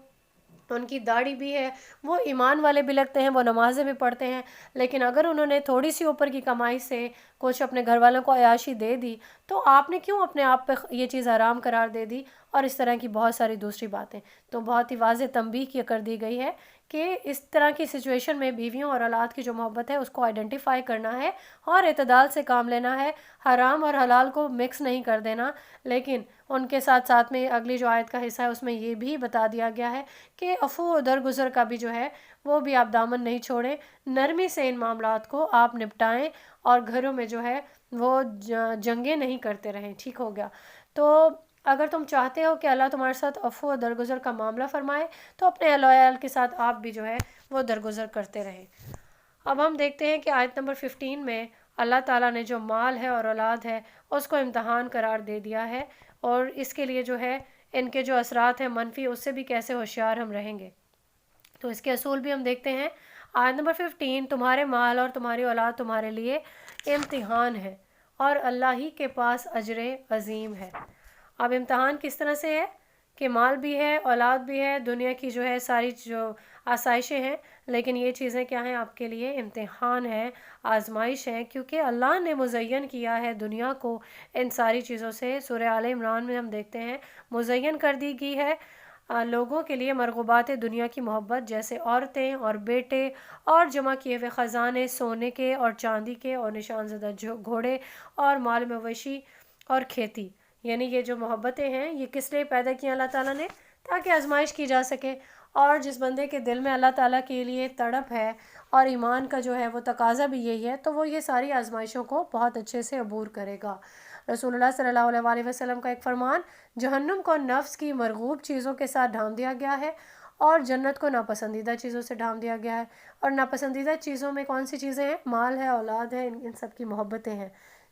ان کی داڑھی بھی ہے، وہ ایمان والے بھی لگتے ہیں، وہ نمازیں بھی پڑھتے ہیں، لیکن اگر انہوں نے تھوڑی سی اوپر کی کمائی سے کچھ اپنے گھر والوں کو عیاشی دے دی تو آپ نے کیوں اپنے آپ پہ یہ چیز حرام قرار دے دی؟ اور اس طرح کی بہت ساری دوسری باتیں. تو بہت ہی واضح تنبیہ کر دی گئی ہے کہ اس طرح کی سچویشن میں بیویوں اور اولاد کی جو محبت ہے اس کو آئیڈینٹیفائی کرنا ہے اور اعتدال سے کام لینا ہے. حرام اور حلال کو مکس نہیں کر دینا. لیکن ان کے ساتھ ساتھ میں اگلی جو آیت کا حصہ ہے اس میں یہ بھی بتا دیا گیا ہے کہ عفو و درگزر کا بھی جو ہے وہ بھی آپ دامن نہیں چھوڑیں، نرمی سے ان معاملات کو آپ نپٹائیں اور گھروں میں جو ہے وہ جنگیں نہیں کرتے رہیں، ٹھیک ہو گیا؟ تو اگر تم چاہتے ہو کہ اللہ تمہارے ساتھ عفو و درگزر کا معاملہ فرمائے تو اپنے اہل و عیال کے ساتھ آپ بھی جو ہے وہ درگزر کرتے رہیں۔ اب ہم دیکھتے ہیں کہ آیت نمبر 15 میں اللہ تعالیٰ نے جو مال ہے اور اولاد ہے اس کو امتحان قرار دے دیا ہے، اور اس کے لیے جو ہے ان کے جو اثرات ہیں منفی، اس سے بھی کیسے ہوشیار ہم رہیں گے۔ تو اس کے اصول بھی ہم دیکھتے ہیں۔ آیت نمبر 15، تمہارے مال اور تمہاری اولاد تمہارے لیے امتحان ہے اور اللہ ہی کے پاس اجر عظیم ہے۔ اب امتحان کس طرح سے ہے کہ مال بھی ہے، اولاد بھی ہے، دنیا کی جو ہے ساری جو آسائشیں ہیں، لیکن یہ چیزیں کیا ہیں؟ آپ کے لیے امتحان ہے، آزمائش ہے، کیونکہ اللہ نے مزین کیا ہے دنیا کو ان ساری چیزوں سے۔ سورہ آل عمران میں ہم دیکھتے ہیں مزین کر دی گئی ہے لوگوں کے لیے مرغوبات دنیا کی محبت، جیسے عورتیں اور بیٹے اور جمع کیے ہوئے خزانے، سونے کے اور چاندی کے اور نشان زدہ گھوڑے اور مال مویشی اور کھیتی۔ یعنی یہ جو محبتیں ہیں یہ کس لیے پیدا کی اللہ تعالیٰ نے؟ تاکہ آزمائش کی جا سکے، اور جس بندے کے دل میں اللہ تعالیٰ کے لیے تڑپ ہے اور ایمان کا جو ہے وہ تقاضا بھی یہی ہے، تو وہ یہ ساری آزمائشوں کو بہت اچھے سے عبور کرے گا۔ رسول اللہ صلی اللہ علیہ وآلہ وسلم کا ایک فرمان، جہنم کو نفس کی مرغوب چیزوں کے ساتھ ڈھانپ دیا گیا ہے اور جنت کو ناپسندیدہ چیزوں سے ڈھانپ دیا گیا ہے۔ اور ناپسندیدہ چیزوں میں کون سی چیزیں ہیں؟ مال ہے، اولاد ہے، ان سب کی محبتیں ہیں،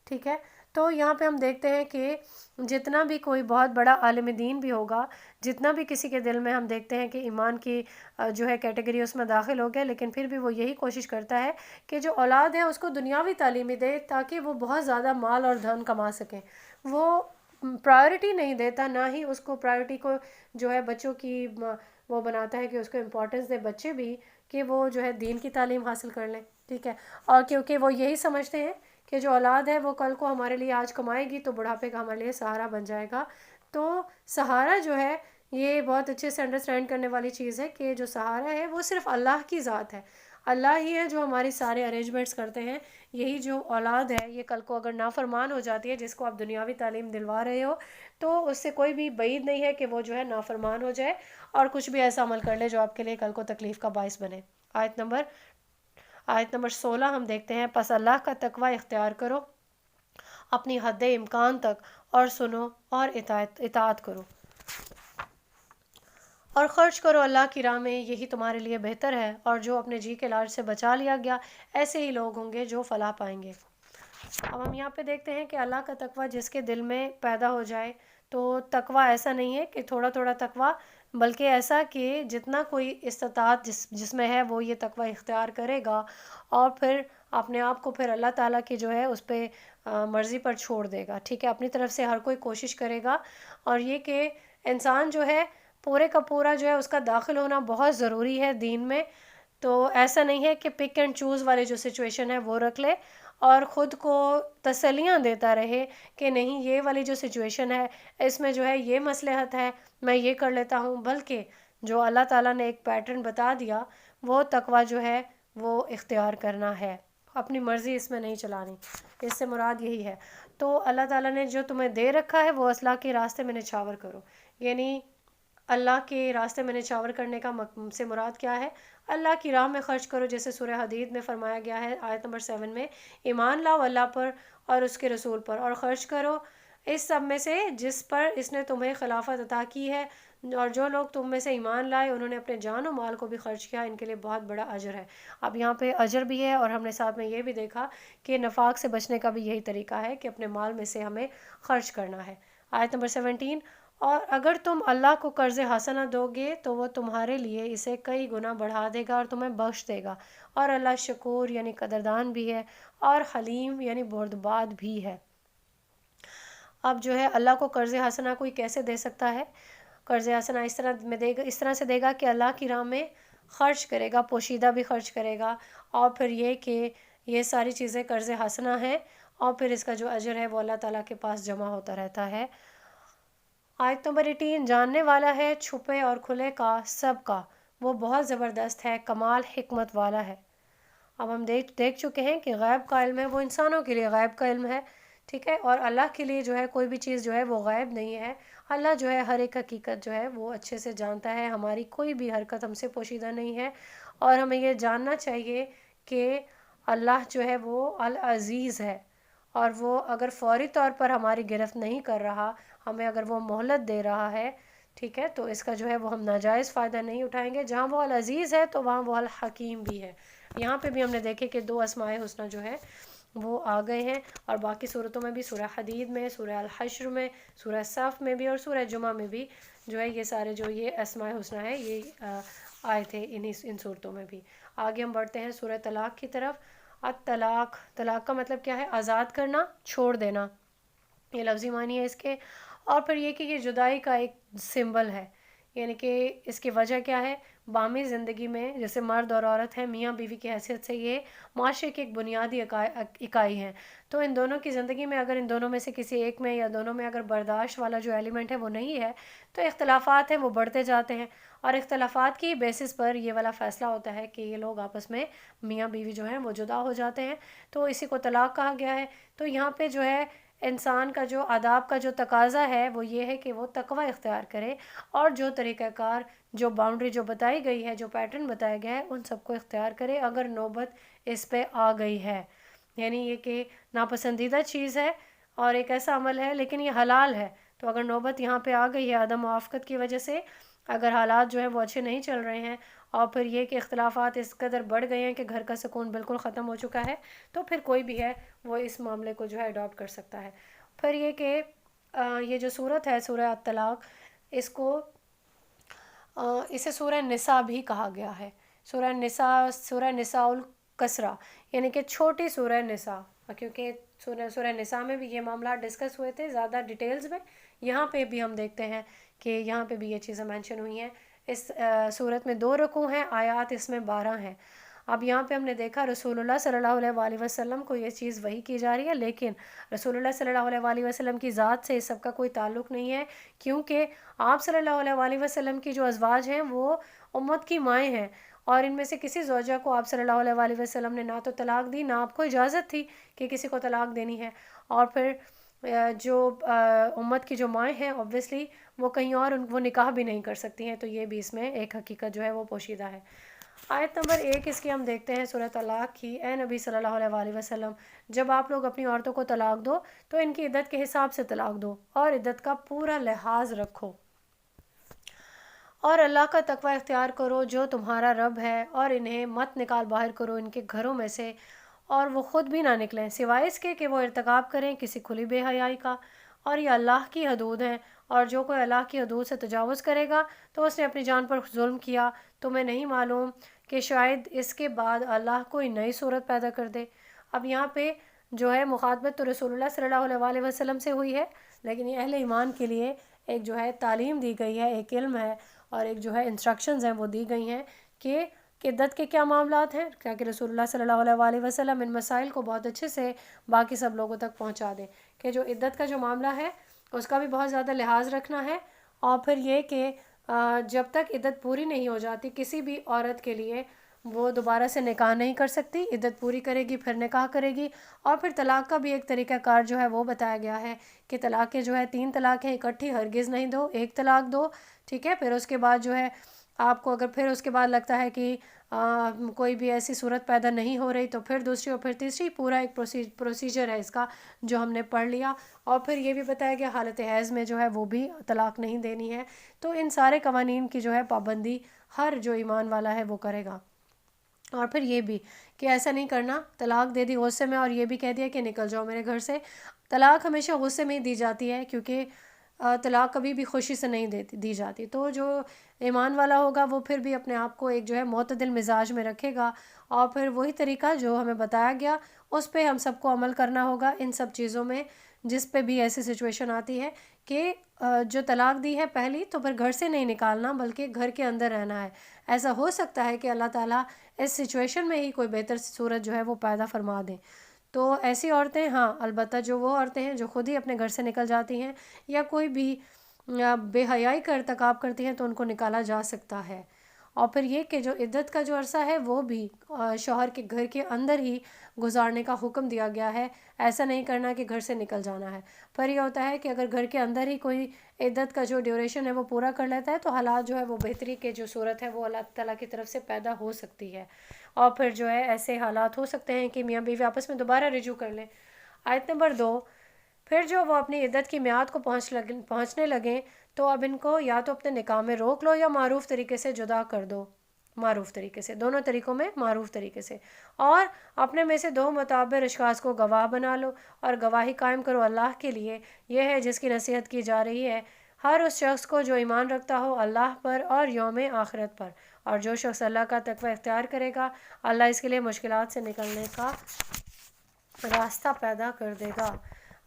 ٹھیک ہے؟ تو یہاں پہ ہم دیکھتے ہیں کہ جتنا بھی کوئی بہت بڑا عالم دین بھی ہوگا، جتنا بھی کسی کے دل میں ہم دیکھتے ہیں کہ ایمان کی جو ہے کیٹیگری اس میں داخل ہو گیا، لیکن پھر بھی وہ یہی کوشش کرتا ہے کہ جو اولاد ہے اس کو دنیاوی تعلیمی دے تاکہ وہ بہت زیادہ مال اور دھن کما سکیں۔ وہ پرائیورٹی نہیں دیتا، نہ ہی اس کو پرائیورٹی کو جو ہے بچوں کی وہ بناتا ہے کہ اس کو امپورٹنس دے بچے بھی، کہ وہ جو ہے دین کی تعلیم حاصل کر لیں، ٹھیک ہے؟ اور کیونکہ وہ یہی سمجھتے ہیں کہ جو اولاد ہے وہ کل کو ہمارے لیے آج کمائے گی تو بڑھاپے کا ہمارے لیے سہارا بن جائے گا۔ تو سہارا جو ہے یہ بہت اچھے سے انڈرسٹینڈ کرنے والی چیز ہے کہ جو سہارا ہے وہ صرف اللہ کی ذات ہے، اللہ ہی ہے جو ہماری سارے ارینجمنٹس کرتے ہیں۔ یہی جو اولاد ہے یہ کل کو اگر نافرمان ہو جاتی ہے، جس کو آپ دنیاوی تعلیم دلوا رہے ہو، تو اس سے کوئی بھی بعید نہیں ہے کہ وہ جو ہے نافرمان ہو جائے اور کچھ بھی ایسا عمل کر لے جو آپ کے لیے کل کو تکلیف کا باعث بنے۔ آیت نمبر 16 ہم دیکھتے ہیں، پس اللہ کا تقوی اختیار کرو اپنی حد امکان تک، اور سنو اور اطاعت کرو اور خرچ کرو اللہ کی راہ میں، یہی تمہارے لیے بہتر ہے، اور جو اپنے جی کے علاج سے بچا لیا گیا ایسے ہی لوگ ہوں گے جو فلاح پائیں گے۔ اب ہم یہاں پہ دیکھتے ہیں کہ اللہ کا تقوی جس کے دل میں پیدا ہو جائے، تو تقوی ایسا نہیں ہے کہ تھوڑا تھوڑا تقوی، بلکہ ایسا کہ جتنا کوئی استطاعت جس میں ہے وہ یہ تقوی اختیار کرے گا، اور پھر اپنے آپ کو پھر اللہ تعالیٰ کی جو ہے اس پہ مرضی پر چھوڑ دے گا، ٹھیک ہے؟ اپنی طرف سے ہر کوئی کوشش کرے گا، اور یہ کہ انسان جو ہے پورے کا پورا جو ہے اس کا داخل ہونا بہت ضروری ہے دین میں۔ تو ایسا نہیں ہے کہ پک اینڈ چوز والے جو سچویشن ہے وہ رکھ لے اور خود کو تسلیاں دیتا رہے کہ نہیں یہ والی جو سچویشن ہے اس میں جو ہے یہ مصلحت ہے، میں یہ کر لیتا ہوں، بلکہ جو اللہ تعالیٰ نے ایک پیٹرن بتا دیا وہ تقوی جو ہے وہ اختیار کرنا ہے، اپنی مرضی اس میں نہیں چلانی۔ اس سے مراد یہی ہے۔ تو اللہ تعالیٰ نے جو تمہیں دے رکھا ہے وہ اصلاح کے راستے میں نچھاور کرو، یعنی اللہ کے راستے میں نچھاور کرنے کا سے مراد کیا ہے؟ اللہ کی راہ میں خرچ کرو، جیسے سورہ حدید میں فرمایا گیا ہے آیت نمبر 7 میں، ایمان لاؤ اللہ پر اور اس کے رسول پر، اور خرچ کرو اس سب میں سے جس پر اس نے تمہیں خلافت عطا کی ہے، اور جو لوگ تم میں سے ایمان لائے انہوں نے اپنے جان و مال کو بھی خرچ کیا، ان کے لیے بہت بڑا اجر ہے۔ اب یہاں پہ اجر بھی ہے، اور ہم نے ساتھ میں یہ بھی دیکھا کہ نفاق سے بچنے کا بھی یہی طریقہ ہے کہ اپنے مال میں سے ہمیں خرچ کرنا ہے۔ آیت نمبر 17، اور اگر تم اللہ کو قرض حسنہ دو گے تو وہ تمہارے لیے اسے کئی گنا بڑھا دے گا اور تمہیں بخش دے گا، اور اللہ شکور یعنی قدردان بھی ہے، اور حلیم یعنی بردبار بھی ہے۔ اب جو ہے اللہ کو قرض حسنہ کوئی کیسے دے سکتا ہے؟ قرض حسنہ اس طرح سے دے گا کہ اللہ کی راہ میں خرچ کرے گا، پوشیدہ بھی خرچ کرے گا، اور پھر یہ کہ یہ ساری چیزیں قرض حسنہ ہیں، اور پھر اس کا جو اجر ہے وہ اللہ تعالیٰ کے پاس جمع ہوتا رہتا ہے۔ آیت نمبر 18، جاننے والا ہے چھپے اور کھلے کا سب کا، وہ بہت زبردست ہے، کمال حکمت والا ہے۔ اب ہم دیکھ چکے ہیں کہ غیب کا علم ہے وہ انسانوں کے لیے غیب کا علم ہے، ٹھیک ہے؟ اور اللہ کے لیے جو ہے کوئی بھی چیز جو ہے وہ غیب نہیں ہے۔ اللہ جو ہے ہر ایک حقیقت جو ہے وہ اچھے سے جانتا ہے، ہماری کوئی بھی حرکت ہم سے پوشیدہ نہیں ہے، اور ہمیں یہ جاننا چاہیے کہ اللہ جو ہے وہ العزیز ہے، اور وہ اگر فوری طور پر ہماری گرفت نہیں کر رہا، ہمیں اگر وہ مہلت دے رہا ہے، ٹھیک ہے، تو اس کا جو ہے وہ ہم ناجائز فائدہ نہیں اٹھائیں گے۔ جہاں وہ العزیز ہے تو وہاں وہ الحکیم بھی ہے۔ یہاں پہ بھی ہم نے دیکھے کہ 2 اسماء حسنہ جو ہے وہ آ گئے ہیں، اور باقی صورتوں میں بھی، سورہ حدید میں، سورہ الحشر میں، سورہ صف میں بھی، اور سورہ جمعہ میں بھی جو ہے یہ سارے جو یہ اسماء حسنہ ہے یہ آئے تھے ان صورتوں میں بھی۔ آگے ہم بڑھتے ہیں سورہ طلاق کی طرف۔ الطلاق، طلاق کا مطلب کیا ہے؟ آزاد کرنا، چھوڑ دینا، یہ لفظی معنی ہے اس کے۔ اور پھر یہ کہ یہ جدائی کا ایک سمبل ہے، یعنی کہ اس کی وجہ کیا ہے؟ باہمی زندگی میں جیسے مرد اور عورت ہیں، میاں بیوی کی حیثیت سے یہ معاشرے کی ایک بنیادی اکائی ہیں، تو ان دونوں کی زندگی میں اگر ان دونوں میں سے کسی ایک میں یا دونوں میں اگر برداشت والا جو ایلیمنٹ ہے وہ نہیں ہے، تو اختلافات ہیں وہ بڑھتے جاتے ہیں، اور اختلافات کی بیسس پر یہ والا فیصلہ ہوتا ہے کہ یہ لوگ آپس میں میاں بیوی جو ہیں وہ جدا ہو جاتے ہیں، تو اسی کو طلاق کہا گیا ہے۔ تو یہاں پہ جو ہے انسان کا جو آداب کا جو تقاضا ہے وہ یہ ہے کہ وہ تقوی اختیار کرے، اور جو طریقہ کار، جو باؤنڈری جو بتائی گئی ہے، جو پیٹرن بتایا گیا ہے، ان سب کو اختیار کرے اگر نوبت اس پہ آ گئی ہے۔ یعنی یہ کہ ناپسندیدہ چیز ہے اور ایک ایسا عمل ہے لیکن یہ حلال ہے، تو اگر نوبت یہاں پہ آ گئی ہے عدم موافقت کی وجہ سے، اگر حالات جو ہیں وہ اچھے نہیں چل رہے ہیں، اور پھر یہ کہ اختلافات اس قدر بڑھ گئے ہیں کہ گھر کا سکون بالکل ختم ہو چکا ہے، تو پھر کوئی بھی ہے وہ اس معاملے کو جو ہے اڈاپٹ کر سکتا ہے۔ پھر یہ کہ یہ جو صورت ہے سورہ الطلاق، اس کو اسے سورہ نساء بھی کہا گیا ہے۔ سورہ نساء الکسرہ، یعنی کہ چھوٹی سورہ نساء، کیونکہ سورہ نساء میں بھی یہ معاملات ڈسکس ہوئے تھے زیادہ ڈیٹیلز میں، یہاں پہ بھی ہم دیکھتے ہیں کہ یہاں پہ بھی یہ چیزیں مینشن ہوئی ہیں۔ اس صورت میں 2 رکوع ہیں، آیات اس میں 12 ہیں۔ اب یہاں پہ ہم نے دیکھا رسول اللہ صلی اللہ علیہ وآلہ وسلم کو یہ چیز وحی کی جا رہی ہے، لیکن رسول اللہ صلی اللہ علیہ وآلہ وسلم کی ذات سے اس سب کا کوئی تعلق نہیں ہے، کیونکہ آپ صلی اللہ علیہ وآلہ وسلم کی جو ازواج ہیں وہ امت کی مائیں ہیں، اور ان میں سے کسی زوجہ کو آپ صلی اللہ علیہ وآلہ وسلم نے نہ تو طلاق دی، نہ آپ کو اجازت تھی کہ کسی کو طلاق دینی ہے، اور پھر جو امت کی جو مائیں ہیں اوبویسلی وہ کہیں اور وہ نکاح بھی نہیں کر سکتی ہیں، تو یہ بھی اس میں ایک حقیقت جو ہے وہ پوشیدہ ہے۔ آیت نمبر 1 اس کی ہم دیکھتے ہیں سورہ طلاق کی۔ اے نبی صلی اللہ علیہ وآلہ وسلم، جب آپ لوگ اپنی عورتوں کو طلاق دو تو ان کی عدت کے حساب سے طلاق دو، اور عدت کا پورا لحاظ رکھو، اور اللہ کا تقوی اختیار کرو جو تمہارا رب ہے، اور انہیں مت نکال باہر کرو ان کے گھروں میں سے، اور وہ خود بھی نہ نکلیں سوائے اس کے کہ وہ ارتکاب کریں کسی کھلی بے حیائی کا، اور یہ اللہ کی حدود ہیں، اور جو کوئی اللہ کی حدود سے تجاوز کرے گا تو اس نے اپنی جان پر ظلم کیا۔ تمہیں نہیں معلوم کہ شاید اس کے بعد اللہ کوئی نئی صورت پیدا کر دے۔ اب یہاں پہ جو ہے مخاطبت تو رسول اللہ صلی اللہ علیہ وآلہ وسلم سے ہوئی ہے، لیکن یہ اہل ایمان کے لیے ایک جو ہے تعلیم دی گئی ہے، ایک علم ہے، اور ایک جو ہے انسٹرکشنز ہیں وہ دی گئی ہیں کہ عدت کے کیا معاملات ہیں، تاکہ رسول اللہ صلی اللہ علیہ وآلہ وسلم ان مسائل کو بہت اچھے سے باقی سب لوگوں تک پہنچا دیں، کہ جو عدت کا جو معاملہ ہے اس کا بھی بہت زیادہ لحاظ رکھنا ہے، اور پھر یہ کہ جب تک عدت پوری نہیں ہو جاتی کسی بھی عورت کے لیے وہ دوبارہ سے نکاح نہیں کر سکتی، عدت پوری کرے گی پھر نکاح کرے گی۔ اور پھر طلاق کا بھی ایک طریقہ کار جو ہے وہ بتایا گیا ہے کہ طلاقیں جو ہے 3 طلاقیں اکٹھی ہرگز نہیں دو، 1 طلاق دو، ٹھیک ہے۔ پھر اس کے بعد جو ہے آپ کو اگر پھر اس کے بعد لگتا ہے کہ کوئی بھی ایسی صورت پیدا نہیں ہو رہی تو پھر دوسری اور پھر تیسری، پورا ایک پروسیجر ہے اس کا جو ہم نے پڑھ لیا۔ اور پھر یہ بھی بتایا گیا حالت حیض میں جو ہے وہ بھی طلاق نہیں دینی ہے۔ تو ان سارے قوانین کی جو ہے پابندی ہر جو ایمان والا ہے وہ کرے گا۔ اور پھر یہ بھی کہ ایسا نہیں کرنا طلاق دے دی غصے میں اور یہ بھی کہہ دیا کہ نکل جاؤ میرے گھر سے۔ طلاق ہمیشہ غصے میں ہی دی جاتی ہے، کیونکہ طلاق کبھی بھی خوشی سے نہیں دی جاتی۔ تو جو ایمان والا ہوگا وہ پھر بھی اپنے آپ کو ایک جو ہے معتدل مزاج میں رکھے گا، اور پھر وہی طریقہ جو ہمیں بتایا گیا اس پہ ہم سب کو عمل کرنا ہوگا ان سب چیزوں میں، جس پہ بھی ایسی سچویشن آتی ہے کہ جو طلاق دی ہے پہلی تو پھر گھر سے نہیں نکالنا بلکہ گھر کے اندر رہنا ہے۔ ایسا ہو سکتا ہے کہ اللہ تعالیٰ اس سچویشن میں ہی کوئی بہتر صورت جو ہے وہ پیدا فرما دیں، تو ایسی عورتیں، ہاں البتہ جو وہ عورتیں ہیں جو خود ہی اپنے گھر سے نکل جاتی ہیں یا کوئی بھی بے حیائی کا ارتکاب کرتی ہیں تو ان کو نکالا جا سکتا ہے۔ اور پھر یہ کہ جو عدت کا جو عرصہ ہے وہ بھی شوہر کے گھر کے اندر ہی گزارنے کا حکم دیا گیا ہے، ایسا نہیں کرنا کہ گھر سے نکل جانا ہے۔ پر یہ ہوتا ہے کہ اگر گھر کے اندر ہی کوئی عدت کا جو ڈیوریشن ہے وہ پورا کر لیتا ہے تو حالات جو ہے وہ بہتری کے جو صورت ہے وہ اللہ تعالیٰ کی طرف سے پیدا ہو سکتی ہے، اور پھر جو ہے ایسے حالات ہو سکتے ہیں کہ میاں بیوی آپس میں دوبارہ رجوع کر لیں۔ آیت نمبر 2، پھر جو وہ اپنی عدت کی میعاد کو پہنچنے لگیں تو اب ان کو یا تو اپنے نکاح میں روک لو یا معروف طریقے سے جدا کر دو، معروف طریقے سے، دونوں طریقوں میں معروف طریقے سے، اور اپنے میں سے 2 معتبر اشخاص کو گواہ بنا لو اور گواہی قائم کرو اللہ کے لیے، یہ ہے جس کی نصیحت کی جا رہی ہے ہر اس شخص کو جو ایمان رکھتا ہو اللہ پر اور یوم آخرت پر، اور جو شخص اللہ کا تقوی اختیار کرے گا اللہ اس کے لیے مشکلات سے نکلنے کا راستہ پیدا کر دے گا۔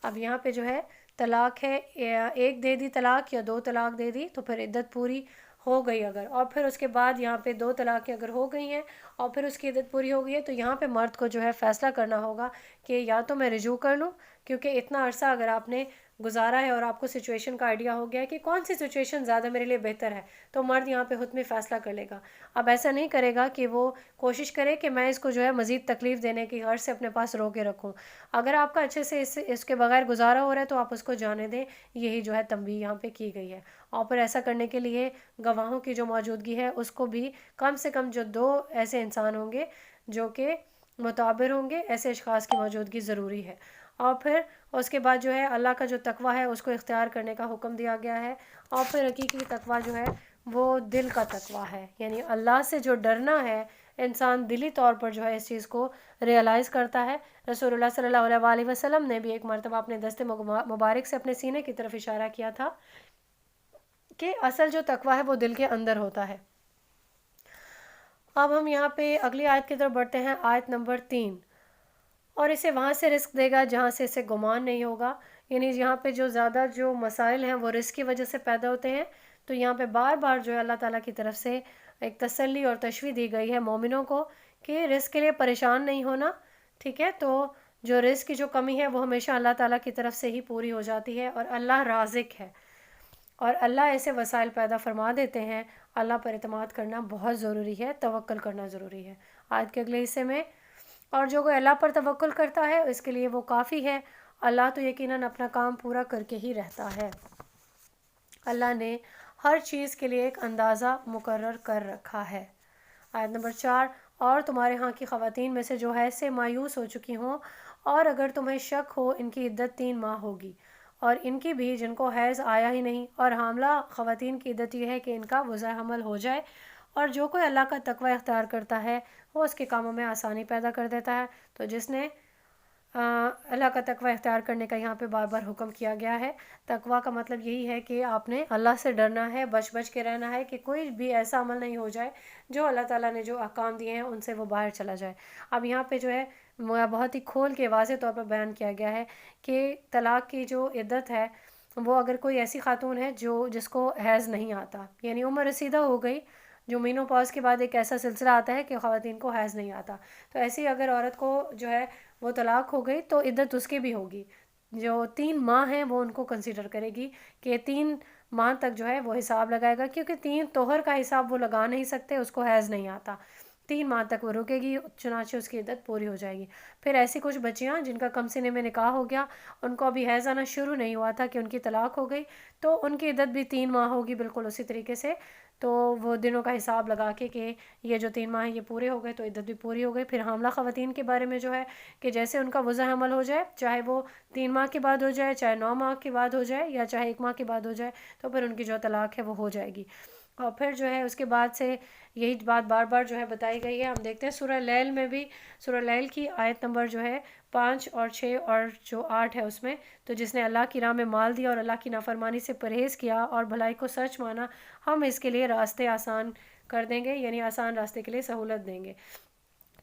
اب یہاں پہ جو ہے طلاق ہے، ایک دے دی طلاق یا 2 طلاق دے دی تو پھر عدت پوری ہو گئی اگر، اور پھر اس کے بعد یہاں پہ 2 طلاقیں اگر ہو گئی ہیں اور پھر اس کی عدت پوری ہو گئی ہے تو یہاں پہ مرد کو جو ہے فیصلہ کرنا ہوگا کہ یا تو میں رجوع کر لوں، کیونکہ اتنا عرصہ اگر آپ نے گزارا ہے اور آپ کو سچویشن کا آئیڈیا ہو گیا ہے کہ کون سی سچویشن زیادہ میرے لیے بہتر ہے، تو مرد یہاں پہ حتمی فیصلہ کر لے گا۔ اب ایسا نہیں کرے گا کہ وہ کوشش کرے کہ میں اس کو جو ہے مزید تکلیف دینے کی غرض سے اپنے پاس رو کے رکھوں۔ اگر آپ کا اچھے سے اس کے بغیر گزارا ہو رہا ہے تو آپ اس کو جانے دیں، یہی جو ہے تنبیہ یہاں پہ کی گئی ہے۔ اور پھر ایسا کرنے کے لیے گواہوں کی جو موجودگی ہے اس کو بھی کم سے کم جو 2 ایسے انسان ہوں گے جو کہ معتبر ہوں گے، ایسے اشخاص کی موجودگی ضروری ہے۔ اور پھر اس کے بعد جو ہے اللہ کا جو تقوی ہے اس کو اختیار کرنے کا حکم دیا گیا ہے، اور پھر حقیقی تقوی جو ہے وہ دل کا تقوی ہے، یعنی اللہ سے جو ڈرنا ہے انسان دلی طور پر جو ہے اس چیز کو ریئلائز کرتا ہے۔ رسول اللہ صلی اللہ علیہ وآلہ وسلم نے بھی ایک مرتبہ اپنے دست مبارک سے اپنے سینے کی طرف اشارہ کیا تھا کہ اصل جو تقوی ہے وہ دل کے اندر ہوتا ہے۔ اب ہم یہاں پہ اگلی آیت کی طرف بڑھتے ہیں، آیت نمبر 3، اور اسے وہاں سے رزق دے گا جہاں سے اسے گمان نہیں ہوگا، یعنی یہاں پہ جو زیادہ جو مسائل ہیں وہ رزق کی وجہ سے پیدا ہوتے ہیں، تو یہاں پہ بار بار جو ہے اللہ تعالیٰ کی طرف سے ایک تسلی اور تشویق دی گئی ہے مومنوں کو کہ رزق کے لیے پریشان نہیں ہونا، ٹھیک ہے؟ تو جو رزق کی جو کمی ہے وہ ہمیشہ اللہ تعالیٰ کی طرف سے ہی پوری ہو جاتی ہے، اور اللہ رازق ہے اور اللہ ایسے وسائل پیدا فرما دیتے ہیں۔ اللہ پر اعتماد کرنا بہت ضروری ہے، توکل کرنا ضروری ہے۔ آیت کے اگلے حصے میں، اور جو کوئی اللہ پر توکل کرتا ہے اس کے لیے وہ کافی ہے، اللہ تو یقیناً اپنا کام پورا کر کے ہی رہتا ہے۔ اللہ نے ہر چیز کے لیے ایک اندازہ مقرر کر رکھا ہے۔ آیت نمبر 4، اور تمہارے ہاں کی خواتین میں سے جو ایسے مایوس ہو چکی ہوں اور اگر تمہیں شک ہو ان کی عدت 3 ماہ ہوگی، اور ان کی بھی جن کو حیض آیا ہی نہیں، اور حاملہ خواتین کی عدت یہ ہے کہ ان کا وضع حمل ہو جائے، اور جو کوئی اللہ کا تقوی اختیار کرتا ہے وہ اس کے کاموں میں آسانی پیدا کر دیتا ہے۔ تو جس نے اللہ کا تقوی اختیار کرنے کا یہاں پہ بار بار حکم کیا گیا ہے۔ تقوی کا مطلب یہی ہے کہ آپ نے اللہ سے ڈرنا ہے، بچ بچ کے رہنا ہے کہ کوئی بھی ایسا عمل نہیں ہو جائے جو اللہ تعالیٰ نے جو احکام دیے ہیں ان سے وہ باہر چلا جائے۔ اب یہاں پہ جو ہے بہت ہی کھول کے واضح طور پر بیان کیا گیا ہے کہ طلاق کی جو عدت ہے وہ اگر کوئی ایسی خاتون ہے جس کو حیض نہیں آتا، یعنی عمر رسیدہ ہو گئی، جو مینو پاز کے بعد ایک ایسا سلسلہ آتا ہے کہ خواتین کو حیض نہیں آتا، تو ایسی اگر عورت کو جو ہے وہ طلاق ہو گئی تو عدت اس کی بھی ہوگی، جو 3 ماہ ہیں وہ ان کو کنسیڈر کرے گی کہ 3 ماہ تک جو ہے وہ حساب لگائے گا، کیونکہ 3 طہر کا حساب وہ لگا نہیں سکتے، اس کو حیض نہیں آتا، 3 ماہ تک وہ رکے گی، چنانچہ اس کی عدت پوری ہو جائے گی۔ پھر ایسی کچھ بچیاں جن کا کم سنے میں نکاح ہو گیا، ان کو ابھی حیض آنا شروع نہیں ہوا تھا کہ ان کی طلاق ہو گئی، تو ان کی عدت بھی 3 ماہ ہوگی بالکل اسی طریقے سے، تو وہ دنوں کا حساب لگا کے کہ یہ جو 3 ماہ ہیں یہ پورے ہو گئے تو عدت بھی پوری ہو گئی۔ پھر حاملہ خواتین کے بارے میں جو ہے کہ جیسے ان کا وضع حمل ہو جائے، چاہے وہ 3 ماہ کے بعد ہو جائے، چاہے 9 ماہ کے بعد ہو جائے، یا چاہے 1 ماہ کے بعد ہو جائے، تو پھر ان کی جو طلاق ہے وہ ہو جائے گی۔ اور پھر جو ہے اس کے بعد سے یہی بات بار بار جو ہے بتائی گئی ہے۔ ہم دیکھتے ہیں سورہ لیل میں بھی، سورہ لیل کی آیت نمبر جو ہے 5 اور 6 اور جو 8 ہے اس میں، تو جس نے اللہ کی راہ میں مال دیا اور اللہ کی نافرمانی سے پرہیز کیا اور بھلائی کو سچ مانا، ہم اس کے لیے راستے آسان کر دیں گے، یعنی آسان راستے کے لیے سہولت دیں گے۔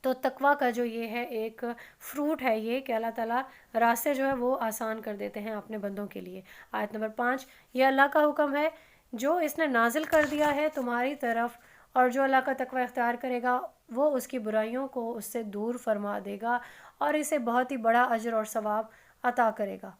تو تقوی کا جو یہ ہے ایک فروٹ ہے یہ کہ اللہ تعالیٰ راستے جو ہے وہ آسان کر دیتے ہیں اپنے بندوں کے لیے۔ آیت نمبر 5، یہ اللہ کا حکم ہے جو اس نے نازل کر دیا ہے تمہاری طرف، اور جو اللہ کا تقوی اختیار کرے گا وہ اس کی برائیوں کو اس سے دور فرما دے گا اور اسے بہت ہی بڑا اجر اور ثواب عطا کرے گا۔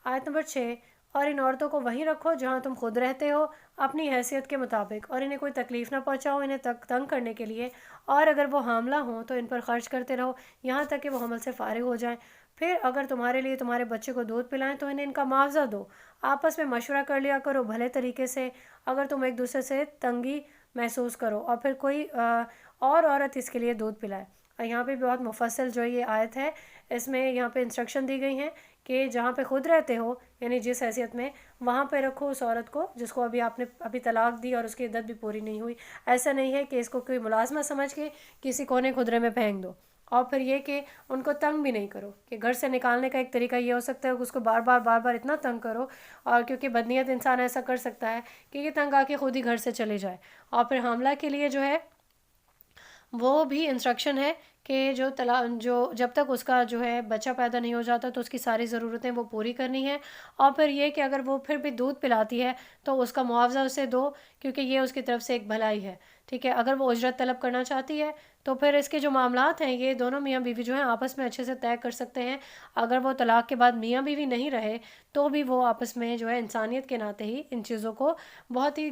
آیت نمبر 6، اور ان عورتوں کو وہیں رکھو جہاں تم خود رہتے ہو اپنی حیثیت کے مطابق، اور انہیں کوئی تکلیف نہ پہنچاؤ انہیں تنگ کرنے کے لیے، اور اگر وہ حاملہ ہوں تو ان پر خرچ کرتے رہو یہاں تک کہ وہ حمل سے فارغ ہو جائیں۔ پھر اگر تمہارے لیے تمہارے بچے کو دودھ پلائیں تو انہیں ان کا معاوضہ دو، آپس میں مشورہ کر لیا کرو بھلے طریقے سے۔ اگر تم ایک دوسرے سے تنگی محسوس کرو اور پھر کوئی اور عورت اس کے لیے دودھ پلائے۔ اور یہاں پہ بہت مفصل جو یہ آیت ہے اس میں یہاں پہ انسٹرکشن دی گئی ہیں کہ جہاں پہ خود رہتے ہو یعنی جس حیثیت میں، وہاں پہ رکھو اس عورت کو جس کو آپ نے طلاق دی اور اس کی عدت بھی پوری نہیں ہوئی۔ ایسا نہیں ہے کہ اس کو کوئی ملازمہ سمجھ کے کسی کونے خدرے میں پھینک دو۔ اور پھر یہ کہ ان کو تنگ بھی نہیں کرو، کہ گھر سے نکالنے کا ایک طریقہ یہ ہو سکتا ہے کہ اس کو بار بار اتنا تنگ کرو، اور کیونکہ بدنیت انسان ایسا کر سکتا ہے کہ یہ تنگ آ کے خود ہی گھر سے چلے جائے۔ اور پھر حاملہ کے لیے جو ہے وہ بھی انسٹرکشن ہے کہ جو جب تک اس کا جو ہے بچہ پیدا نہیں ہو جاتا تو اس کی ساری ضرورتیں وہ پوری کرنی ہے۔ اور پھر یہ کہ اگر وہ پھر بھی دودھ پلاتی ہے تو اس کا معاوضہ اسے دو، کیونکہ یہ اس کی طرف سے ایک بھلائی ہے، ٹھیک ہے۔ اگر وہ اجرت طلب کرنا چاہتی ہے تو پھر اس کے جو معاملات ہیں یہ دونوں میاں بیوی جو ہیں آپس میں اچھے سے طے کر سکتے ہیں۔ اگر وہ طلاق کے بعد میاں بیوی نہیں رہے تو بھی وہ آپس میں جو ہے انسانیت کے ناطے ہی ان چیزوں کو بہت ہی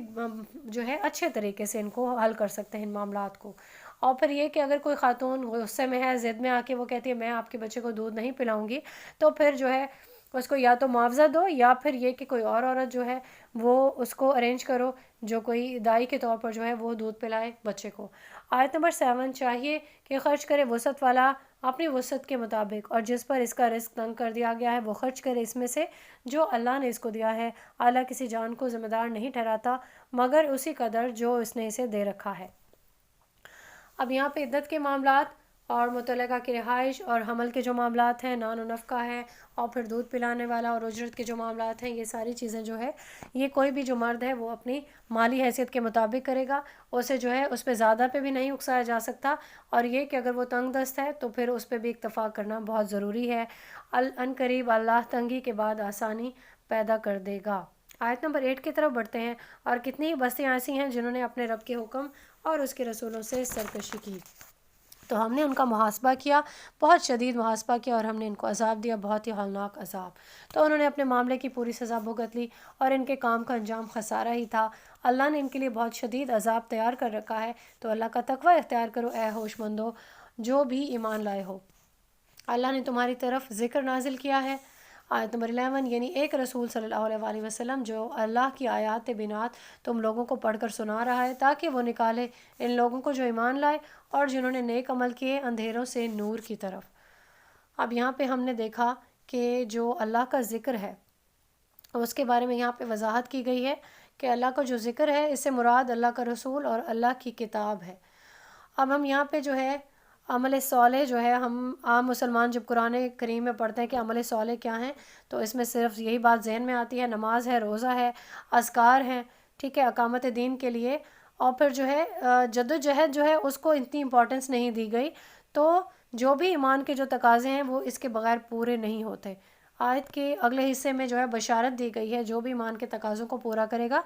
جو ہے اچھے طریقے سے ان کو حل کر سکتے ہیں ان معاملات کو۔ اور پھر یہ کہ اگر کوئی خاتون غصے میں ہے، ضد میں آ کے وہ کہتی ہے میں آپ کے بچے کو دودھ نہیں پلاؤں گی، تو پھر جو ہے اس کو یا تو معاوضہ دو یا پھر یہ کہ کوئی اور عورت جو ہے وہ اس کو ارینج کرو جو کوئی دائی کے طور پر جو ہے وہ دودھ پلائے بچے کو۔ آیت نمبر 7 چاہیے کہ خرچ کرے وسعت والا اپنی وسعت کے مطابق، اور جس پر اس کا رزق تنگ کر دیا گیا ہے وہ خرچ کرے اس میں سے جو اللہ نے اس کو دیا ہے۔ اللہ کسی جان کو ذمہ دار نہیں ٹھہراتا مگر اسی قدر جو اس نے اسے دے رکھا ہے۔ اب یہاں پہ عدت کے معاملات اور مطلقہ کی رہائش اور حمل کے جو معاملات ہیں، نان و نفقہ ہے، اور پھر دودھ پلانے والا اور اجرت کے جو معاملات ہیں، یہ ساری چیزیں جو ہے یہ کوئی بھی جو مرد ہے وہ اپنی مالی حیثیت کے مطابق کرے گا، اسے جو ہے اس پہ زیادہ پہ بھی نہیں اکسایا جا سکتا، اور یہ کہ اگر وہ تنگ دست ہے تو پھر اس پہ بھی اتفاق کرنا بہت ضروری ہے۔ ان قریب اللہ تنگی کے بعد آسانی پیدا کر دے گا۔ آیت نمبر 8 کی طرف بڑھتے ہیں۔ اور کتنی ہی بستیاں ایسی ہیں جنہوں نے اپنے رب کے حکم اور اس کے رسولوں سے سرکشی کی، تو ہم نے ان کا محاسبہ کیا، بہت شدید محاسبہ کیا، اور ہم نے ان کو عذاب دیا، بہت ہی ہولناک عذاب۔ تو انہوں نے اپنے معاملے کی پوری سزا بھگت لی اور ان کے کام کا انجام خسارہ ہی تھا۔ اللہ نے ان کے لیے بہت شدید عذاب تیار کر رکھا ہے، تو اللہ کا تقوی اختیار کرو اے ہوش مندو جو بھی ایمان لائے ہو۔ اللہ نے تمہاری طرف ذکر نازل کیا ہے۔ آیت نمبر 11 یعنی ایک رسول صلی اللہ علیہ وآلہ وسلم جو اللہ کی آیات بینات تم لوگوں کو پڑھ کر سنا رہا ہے تاکہ وہ نکالے ان لوگوں کو جو ایمان لائے اور جنہوں نے نیک عمل کیے اندھیروں سے نور کی طرف۔ اب یہاں پہ ہم نے دیکھا کہ جو اللہ کا ذکر ہے اس کے بارے میں یہاں پہ وضاحت کی گئی ہے کہ اللہ کا جو ذکر ہے اس سے مراد اللہ کا رسول اور اللہ کی کتاب ہے۔ اب ہم یہاں پہ جو ہے عمل صالح جو ہے، ہم عام مسلمان جب قرآن کریم میں پڑھتے ہیں کہ عمل صالح کیا ہیں تو اس میں صرف یہی بات ذہن میں آتی ہے، نماز ہے، روزہ ہے، اذکار ہیں، ٹھیک ہے، اقامت دین کے لیے، اور پھر جو ہے جد و جہد جو ہے اس کو اتنی امپورٹنس نہیں دی گئی۔ تو جو بھی ایمان کے جو تقاضے ہیں وہ اس کے بغیر پورے نہیں ہوتے۔ آیت کے اگلے حصے میں جو ہے بشارت دی گئی ہے جو بھی ایمان کے تقاضوں کو پورا کرے گا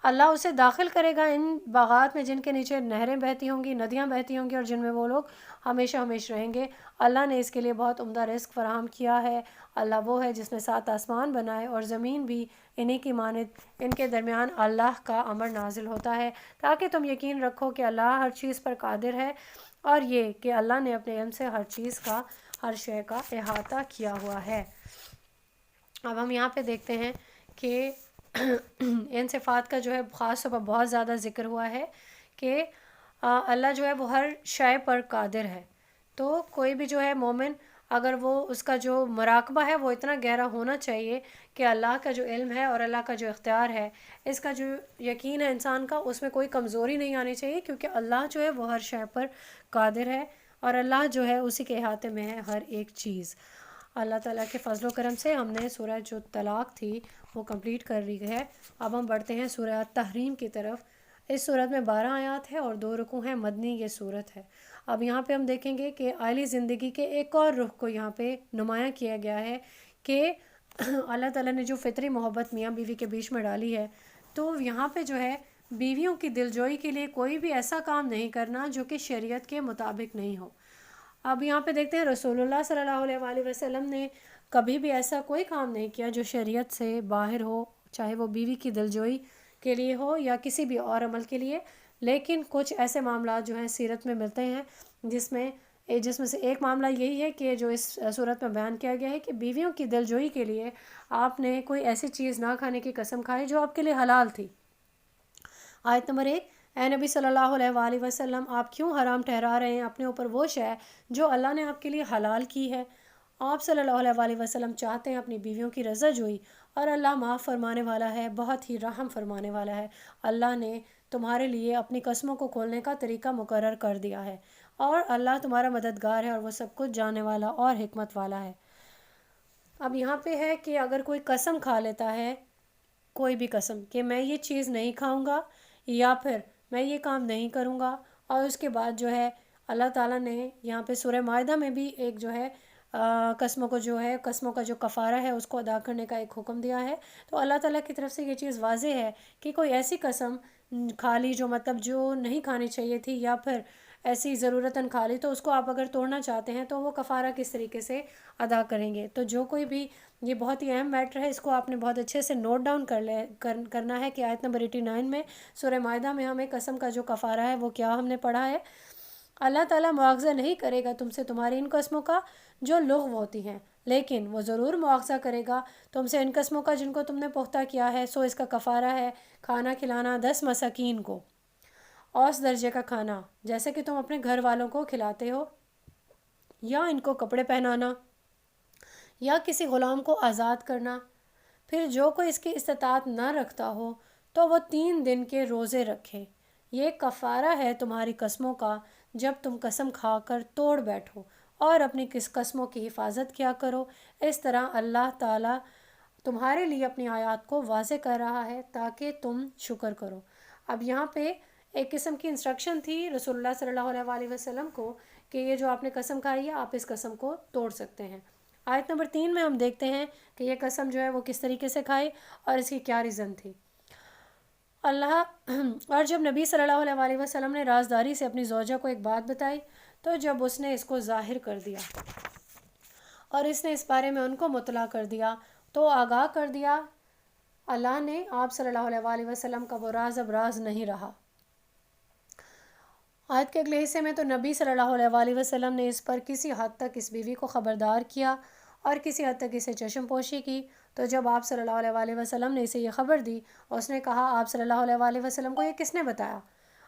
اللہ اسے داخل کرے گا ان باغات میں جن کے نیچے نہریں بہتی ہوں گی، ندیاں بہتی ہوں گی، اور جن میں وہ لوگ ہمیشہ ہمیشہ رہیں گے۔ اللہ نے اس کے لیے بہت عمدہ رزق فراہم کیا ہے۔ اللہ وہ ہے جس نے 7 آسمان بنائے اور زمین بھی انہی کی مانند، ان کے درمیان اللہ کا امر نازل ہوتا ہے تاکہ تم یقین رکھو کہ اللہ ہر چیز پر قادر ہے، اور یہ کہ اللہ نے اپنے علم سے ہر چیز کا، ہر شے کا احاطہ کیا ہوا ہے۔ اب ہم یہاں پہ دیکھتے ہیں کہ ان صفات کا جو ہے خاص طور پر بہت زیادہ ذکر ہوا ہے کہ اللہ جو ہے وہ ہر شے پر قادر ہے۔ تو کوئی بھی جو ہے مومن اگر وہ اس کا جو مراقبہ ہے وہ اتنا گہرا ہونا چاہیے کہ اللہ کا جو علم ہے اور اللہ کا جو اختیار ہے، اس کا جو یقین ہے انسان کا، اس میں کوئی کمزوری نہیں آنی چاہیے، کیونکہ اللہ جو ہے وہ ہر شے پر قادر ہے اور اللہ جو ہے اسی کے احاطے میں ہے ہر ایک چیز۔ اللہ تعالیٰ کے فضل و کرم سے ہم نے سورہ جو طلاق تھی وہ کمپلیٹ کر لی ہے۔ اب ہم بڑھتے ہیں سورہ تحریم کی طرف۔ اس صورت میں 12 آیات ہے اور 2 رکوع ہیں، مدنی یہ صورت ہے۔ اب یہاں پہ ہم دیکھیں گے کہ عائلی زندگی کے ایک اور رخ کو یہاں پہ نمایاں کیا گیا ہے کہ اللہ تعالیٰ نے جو فطری محبت میاں بیوی کے بیچ میں ڈالی ہے، تو یہاں پہ جو ہے بیویوں کی دلجوئی کے لیے کوئی بھی ایسا کام نہیں کرنا جو کہ شریعت کے مطابق نہیں ہو۔ اب یہاں پہ دیکھتے ہیں رسول اللہ صلی اللہ علیہ وآلہ وسلم نے کبھی بھی ایسا کوئی کام نہیں کیا جو شریعت سے باہر ہو، چاہے وہ بیوی کی دلجوئی کے لیے ہو یا کسی بھی اور عمل کے لیے. لیکن کچھ ایسے معاملات جو ہیں سیرت میں ملتے ہیں جس میں سے ایک معاملہ یہی ہے کہ جو اس صورت میں بیان کیا گیا ہے کہ بیویوں کی دلجوئی کے لیے آپ نے کوئی ایسی چیز نہ کھانے کی قسم کھائی جو آپ کے لیے حلال تھی. آیت نمبر 1: اے نبی صلی اللہ علیہ وآلہ وسلم، آپ کیوں حرام ٹھہرا رہے ہیں اپنے اوپر وہ شے جو اللہ نے آپ کے لیے حلال کی ہے؟ آپ صلی اللہ علیہ وآلہ وسلم چاہتے ہیں اپنی بیویوں کی رضا جوئی، اور اللہ معاف فرمانے والا ہے، بہت ہی رحم فرمانے والا ہے. اللہ نے تمہارے لیے اپنی قسموں کو کھولنے کا طریقہ مقرر کر دیا ہے، اور اللہ تمہارا مددگار ہے، اور وہ سب کچھ جاننے والا اور حکمت والا ہے. اب یہاں پہ ہے کہ اگر کوئی قسم کھا لیتا ہے، کوئی بھی قسم، کہ میں یہ چیز نہیں کھاؤں گا یا پھر میں یہ کام نہیں کروں گا، اور اس کے بعد جو ہے اللہ تعالیٰ نے یہاں پہ سورہ مائدہ میں بھی ایک جو ہے قسموں کا جو کفارہ ہے اس کو ادا کرنے کا ایک حکم دیا ہے. تو اللہ تعالیٰ کی طرف سے یہ چیز واضح ہے کہ کوئی ایسی قسم کھا لی جو نہیں کھانی چاہیے تھی، یا پھر ایسی ضرورتاً کھا لی، تو اس کو آپ اگر توڑنا چاہتے ہیں تو وہ کفارہ کس طریقے سے ادا کریں گے. تو جو کوئی بھی، یہ بہت ہی اہم میٹر ہے، اس کو آپ نے بہت اچھے سے نوٹ ڈاؤن کرنا ہے کہ آیت نمبر 89 میں سورہ مائدہ میں ہمیں قسم کا جو کفارہ ہے وہ کیا ہم نے پڑھا ہے. اللہ تعالیٰ مواخذہ نہیں کرے گا تم سے تمہاری ان قسموں کا جو لغو ہوتی ہیں، لیکن وہ ضرور مواخذہ کرے گا تم سے ان قسموں کا جن کو تم نے پختہ کیا ہے. سو اس کا کفارہ ہے کھانا کھلانا 10 مساکین کو اوسط درجے کا کھانا، جیسے کہ تم اپنے گھر والوں کو کھلاتے ہو، یا ان کو کپڑے پہنانا، یا کسی غلام کو آزاد کرنا. پھر جو کوئی اس کی استطاعت نہ رکھتا ہو تو وہ 3 دن کے روزے رکھے. یہ کفارہ ہے تمہاری قسموں کا جب تم قسم کھا کر توڑ بیٹھو، اور اپنی قسموں کی حفاظت کیا کرو. اس طرح اللہ تعالیٰ تمہارے لیے اپنی آیات کو واضح کر رہا ہے تاکہ تم شکر کرو. اب یہاں پہ ایک قسم کی انسٹرکشن تھی رسول اللہ صلی اللہ علیہ وآلہ وسلم کو کہ یہ جو آپ نے قسم کھائی ہے آپ اس قسم کو توڑ سکتے ہیں. آیت نمبر 3 میں ہم دیکھتے ہیں کہ یہ قسم جو ہے وہ کس طریقے سے کھائی اور اس کی کیا ریزن تھی. اور جب نبی صلی اللہ علیہ وآلہ وسلم نے رازداری سے اپنی زوجہ کو ایک بات بتائی تو جب اس نے اس کو ظاہر کر دیا اور اس نے اس بارے میں ان کو مطلع کر دیا تو آگاہ کر دیا اللہ نے، آپ صلی اللہ علیہ وآلہ وسلم کا وہ راز اب راز نہیں رہا. آیت کے اگلے حصے میں تو نبی صلی اللہ علیہ وآلہ وسلم نے اس پر کسی حد تک اس بیوی کو خبردار کیا اور کسی حد تک اسے چشم پوشی کی. تو جب آپ صلی اللہ علیہ وآلہ وسلم نے اسے یہ خبر دی اور اس نے کہا آپ صلی اللہ علیہ وآلہ وسلم کو یہ کس نے بتایا؟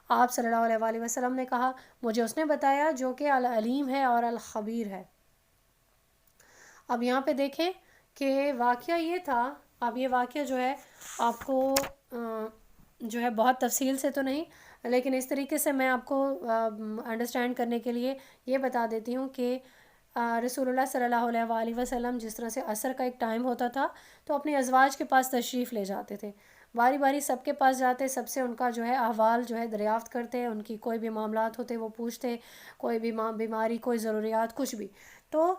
آپ صلی اللہ علیہ وآلہ وسلم نے کہا مجھے اس نے بتایا جو کہ العلیم ہے اور الخبیر ہے. اب یہاں پہ دیکھیں کہ واقعہ یہ تھا. اب یہ واقعہ جو ہے آپ کو جو ہے بہت تفصیل سے تو نہیں، لیکن اس طریقے سے میں آپ کو انڈرسٹینڈ کرنے کے لیے یہ بتا دیتی ہوں کہ رسول اللہ صلی اللہ علیہ وآلہ وسلم جس طرح سے عصر کا ایک ٹائم ہوتا تھا تو اپنے ازواج کے پاس تشریف لے جاتے تھے، باری باری سب کے پاس جاتے، سب سے ان کا جو ہے احوال جو ہے دریافت کرتے، ان کی کوئی بھی معاملات ہوتے وہ پوچھتے، کوئی بھی بیماری، کوئی ضروریات، کچھ بھی. تو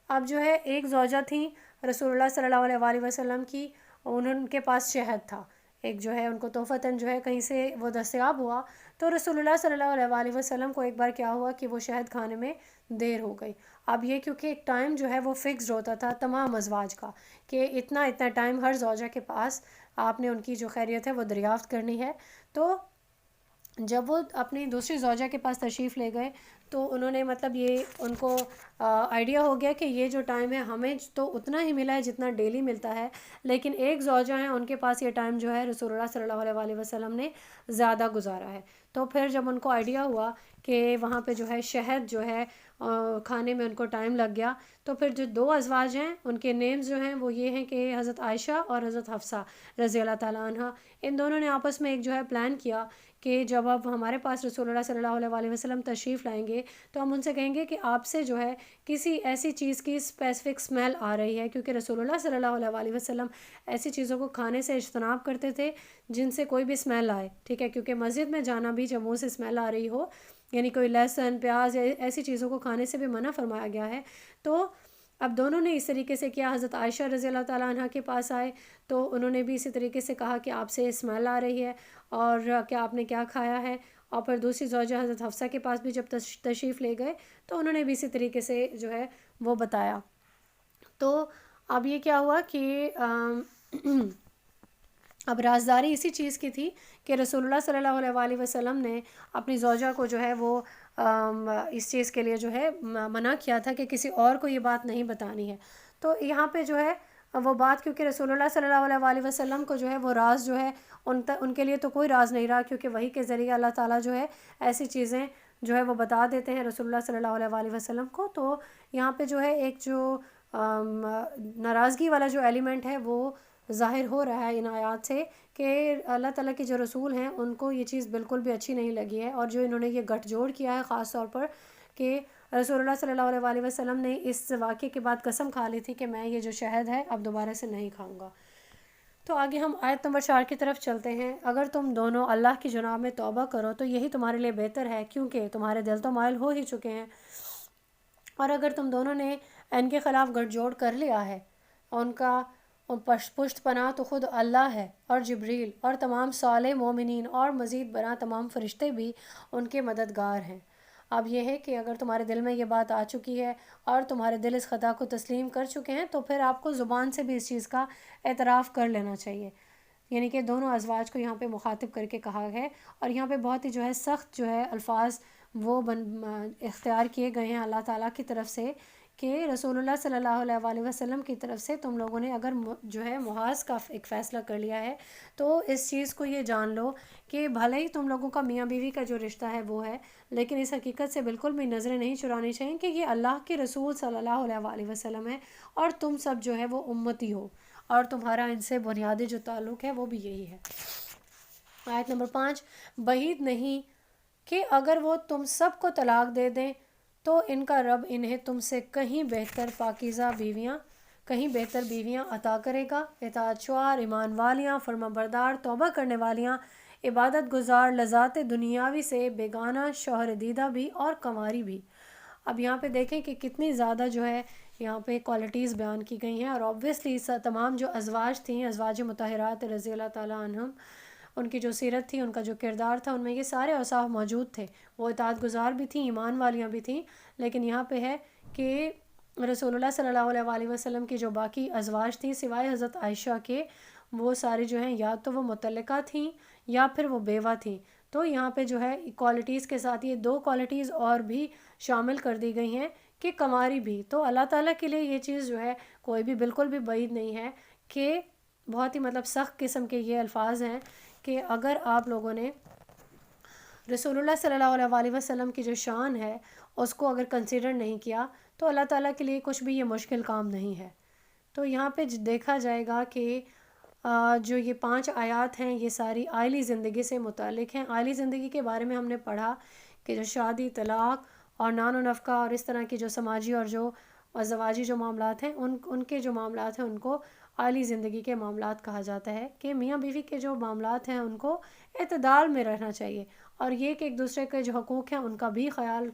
اب جو ہے ایک زوجہ تھیں رسول اللہ صلی اللہ علیہ وآلہ وسلم کی، ان کے پاس شہد تھا، ایک جو ہے ان کو تحفتاً جو ہے کہیں سے وہ دستیاب ہوا. تو رسول اللہ صلی اللہ علیہ وآلہ وسلم کو ایک بار کیا ہوا کہ وہ شہد کھانے میں دیر ہو گئی. اب یہ کیونکہ ایک ٹائم جو ہے وہ فکسڈ ہوتا تھا تمام ازواج کا کہ اتنا ٹائم ہر زوجہ کے پاس آپ نے ان کی جو خیریت ہے وہ دریافت کرنی ہے. تو جب وہ اپنی دوسری زوجہ کے پاس تشریف لے گئے تو انہوں نے مطلب یہ ان کو آئیڈیا ہو گیا کہ یہ جو ٹائم ہے ہمیں تو اتنا ہی ملا ہے جتنا ڈیلی ملتا ہے، لیکن ایک زوجہ ہیں ان کے پاس یہ ٹائم جو ہے رسول اللہ صلی اللہ علیہ وآلہ وسلم نے زیادہ گزارا ہے. تو پھر جب ان کو آئیڈیا ہوا کہ وہاں پہ جو ہے شہد جو ہے کھانے میں ان کو ٹائم لگ گیا، تو پھر جو 2 ازواج ہیں ان کے نیمز جو ہیں وہ یہ ہیں کہ حضرت عائشہ اور حضرت حفصہ رضی اللہ تعالیٰ عنہ، ان دونوں نے آپس میں ایک جو ہے پلان کیا کہ جب اب ہمارے پاس رسول اللہ صلی اللہ علیہ وسلم تشریف لائیں گے تو ہم ان سے کہیں گے کہ آپ سے جو ہے کسی ایسی چیز کی اسپیسیفک اسمیل آ رہی ہے، کیونکہ رسول اللہ صلی اللہ علیہ وسلم ایسی چیزوں کو کھانے سے اجتناب کرتے تھے جن سے کوئی بھی اسمیل آئے، ٹھیک ہے، کیونکہ مسجد میں جانا بھی جب منہ سے اسمیل آ رہی ہو، یعنی کوئی لہسن پیاز یا ایسی چیزوں کو کھانے سے بھی منع فرمایا گیا ہے. تو اب دونوں نے اس طریقے سے کیا، حضرت عائشہ رضی اللہ تعالیٰ عنہ کے پاس آئے تو انہوں نے بھی اسی طریقے سے کہا کہ آپ سے اسمیل آ رہی ہے اور کیا آپ نے کیا کھایا ہے. اور پھر دوسری زوجہ حضرت حفصہ کے پاس بھی جب تشریف لے گئے تو انہوں نے بھی اسی طریقے سے جو ہے وہ بتایا. تو اب یہ کیا ہوا کہ اب رازداری اسی چیز کی تھی کہ رسول اللہ صلی اللہ علیہ وآلہ وسلم نے اپنی زوجہ کو جو ہے وہ اس چیز کے لیے جو ہے منع کیا تھا کہ کسی اور کو یہ بات نہیں بتانی ہے. تو یہاں پہ جو ہے وہ بات، کیونکہ رسول اللہ صلی اللہ علیہ وآلہ وسلم کو جو ہے وہ راز جو ہے ان کے لیے تو کوئی راز نہیں رہا، کیونکہ وحی کے ذریعے اللہ تعالیٰ جو ہے ایسی چیزیں جو ہے وہ بتا دیتے ہیں رسول اللہ صلی اللہ علیہ وآلہ وسلم کو. تو یہاں پہ جو ہے ایک جو ناراضگی والا جو ایلیمنٹ ہے وہ ظاہر ہو رہا ہے ان آیات سے، کہ اللہ تعالیٰ کے جو رسول ہیں ان کو یہ چیز بالکل بھی اچھی نہیں لگی ہے، اور جو انہوں نے یہ گٹھ جوڑ کیا ہے خاص طور پر کہ رسول اللہ صلی اللہ علیہ وآلہ وسلم نے اس واقعے کے بعد قسم کھا لی تھی کہ میں یہ جو شہد ہے اب دوبارہ سے نہیں کھاؤں گا. تو آگے ہم آیت نمبر 4 کی طرف چلتے ہیں. اگر تم دونوں اللہ کی جناب میں توبہ کرو تو یہی تمہارے لیے بہتر ہے، کیونکہ تمہارے دل تو مائل ہو ہی چکے ہیں. اور اگر تم دونوں نے ان کے خلاف گٹھ جوڑ کر لیا ہے، ان کا پشت پناہ تو خود اللہ ہے، اور جبریل اور تمام صالح مومنین اور مزید برآں تمام فرشتے بھی ان کے مددگار ہیں. اب یہ ہے کہ اگر تمہارے دل میں یہ بات آ چکی ہے اور تمہارے دل اس خطا کو تسلیم کر چکے ہیں تو پھر آپ کو زبان سے بھی اس چیز کا اعتراف کر لینا چاہیے. یعنی کہ دونوں ازواج کو یہاں پہ مخاطب کر کے کہا ہے، اور یہاں پہ بہت ہی جو ہے سخت جو ہے الفاظ وہ اختیار کیے گئے ہیں اللہ تعالیٰ کی طرف سے، کہ رسول اللہ صلی اللہ علیہ وآلہ وسلم کی طرف سے تم لوگوں نے اگر جو ہے محاذ کا ایک فیصلہ کر لیا ہے تو اس چیز کو یہ جان لو کہ بھلے ہی تم لوگوں کا میاں بیوی کا جو رشتہ ہے وہ ہے، لیکن اس حقیقت سے بالکل بھی نظریں نہیں چرانی چاہیے کہ یہ اللہ کے رسول صلی اللہ علیہ وآلہ وسلم ہے، اور تم سب جو ہے وہ امتی ہو، اور تمہارا ان سے بنیادی جو تعلق ہے وہ بھی یہی ہے. آیت نمبر 5. بعید نہیں کہ اگر وہ تم سب کو طلاق دے دیں تو ان کا رب انہیں تم سے کہیں بہتر پاکیزہ بیویاں، کہیں بہتر بیویاں عطا کرے گا، اطاعت شوار، ایمان والیاں، فرما بردار، توبہ کرنے والیاں، عبادت گزار، لذات دنیاوی سے بیگانہ، شوہر دیدہ بھی اور کنواری بھی. اب یہاں پہ دیکھیں کہ کتنی زیادہ جو ہے یہاں پہ کوالٹیز بیان کی گئی ہیں، اور آبویسلی تمام جو ازواج تھیں، ازواج مطہرات رضی اللہ تعالیٰ عنہم، ان کی جو سیرت تھی، ان کا جو کردار تھا، ان میں یہ سارے اوصاف موجود تھے. وہ اطاعت گزار بھی تھیں، ایمان والیاں بھی تھیں. لیکن یہاں پہ ہے کہ رسول اللہ صلی اللہ علیہ وآلہ وسلم کی جو باقی ازواج تھیں سوائے حضرت عائشہ کے، وہ سارے جو ہیں یا تو وہ مطلقہ تھیں یا پھر وہ بیوہ تھیں. تو یہاں پہ جو ہے کوالٹیز کے ساتھ یہ 2 کوالٹیز اور بھی شامل کر دی گئی ہیں کہ کنواری بھی. تو اللہ تعالیٰ کے لیے یہ چیز جو ہے کوئی بھی بالکل بھی بعید نہیں ہے، کہ بہت ہی مطلب سخت قسم کے یہ الفاظ ہیں کہ اگر آپ لوگوں نے رسول اللہ صلی اللہ علیہ وآلہ وسلم کی جو شان ہے اس کو اگر کنسیڈر نہیں کیا تو اللہ تعالیٰ کے لیے کچھ بھی یہ مشکل کام نہیں ہے. تو یہاں پہ دیکھا جائے گا کہ جو یہ 5 آیات ہیں یہ ساری آئلی زندگی سے متعلق ہیں. آئلی زندگی کے بارے میں ہم نے پڑھا کہ جو شادی، طلاق اور نان و نفقہ اور اس طرح کی جو سماجی اور جو ازدواجی جو معاملات ہیں ان کے جو معاملات ہیں ان کو عالی زندگی کے معاملات کہا جاتا ہے، کہ میاں بیوی کے جو معاملات ہیں ان کو اعتدال میں رہنا چاہیے، اور یہ کہ ایک دوسرے کے جو حقوق ہیں ان کا بھی خیال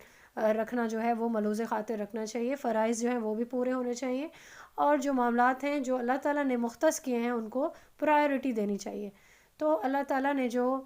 رکھنا جو ہے وہ ملوز خاطر رکھنا چاہیے. فرائض جو ہیں وہ بھی پورے ہونے چاہیے، اور جو معاملات ہیں جو اللہ تعالیٰ نے مختص کیے ہیں ان کو پرائیورٹی دینی چاہیے. تو اللہ تعالیٰ نے جو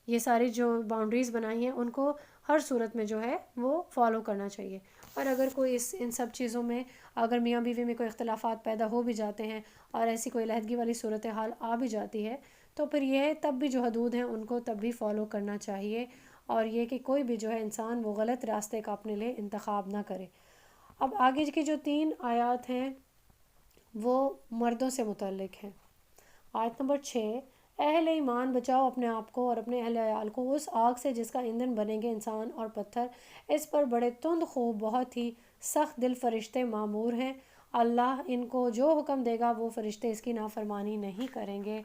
یہ ساری جو باؤنڈریز بنائی ہیں ان کو ہر صورت میں جو ہے وہ فالو کرنا چاہیے. اور اگر کوئی ان سب چیزوں میں اگر میاں بیوی میں کوئی اختلافات پیدا ہو بھی جاتے ہیں اور ایسی کوئی علیحدگی والی صورتحال آ بھی جاتی ہے تو پھر یہ تب بھی جو حدود ہیں ان کو تب بھی فالو کرنا چاہیے، اور یہ کہ کوئی بھی جو ہے انسان وہ غلط راستے کا اپنے لیے انتخاب نہ کرے. اب آگے کی جو 3 آیات ہیں وہ مردوں سے متعلق ہیں. آیت نمبر 6. اہل ایمان بچاؤ اپنے آپ کو اور اپنے اہل عیال کو اس آگ سے جس کا ایندھن بنیں گے انسان اور پتھر، اس پر بڑے تند خو بہت ہی سخت دل فرشتے مامور ہیں. اللہ ان کو جو حکم دے گا وہ فرشتے اس کی نافرمانی نہیں کریں گے،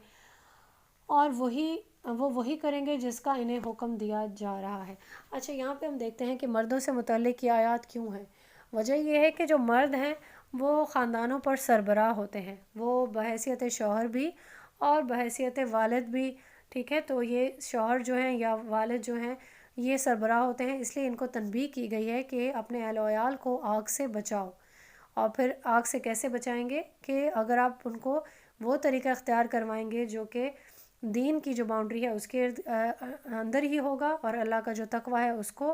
اور وہی کریں گے جس کا انہیں حکم دیا جا رہا ہے. اچھا، یہاں پہ ہم دیکھتے ہیں کہ مردوں سے متعلق یہ آیات کیوں ہیں. وجہ یہ ہے کہ جو مرد ہیں وہ خاندانوں پر سربراہ ہوتے ہیں، وہ بحیثیت شوہر بھی اور بحیثیت والد بھی. ٹھیک ہے، تو یہ شوہر جو ہیں یا والد جو ہیں یہ سربراہ ہوتے ہیں، اس لیے ان کو تنبیہ کی گئی ہے کہ اپنے اہل و عیال کو آگ سے بچاؤ. اور پھر آگ سے کیسے بچائیں گے؟ کہ اگر آپ ان کو وہ طریقہ اختیار کروائیں گے جو کہ دین کی جو باؤنڈری ہے اس کے اندر ہی ہوگا، اور اللہ کا جو تقویٰ ہے اس کو،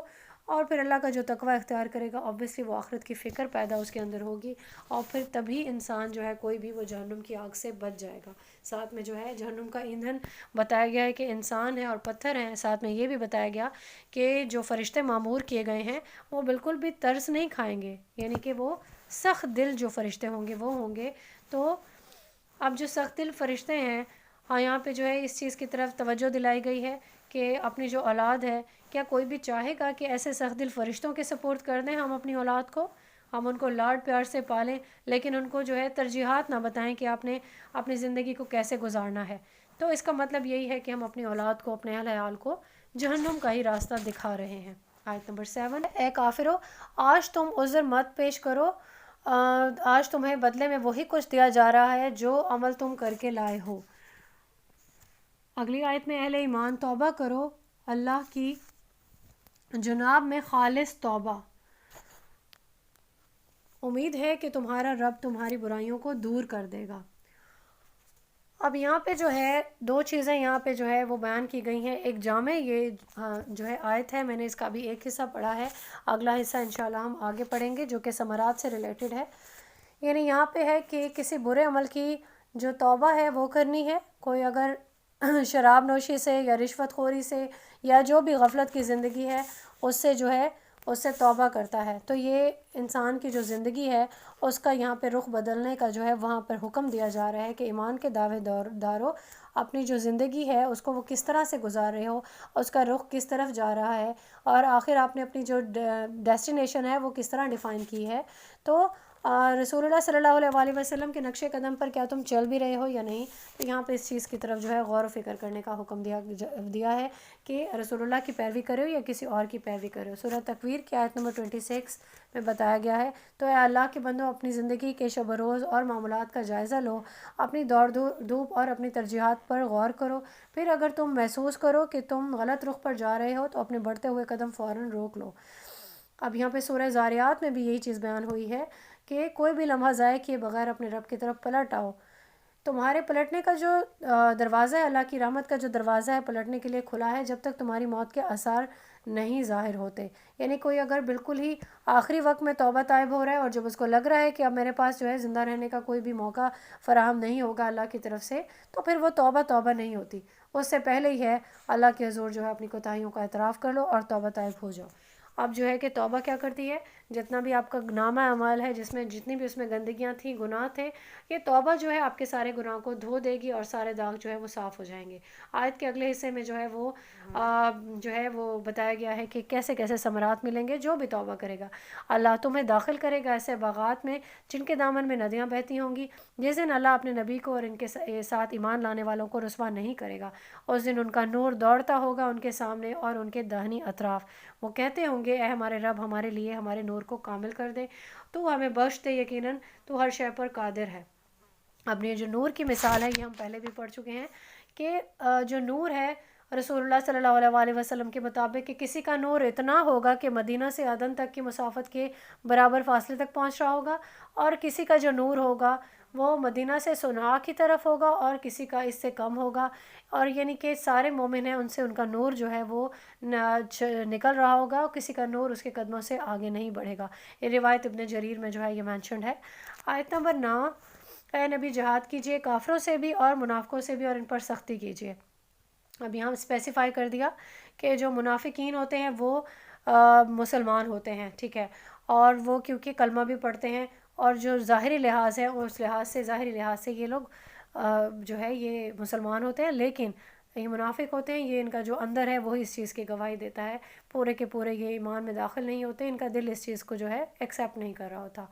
اور پھر اللہ کا جو تقوی اختیار کرے گا اوبیسلی وہ آخرت کی فکر پیدا اس کے اندر ہوگی، اور پھر تبھی انسان جو ہے کوئی بھی وہ جہنم کی آگ سے بچ جائے گا۔ ساتھ میں جو ہے جہنم کا ایندھن بتایا گیا ہے کہ انسان ہے اور پتھر ہیں، ساتھ میں یہ بھی بتایا گیا کہ جو فرشتے معمور کیے گئے ہیں وہ بالکل بھی ترس نہیں کھائیں گے، یعنی کہ وہ سخت دل جو فرشتے ہوں گے وہ ہوں گے۔ تو اب جو سخت دل فرشتے ہیں، ہاں یہاں پہ جو ہے اس چیز کی طرف توجہ دلائی گئی ہے کہ اپنی جو اولاد ہے، کیا کوئی بھی چاہے گا کہ ایسے سخت دل فرشتوں کے سپورٹ کر دیں ہم اپنی اولاد کو، ہم ان کو لاڈ پیار سے پالیں، لیکن ان کو جو ہے ترجیحات نہ بتائیں کہ آپ نے اپنی زندگی کو کیسے گزارنا ہے؟ تو اس کا مطلب یہی ہے کہ ہم اپنی اولاد کو، اپنے اہل عیال کو جہنم کا ہی راستہ دکھا رہے ہیں۔ آیت نمبر 7، اے کافرو آج تم عذر مت پیش کرو، آج تمہیں بدلے میں وہی کچھ دیا جا رہا ہے جو عمل تم کر کے لائے ہو۔ اگلی آیت میں اہل ایمان توبہ کرو اللہ کی جناب میں خالص توبہ، امید ہے کہ تمہارا رب تمہاری برائیوں کو دور کر دے گا۔ اب یہاں پہ جو ہے دو چیزیں یہاں پہ جو ہے وہ بیان کی گئی ہیں، ایک جامع یہ جو ہے آیت ہے، میں نے اس کا بھی ایک حصہ پڑھا ہے، اگلا حصہ انشاءاللہ ہم آگے پڑھیں گے جو کہ ثمرات سے ریلیٹڈ ہے۔ یعنی یہاں پہ ہے کہ کسی برے عمل کی جو توبہ ہے وہ کرنی ہے، کوئی اگر شراب نوشی سے یا رشوت خوری سے یا جو بھی غفلت کی زندگی ہے اس سے جو ہے اس سے توبہ کرتا ہے، تو یہ انسان کی جو زندگی ہے اس کا یہاں پہ رخ بدلنے کا جو ہے وہاں پر حکم دیا جا رہا ہے کہ ایمان کے دعوے داروں اپنی جو زندگی ہے اس کو وہ کس طرح سے گزار رہے ہو، اس کا رخ کس طرف جا رہا ہے، اور آخر آپ نے اپنی جو ڈیسٹینیشن ہے وہ کس طرح ڈیفائن کی ہے۔ تو رسول اللہ صلی اللہ علیہ وآلہ وسلم کے نقش قدم پر کیا تم چل بھی رہے ہو یا نہیں؟ تو یہاں پہ اس چیز کی طرف جو ہے غور و فکر کرنے کا حکم دیا ہے کہ رسول اللہ کی پیروی کرو یا کسی اور کی پیروی کرو۔ سورہ تکویر کی آیت نمبر 26 میں بتایا گیا ہے، تو اے اللہ کے بندو اپنی زندگی کے شب و روز اور معاملات کا جائزہ لو، اپنی دوڑ دھوپ اور اپنی ترجیحات پر غور کرو، پھر اگر تم محسوس کرو کہ تم غلط رخ پر جا رہے ہو تو اپنے بڑھتے ہوئے قدم فوراً روک لو۔ اب یہاں پہ سورہ زاریات میں بھی یہی چیز بیان ہوئی ہے کہ کوئی بھی لمحہ ضائع کیے بغیر اپنے رب کی طرف پلٹ آؤ۔ تمہارے پلٹنے کا جو دروازہ ہے، اللہ کی رحمت کا جو دروازہ ہے پلٹنے کے لیے کھلا ہے جب تک تمہاری موت کے آثار نہیں ظاہر ہوتے۔ یعنی کوئی اگر بالکل ہی آخری وقت میں توبہ طائب ہو رہا ہے اور جب اس کو لگ رہا ہے کہ اب میرے پاس جو ہے زندہ رہنے کا کوئی بھی موقع فراہم نہیں ہوگا اللہ کی طرف سے، تو پھر وہ توبہ نہیں ہوتی، اس سے پہلے ہی ہے اللہ کے حضور جو ہے اپنی کوتاہیوں کا اعتراف کر لو اور توبہ طائب ہو جاؤ۔ اب جو ہے کہ توبہ کیا کرتی ہے، جتنا بھی آپ کا نامہ اعمال ہے جس میں جتنی بھی اس میں گندگیاں تھیں، گناہ تھے، یہ توبہ جو ہے آپ کے سارے گناہوں کو دھو دے گی اور سارے داغ جو ہے وہ صاف ہو جائیں گے۔ آیت کے اگلے حصے میں جو ہے وہ جو ہے وہ بتایا گیا ہے کہ کیسے کیسے ثمرات ملیں گے جو بھی توبہ کرے گا۔ اللہ تمہیں داخل کرے گا ایسے باغات میں جن کے دامن میں ندیاں بہتی ہوں گی، جس دن اللہ اپنے نبی کو اور ان کے ساتھ ایمان لانے والوں کو رسوا نہیں کرے گا۔ اس دن ان کا نور دوڑتا ہوگا ان کے سامنے اور ان کے داہنی اطراف، وہ کہتے ہوں گے اے ہمارے رب ہمارے لیے ہمارے نور کو کامل کر دے، تو ہمیں بخش دے، یقیناً تو ہر شے پر قادر ہے۔ اب یہ جو نور کی مثال ہے یہ ہم پہلے بھی پڑھ چکے ہیں کہ جو نور ہے رسول اللہ صلی اللہ علیہ وآلہ وسلم کے مطابق کہ کسی کا نور اتنا ہوگا کہ مدینہ سے عدن تک کی مسافت کے برابر فاصلے تک پہنچ رہا ہوگا، اور کسی کا جو نور ہوگا وہ مدینہ سے صنعاء کی طرف ہوگا اور کسی کا اس سے کم ہوگا، اور یعنی کہ سارے مومن ہیں ان سے ان کا نور جو ہے وہ نکل رہا ہوگا، اور کسی کا نور اس کے قدموں سے آگے نہیں بڑھے گا۔ یہ روایت ابن جریر میں جو ہے یہ مینشنڈ ہے۔ آیت نمبر 9، اے نبی جہاد کیجئے کافروں سے بھی اور منافقوں سے بھی اور ان پر سختی کیجئے۔ اب یہاں اسپیسیفائی کر دیا کہ جو منافقین ہوتے ہیں وہ مسلمان ہوتے ہیں، ٹھیک ہے، اور وہ کیونکہ کلمہ بھی پڑھتے ہیں، اور جو ظاہری لحاظ ہے اس لحاظ سے ظاہری لحاظ سے یہ لوگ جو ہے یہ مسلمان ہوتے ہیں، لیکن یہ منافق ہوتے ہیں، یہ ان کا جو اندر ہے وہی اس چیز کی گواہی دیتا ہے، پورے کے پورے یہ ایمان میں داخل نہیں ہوتے، ان کا دل اس چیز کو جو ہے ایکسیپٹ نہیں کر رہا ہوتا۔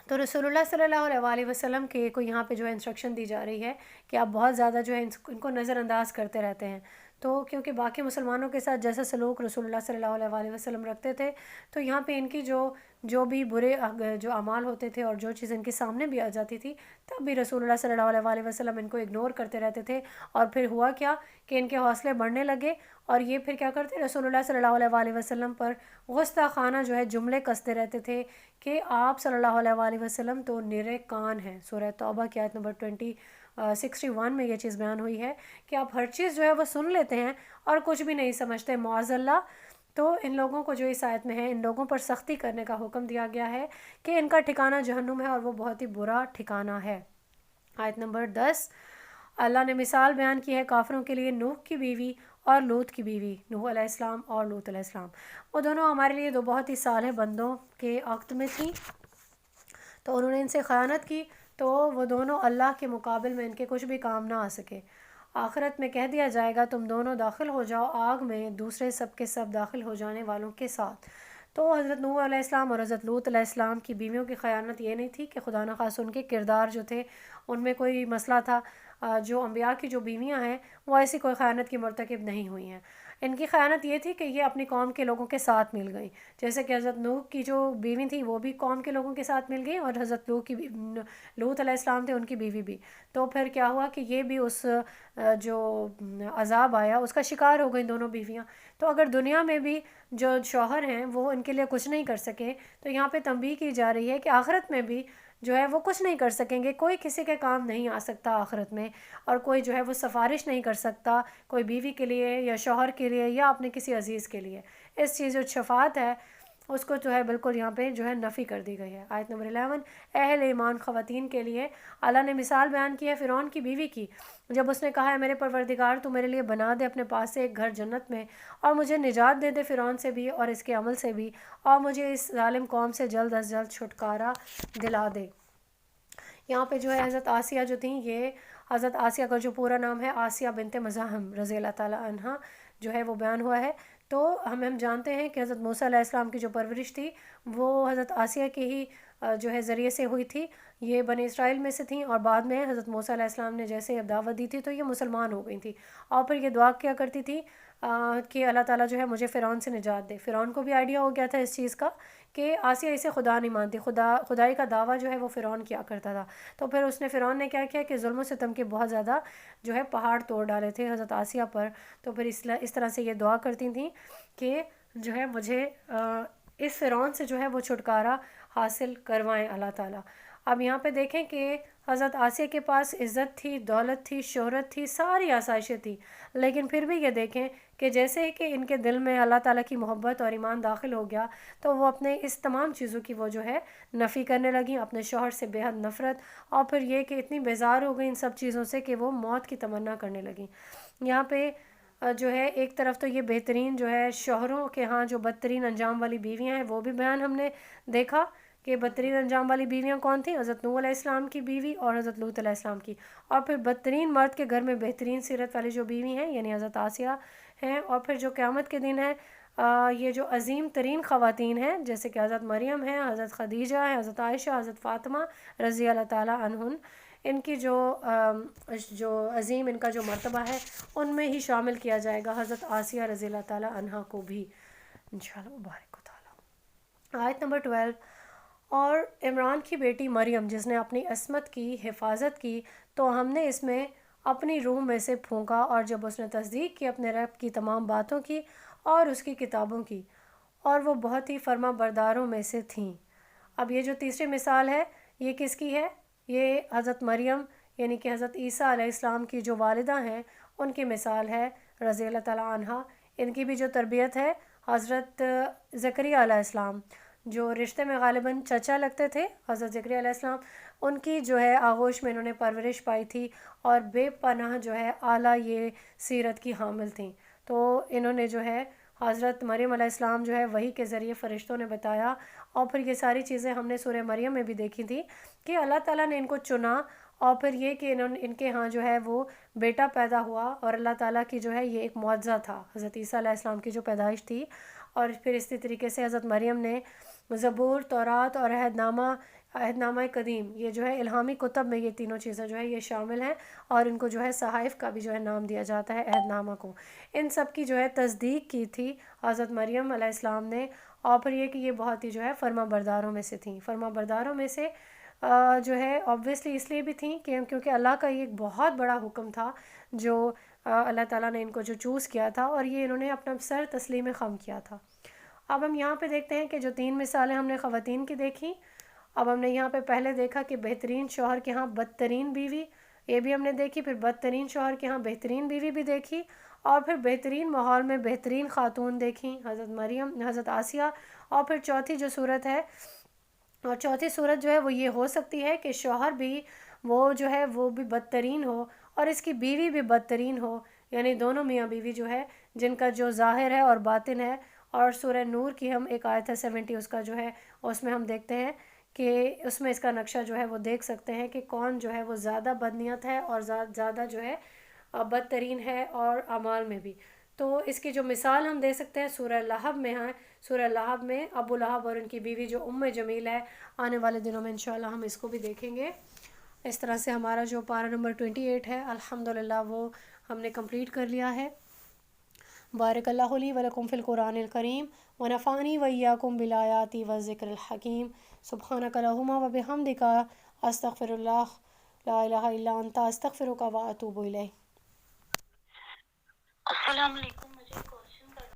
تو رسول اللہ صلی اللہ علیہ وآلہ وسلم کے کو یہاں پہ جو ہے انسٹرکشن دی جا رہی ہے کہ آپ بہت زیادہ جو ہے ان کو نظر انداز کرتے رہتے ہیں، تو کیونکہ باقی مسلمانوں کے ساتھ جیسا سلوک رسول اللہ صلی اللہ علیہ وآلہ وسلم رکھتے تھے، تو یہاں پہ ان کی جو بھی برے جو اعمال ہوتے تھے اور جو چیز ان کے سامنے بھی آ جاتی تھی تب بھی رسول اللہ صلی اللہ علیہ وآلہ وسلم ان کو اگنور کرتے رہتے تھے، اور پھر ہوا کیا کہ ان کے حوصلے بڑھنے لگے، اور یہ پھر کیا کرتے رسول اللہ صلی اللہ علیہ وآلہ وسلم پر گستاخانہ جو ہے جملے کستے رہتے تھے کہ آپ صلی اللہ علیہ وآلہ وسلم تو نرے کان ہیں۔ سورہ توبہ کی آیت نمبر 61 میں یہ چیز بیان ہوئی ہے کہ آپ ہر چیز جو ہے وہ سن لیتے ہیں اور کچھ بھی نہیں سمجھتے، معاذ اللہ۔ تو ان لوگوں کو جو اس آیت میں ہے، ان لوگوں پر سختی کرنے کا حکم دیا گیا ہے کہ ان کا ٹھکانہ جہنم ہے اور وہ بہت ہی برا ٹھکانہ ہے۔ آیت نمبر 10، اللہ نے مثال بیان کی ہے کافروں کے لیے نوح کی بیوی اور لوط کی بیوی، نوح علیہ السلام اور لوط علیہ السلام۔ وہ دونوں ہمارے لیے دو بہت ہی صالح بندوں کے عقد میں تھیں، تو انہوں نے ان سے خیانت کی، تو وہ دونوں اللہ کے مقابل میں ان کے کچھ بھی کام نہ آ سکے۔ آخرت میں کہہ دیا جائے گا تم دونوں داخل ہو جاؤ آگ میں دوسرے سب کے سب داخل ہو جانے والوں کے ساتھ۔ تو حضرت نوح علیہ السلام اور حضرت لوط علیہ السلام کی بیویوں کی خیانت یہ نہیں تھی کہ خدا نخواستہ ان کے کردار جو تھے ان میں کوئی مسئلہ تھا۔ جو انبیاء کی جو بیویاں ہیں وہ ایسی کوئی خیانت کی مرتکب نہیں ہوئی ہیں۔ ان کی خیانت یہ تھی کہ یہ اپنی قوم کے لوگوں کے ساتھ مل گئیں، جیسے کہ حضرت نوح کی جو بیوی تھی وہ بھی قوم کے لوگوں کے ساتھ مل گئی، اور حضرت لوط علیہ السلام تھے ان کی بیوی بھی۔ تو پھر کیا ہوا کہ یہ بھی اس جو عذاب آیا اس کا شکار ہو گئیں دونوں بیویاں۔ تو اگر دنیا میں بھی جو شوہر ہیں وہ ان کے لیے کچھ نہیں کر سکے، تو یہاں پہ تنبیہ کی جا رہی ہے کہ آخرت میں بھی جو ہے وہ کچھ نہیں کر سکیں گے، کوئی کسی کے کام نہیں آ سکتا آخرت میں، اور کوئی جو ہے وہ سفارش نہیں کر سکتا کوئی بیوی کے لیے یا شوہر کے لیے یا اپنے کسی عزیز کے لیے۔ اس چیز جو شفاعت ہے اس کو جو ہے بالکل یہاں پہ جو ہے نفی کر دی گئی ہے۔ آیت نمبر 11، اہل ایمان خواتین کے لیے اللہ نے مثال بیان کی ہے فرعون کی بیوی کی، جب اس نے کہا ہے میرے پروردگار تو میرے لیے بنا دے اپنے پاس سے ایک گھر جنت میں، اور مجھے نجات دے دے فرعون سے بھی اور اس کے عمل سے بھی، اور مجھے اس ظالم قوم سے جلد از جلد چھٹکارا دلا دے۔ یہاں پہ جو ہے حضرت آسیہ جو تھیں، یہ حضرت آسیہ کا جو پورا نام ہے آسیہ بنت مزاحم رضی اللہ تعالیٰ عنہ جو ہے وہ بیان ہوا ہے۔ تو ہم جانتے ہیں کہ حضرت موسیٰ علیہ السلام کی جو پرورش تھی وہ حضرت آسیہ کے ہی جو ہے ذریعے سے ہوئی تھی۔ یہ بنی اسرائیل میں سے تھیں، اور بعد میں حضرت موسیٰ علیہ السلام نے جیسے دعوت دی تھی تو یہ مسلمان ہو گئی تھیں، اور پھر یہ دعا کیا کرتی تھی کہ اللہ تعالیٰ جو ہے مجھے فرعون سے نجات دے۔ فرعون کو بھی آئیڈیا ہو گیا تھا اس چیز کا کہ آسیہ اسے خدا نہیں مانتی، خدائی کا دعویٰ جو ہے وہ فرعون کیا کرتا تھا۔ تو پھر فرعون نے کیا کیا کہ ظلم و ستم کے بہت زیادہ جو ہے پہاڑ توڑ ڈالے تھے حضرت آسیہ پر۔ تو پھر اس طرح سے یہ دعا کرتی تھیں کہ جو ہے مجھے اس فرعون سے جو ہے وہ چھٹکارا حاصل کروائیں اللہ تعالیٰ۔ اب یہاں پہ دیکھیں کہ حضرت آسیہ کے پاس عزت تھی، دولت تھی، شہرت تھی، ساری آسائشیں تھی، لیکن پھر بھی یہ دیکھیں کہ جیسے ہی کہ ان کے دل میں اللہ تعالیٰ کی محبت اور ایمان داخل ہو گیا تو وہ اپنے اس تمام چیزوں کی وہ جو ہے نفی کرنے لگیں، اپنے شوہر سے بے حد نفرت، اور پھر یہ کہ اتنی بیزار ہو گئی ان سب چیزوں سے کہ وہ موت کی تمنا کرنے لگیں۔ یہاں پہ جو ہے ایک طرف تو یہ بہترین جو ہے شوہروں کے ہاں جو بدترین انجام والی بیویاں ہیں وہ بھی بیان ہم نے دیکھا کہ بدترین انجام والی بیویاں کون تھیں، حضرت نوح علیہ السلام کی بیوی اور حضرت لوط علیہ السلام کی، اور پھر بدترین مرد کے گھر میں بہترین سیرت والی جو بیوی ہیں یعنی حضرت آسیہ ہیں، اور پھر جو قیامت کے دن ہے یہ جو عظیم ترین خواتین ہیں جیسے کہ حضرت مریم ہیں، حضرت خدیجہ ہیں، حضرت عائشہ، حضرت فاطمہ رضی اللہ تعالیٰ عنہن، ان کی جو عظیم ان کا جو مرتبہ ہے ان میں ہی شامل کیا جائے گا حضرت آسیہ رضی اللہ تعالیٰ عنہ کو بھی انشاءاللہ مبارک و تعالیٰ۔ آیت نمبر 12، اور عمران کی بیٹی مریم جس نے اپنی عصمت کی حفاظت کی تو ہم نے اس میں اپنی روح میں سے پھونکا، اور جب اس نے تصدیق کی اپنے رب کی تمام باتوں کی اور اس کی کتابوں کی، اور وہ بہت ہی فرما برداروں میں سے تھیں۔ اب یہ جو تیسری مثال ہے یہ کس کی ہے؟ یہ حضرت مریم یعنی کہ حضرت عیسیٰ علیہ السلام کی جو والدہ ہیں ان کی مثال ہے رضی اللہ تعالیٰ عنہ۔ ان کی بھی جو تربیت ہے حضرت زکریا علیہ السلام جو رشتے میں غالباً چچا لگتے تھے حضرت زکریا علیہ السلام، ان کی جو ہے آغوش میں انہوں نے پرورش پائی تھی، اور بے پناہ جو ہے اعلیٰ یہ سیرت کی حامل تھیں۔ تو انہوں نے جو ہے حضرت مریم علیہ السلام جو ہے وحی کے ذریعے فرشتوں نے بتایا، اور پھر یہ ساری چیزیں ہم نے سورہ مریم میں بھی دیکھی تھی کہ اللہ تعالیٰ نے ان کو چنا، اور پھر یہ کہ ان کے ہاں جو ہے وہ بیٹا پیدا ہوا، اور اللہ تعالیٰ کی جو ہے یہ ایک معجزہ تھا حضرت عیسیٰ علیہ السلام کی جو پیدائش تھی۔ اور پھر اسی طریقے سے حضرت مریم نے زبور، تورات اور عہد نامہ قدیم، یہ جو ہے الہامی کتب میں یہ تینوں چیزیں جو ہے یہ شامل ہیں، اور ان کو جو ہے صحائف کا بھی جو ہے نام دیا جاتا ہے عہد نامہ کو۔ ان سب کی جو ہے تصدیق کی تھی حضرت مریم علیہ السلام نے، اور پھر یہ کہ یہ بہت ہی جو ہے فرما برداروں میں سے تھیں۔ فرما برداروں میں سے جو ہے obviously اس لیے بھی تھیں کیونکہ اللہ کا یہ ایک بہت بڑا حکم تھا جو اللہ تعالیٰ نے ان کو جو چوز کیا تھا، اور یہ انہوں نے اپنا سر تسلیم خم کیا تھا۔ اب ہم یہاں پہ دیکھتے ہیں کہ جو 3 مثالیں ہم نے خواتین کی دیکھی، اب ہم نے یہاں پہ پہلے دیکھا کہ بہترین شوہر کے ہاں بدترین بیوی یہ بھی ہم نے دیکھی. پھر بدترین شوہر کے ہاں بہترین بیوی بھی دیکھی, اور پھر بہترین ماحول میں بہترین خاتون دیکھیں, حضرت مریم, حضرت آسیہ. اور پھر چوتھی جو صورت ہے, اور چوتھی صورت جو ہے وہ یہ ہو سکتی ہے کہ شوہر بھی وہ جو ہے وہ بھی بدترین ہو اور اس کی بیوی بھی بدترین ہو, یعنی دونوں میاں بیوی جو ہے جن کا جو ظاہر ہے اور باطن ہے. اور سورہ نور کی ہم ایک آیت ہے 70 اس کا جو ہے, اس میں ہم دیکھتے ہیں کہ اس میں اس کا نقشہ جو ہے وہ دیکھ سکتے ہیں کہ کون جو ہے وہ زیادہ بدنیت ہے اور زیادہ جو ہے بدترین ہے اور اعمال میں بھی. تو اس کی جو مثال ہم دے سکتے ہیں سورہ لہب میں ہے. سورہ لہب میں ابو لہب اور ان کی بیوی جو جمیل ہے, آنے والے دنوں میں انشاءاللہ ہم اس کو بھی دیکھیں گے. اس طرح سے ہمارا جو پارہ نمبر 28 ہے الحمدللہ وہ ہم نے کمپلیٹ کر لیا ہے. بارک اللہ لی و لکم فی القرآن الکریم ونفعنی وایاکم بالآیات والذکر الحکیم. سبحانک اللہم و بحمدک استغفر اللہ لا الہ الا انت استغفرک و اتوب الیک. السلام علیکم.